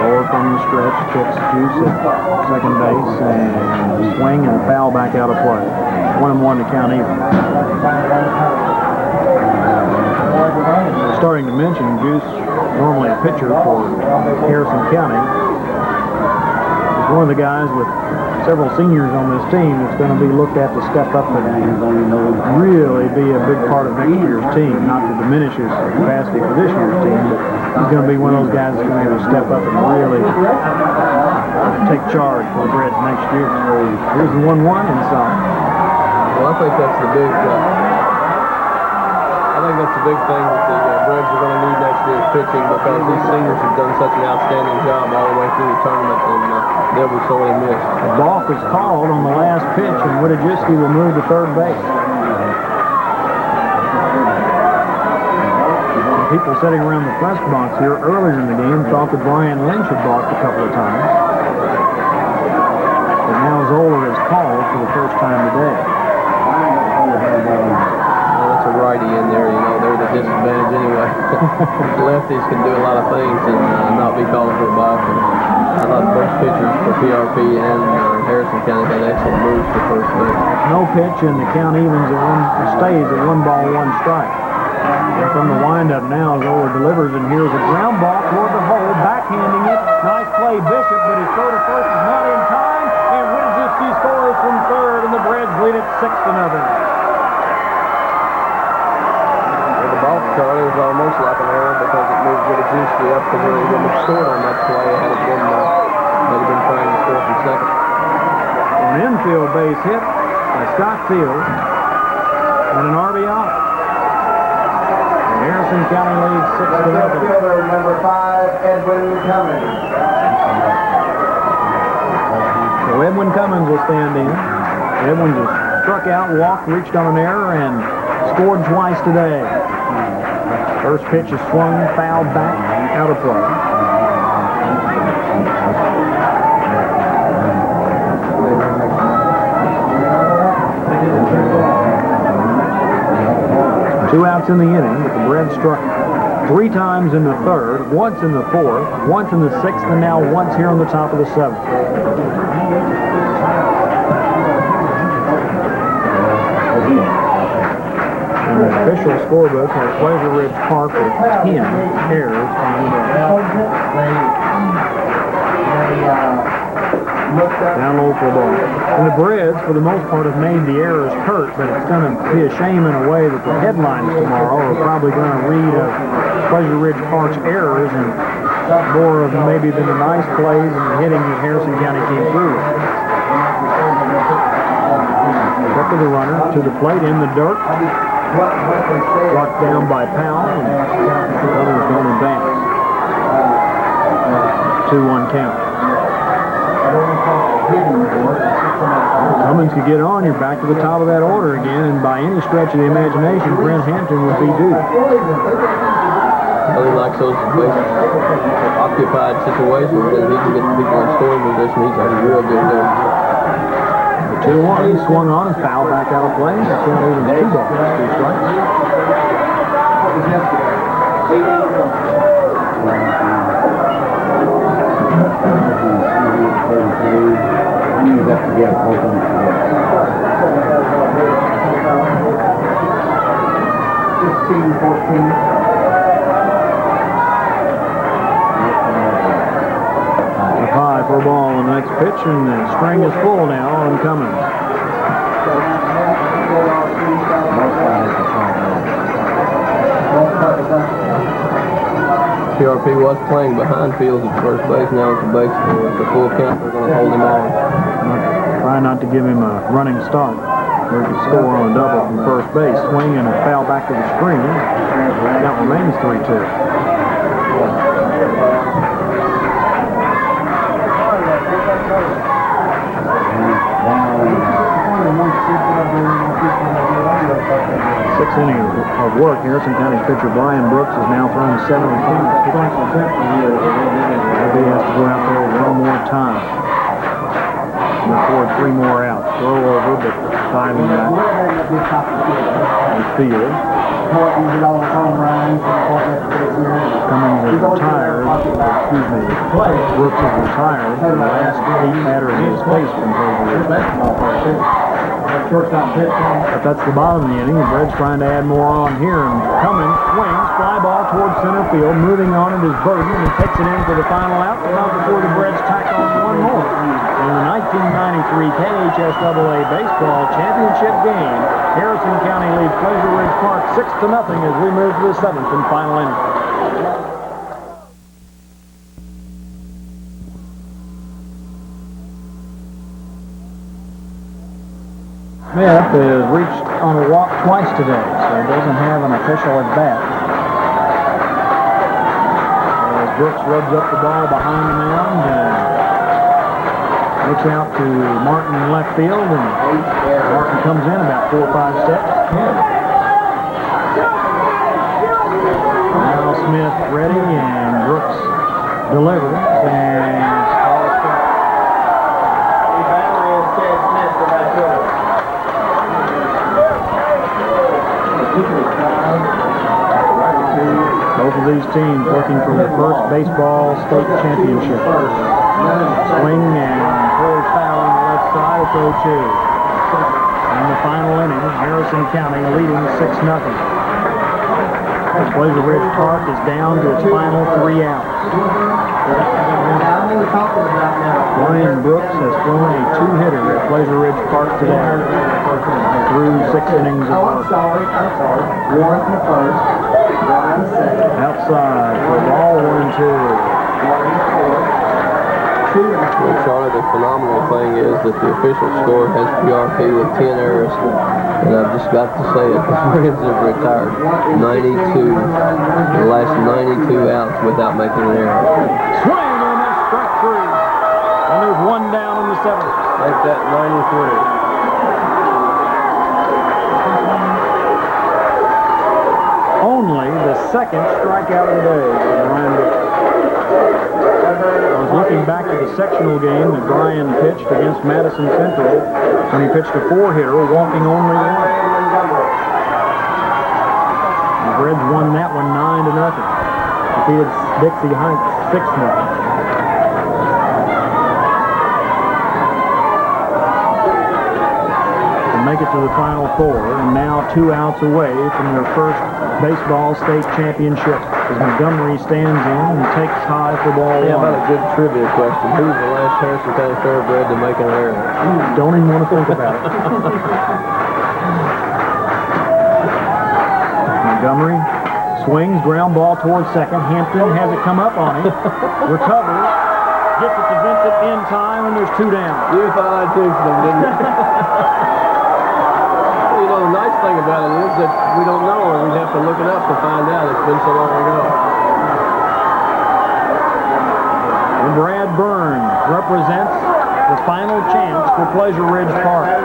Lower from the stretch, kicks Juice at second base, and a swing and a foul back out of play. 1-1 to count even. Starting to mention, Juice, normally a pitcher for Harrison County, is one of the guys with several seniors on this team that's going to be looked at to step up and really be a big part of next year's team. Not to diminish his capacity for this year's team, but he's going to be one of those guys that's going to be able to step up and really take charge for the Reds next year. Here's the 1-1 inside. Well, I think that's the big thing that the Reds are going to need next year is pitching, because these seniors have done such an outstanding job all the way through the tournament, and they'll be sorely missed. A balk is called on the last pitch, and Wojciechowski will move to third base. People sitting around the press box here earlier in the game thought that Brian Lynch had balked a couple of times. But now Zoller is called for the first time today. Well, that's a righty in there, they're the disadvantage anyway. Lefties can do a lot of things and not be called for a balk. I thought both pitchers for PRP and Harrison County had excellent moves for first base. No pitch, and the count evens stays at 1 ball, 1 strike. And from the windup now, Zoller delivers, and here's a ground ball toward the hole, backhanding it. Nice play, Bishop, but his throw to first is not in time, and Wojciechowski scores from third, and the Reds lead it 6-0. The balk, Charlie, was almost like an error because it moved Wojciechowski up to where he wouldn't have scored on that play had it been they'd been trying to score from second. An infield base hit by Scott Fields, and an RBI. Harrison County leads 6-0. Fielder number 5, Edwin Cummins. So Edwin Cummins will stand in. Edwin just struck out, walked, reached on an error, and scored twice today. First pitch is swung, fouled back, out of play. Two outs in the inning, but the Reds struck 3 times in the third, once in the fourth, once in the sixth, and now once here on the top of the seventh. And the official scorebook has Pleasure Ridge Park with 10 errors on the day. Down low for a ball. And the Reds, for the most part, have made the errors hurt, but it's going to be a shame in a way that the headlines tomorrow are probably going to read of Pleasure Ridge Park's errors and more of maybe than the nice plays and the hitting that Harrison County came through with. Up to the runner, to the plate, in the dirt. Blocked down by Powell, and the others don't advance. 2-1 count. Cummins could get on, you're back to the top of that order again, and by any stretch of the imagination, Brent Hampton would be due. Well, he likes those occupied situations, and he can get people in scoring position. He's a real good hitter. The 2-1, he swung on and fouled back out of play. That's not even 2 balls, 2 strikes. High for a ball on the next pitch, and the string is full now on Cummins. PRP was playing behind Fields at first base. Now at the base, with the full count, they're going to hold him on. Try not to give him a running start. Where he could score on a double from first base. Swing and a foul back to the screen. Count remains 3-2. 6th inning of work. Harrison County's pitcher Brian Brooks has now thrown 72. He has to go out there one more time and record 3 more outs. Throw over, but timing that the field. Cummings is retired. Excuse me. Brooks is retired. The last 8 batters he has faced from Pleasure. But that's the bottom of the inning. The Reds trying to add more on here. And Cummings swings, fly ball towards center field. Moving on it is Burden, and he takes it in for the final out. Not before the Reds tack on one more. In the 1993 KHSAA Baseball Championship game, Harrison County leads Pleasure Ridge Park 6-0 as we move to the 7th and final inning. Smith has reached on a walk twice today, so he doesn't have an official at bat. As Brooks rubs up the ball behind the mound and looks out to Martin in left field, and Martin comes in about 4 or 5 steps. Now Smith ready, and Brooks delivers, and both of these teams looking for their first baseball state championship. Swing and throws foul on the left side. It's 0-2. In the final inning, Harrison County leading 6-0. Pleasure Ridge Park is down to its final 3 outs. Brian Brooks has thrown a 2-hitter at Pleasure Ridge Park today through 6 innings of work. One in the first, one in the second. Outside for ball 1-2. Well, Charlie, the phenomenal thing is that the official score has PRP with 10 errors, and I've just got to say it, the Reds have retired 92, the last 92 outs without making an error. Swing and a strike 3. And there's 1 down in the 7th. Make that 93. Only the 2nd strikeout of the day for Brian Brooks. I was looking back at the sectional game that Brian pitched against Madison Central when he pitched a 4-hitter, walking only 1. The Reds won that one 9-0. Defeated Dixie Heights 6-0. Make it to the Final 4, and now 2 outs away from their first baseball state championship as Montgomery stands in and takes high for ball 1. Yeah, about a good trivia question. Who's the last Harrison County thoroughbred to make an error? Don't even want to think about it. Montgomery swings, ground ball towards second. Hampton has it come up on him. Recovers. Gets it to Vincent in time, and there's 2 down. You thought I'd jinx them, didn't you? You know, the nice thing about it is that we don't know, or we'd have to look it up to find out. It's been so long ago. And Brad Burns represents the final chance for Pleasure Ridge Park. He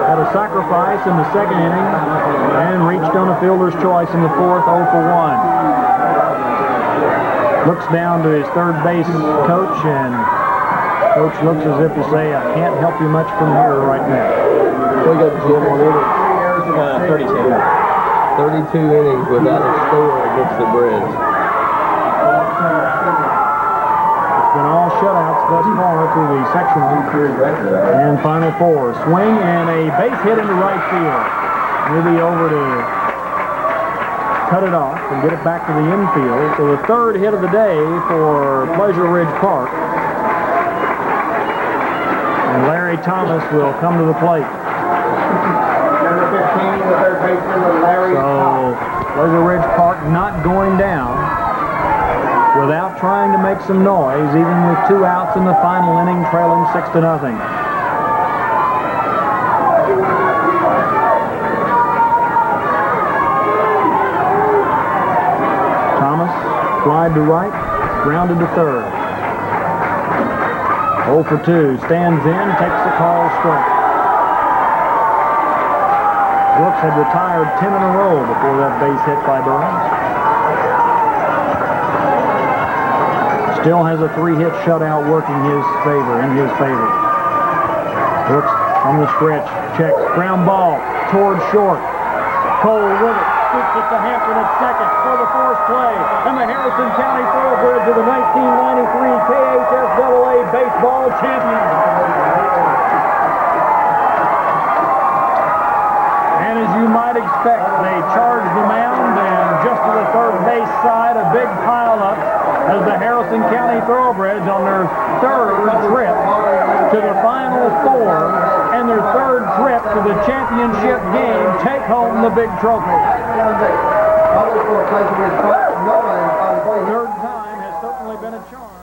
had a sacrifice in the 2nd inning and reached on a fielder's choice in the 4th, 0 for 1. Looks down to his third base coach, and coach looks as if to say, I can't help you much from here right now. We got Jim on it. 32. 32 innings without a score against the Reds. It's been all shutouts thus far through the sectional. And Final 4. Swing and a base hit into right field. Maybe over to cut it off and get it back to the infield. So the 3rd hit of the day for Pleasure Ridge Park. And Larry Thomas will come to the plate. Number 15, the third baseman, Larry Thomas. So Pleasure Ridge Park not going down without trying to make some noise, even with 2 outs in the final inning, trailing 6-0. Thomas flied to right, grounded to 3rd. 0 for 2, stands in, takes the call straight. Brooks had retired 10 in a row before that base hit by Burns. Still has a 3-hit shutout working in his favor. Brooks on the stretch, checks, ground ball towards short. Cole with it, scoops it to Hampton at second for the force play, and the Harrison County Thoroughbreds are the 1993 KHSAA baseball champions. And as you might expect, they charge the mound, and just to the third base side, a big pileup as the Harrison County Thoroughbreds on their third trip to the Final Four and their third trip to the championship game take home the big trophy. Third time has certainly been a charm.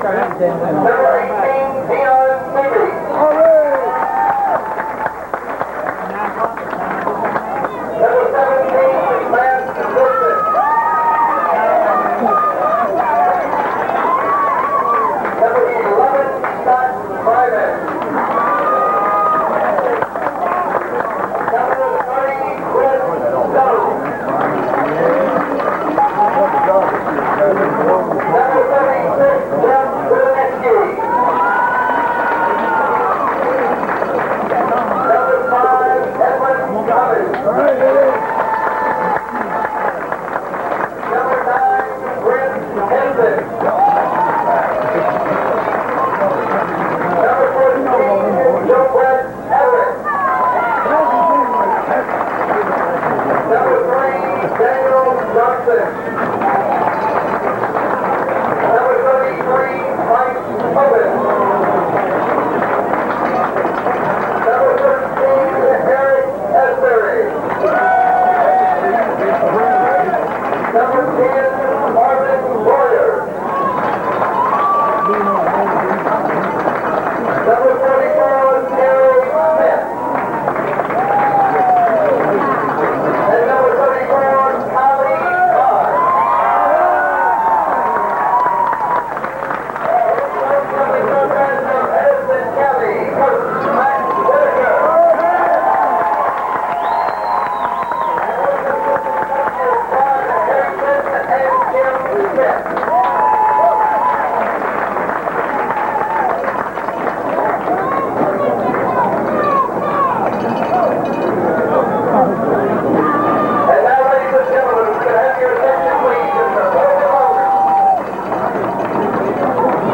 Number 18, Dion Seavey. Number 17, Matt Woodson. Number 11, Scott Ryman. Number 30, Chris Stone. Number 36, Jeff Kulinecki. Number 5, Edwin Cummins. Number 9, Brent Henson. Number 14, Joe Brett Everett. Number 3, Daniel Johnson. Number 33, Mike Owens. Number 13, Eric Esbury. Number 10, Marvin Boyer. Number 44, Gary Smith. And number 34, Tommy Todd. Coming from Edison County, Coach Matt Whitaker. And Jim Smith. And now, ladies and gentlemen, we can have your attention, please, as the podium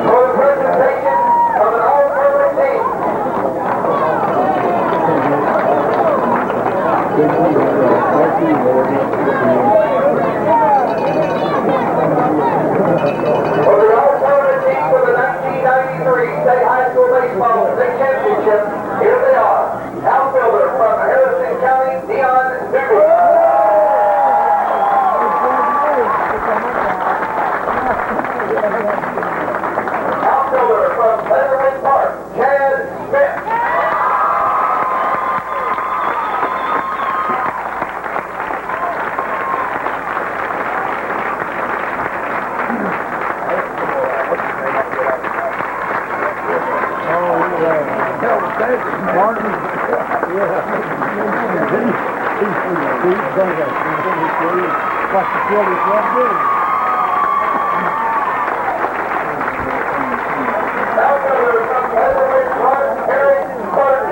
for the presentation of an all-purpose team. For the all-purpose team for the 1993 State High School Baseball State Championship, here they are. Outfielder from Harrison County, Dion Seavey. Outfielder from Leatherwood Park, Chad Smith. Outfielder from Leatherwood Park, Eric Martin.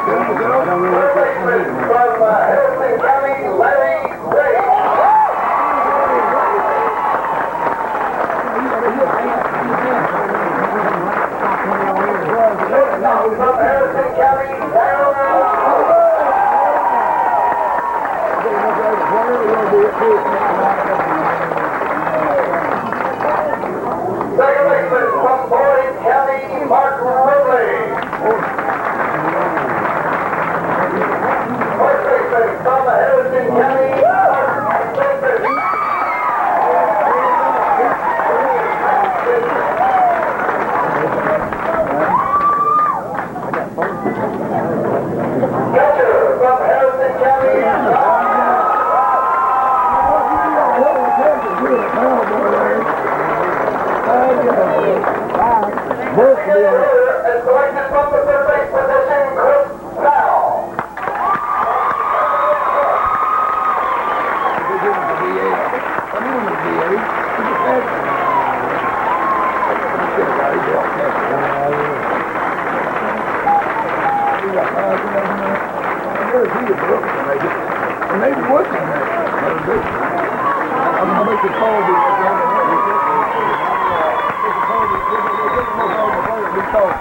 Third baseman from Harrison County, Larry Ray. From Harrison County, Darryl Second baseman from Boyd County, Mark Ridley. First baseman from Harrison County, Mark Ridley. Catcher from Harrison County, and selected from the third base position, Chris Bell. Maybe what's in there? I'm gonna make a call. Because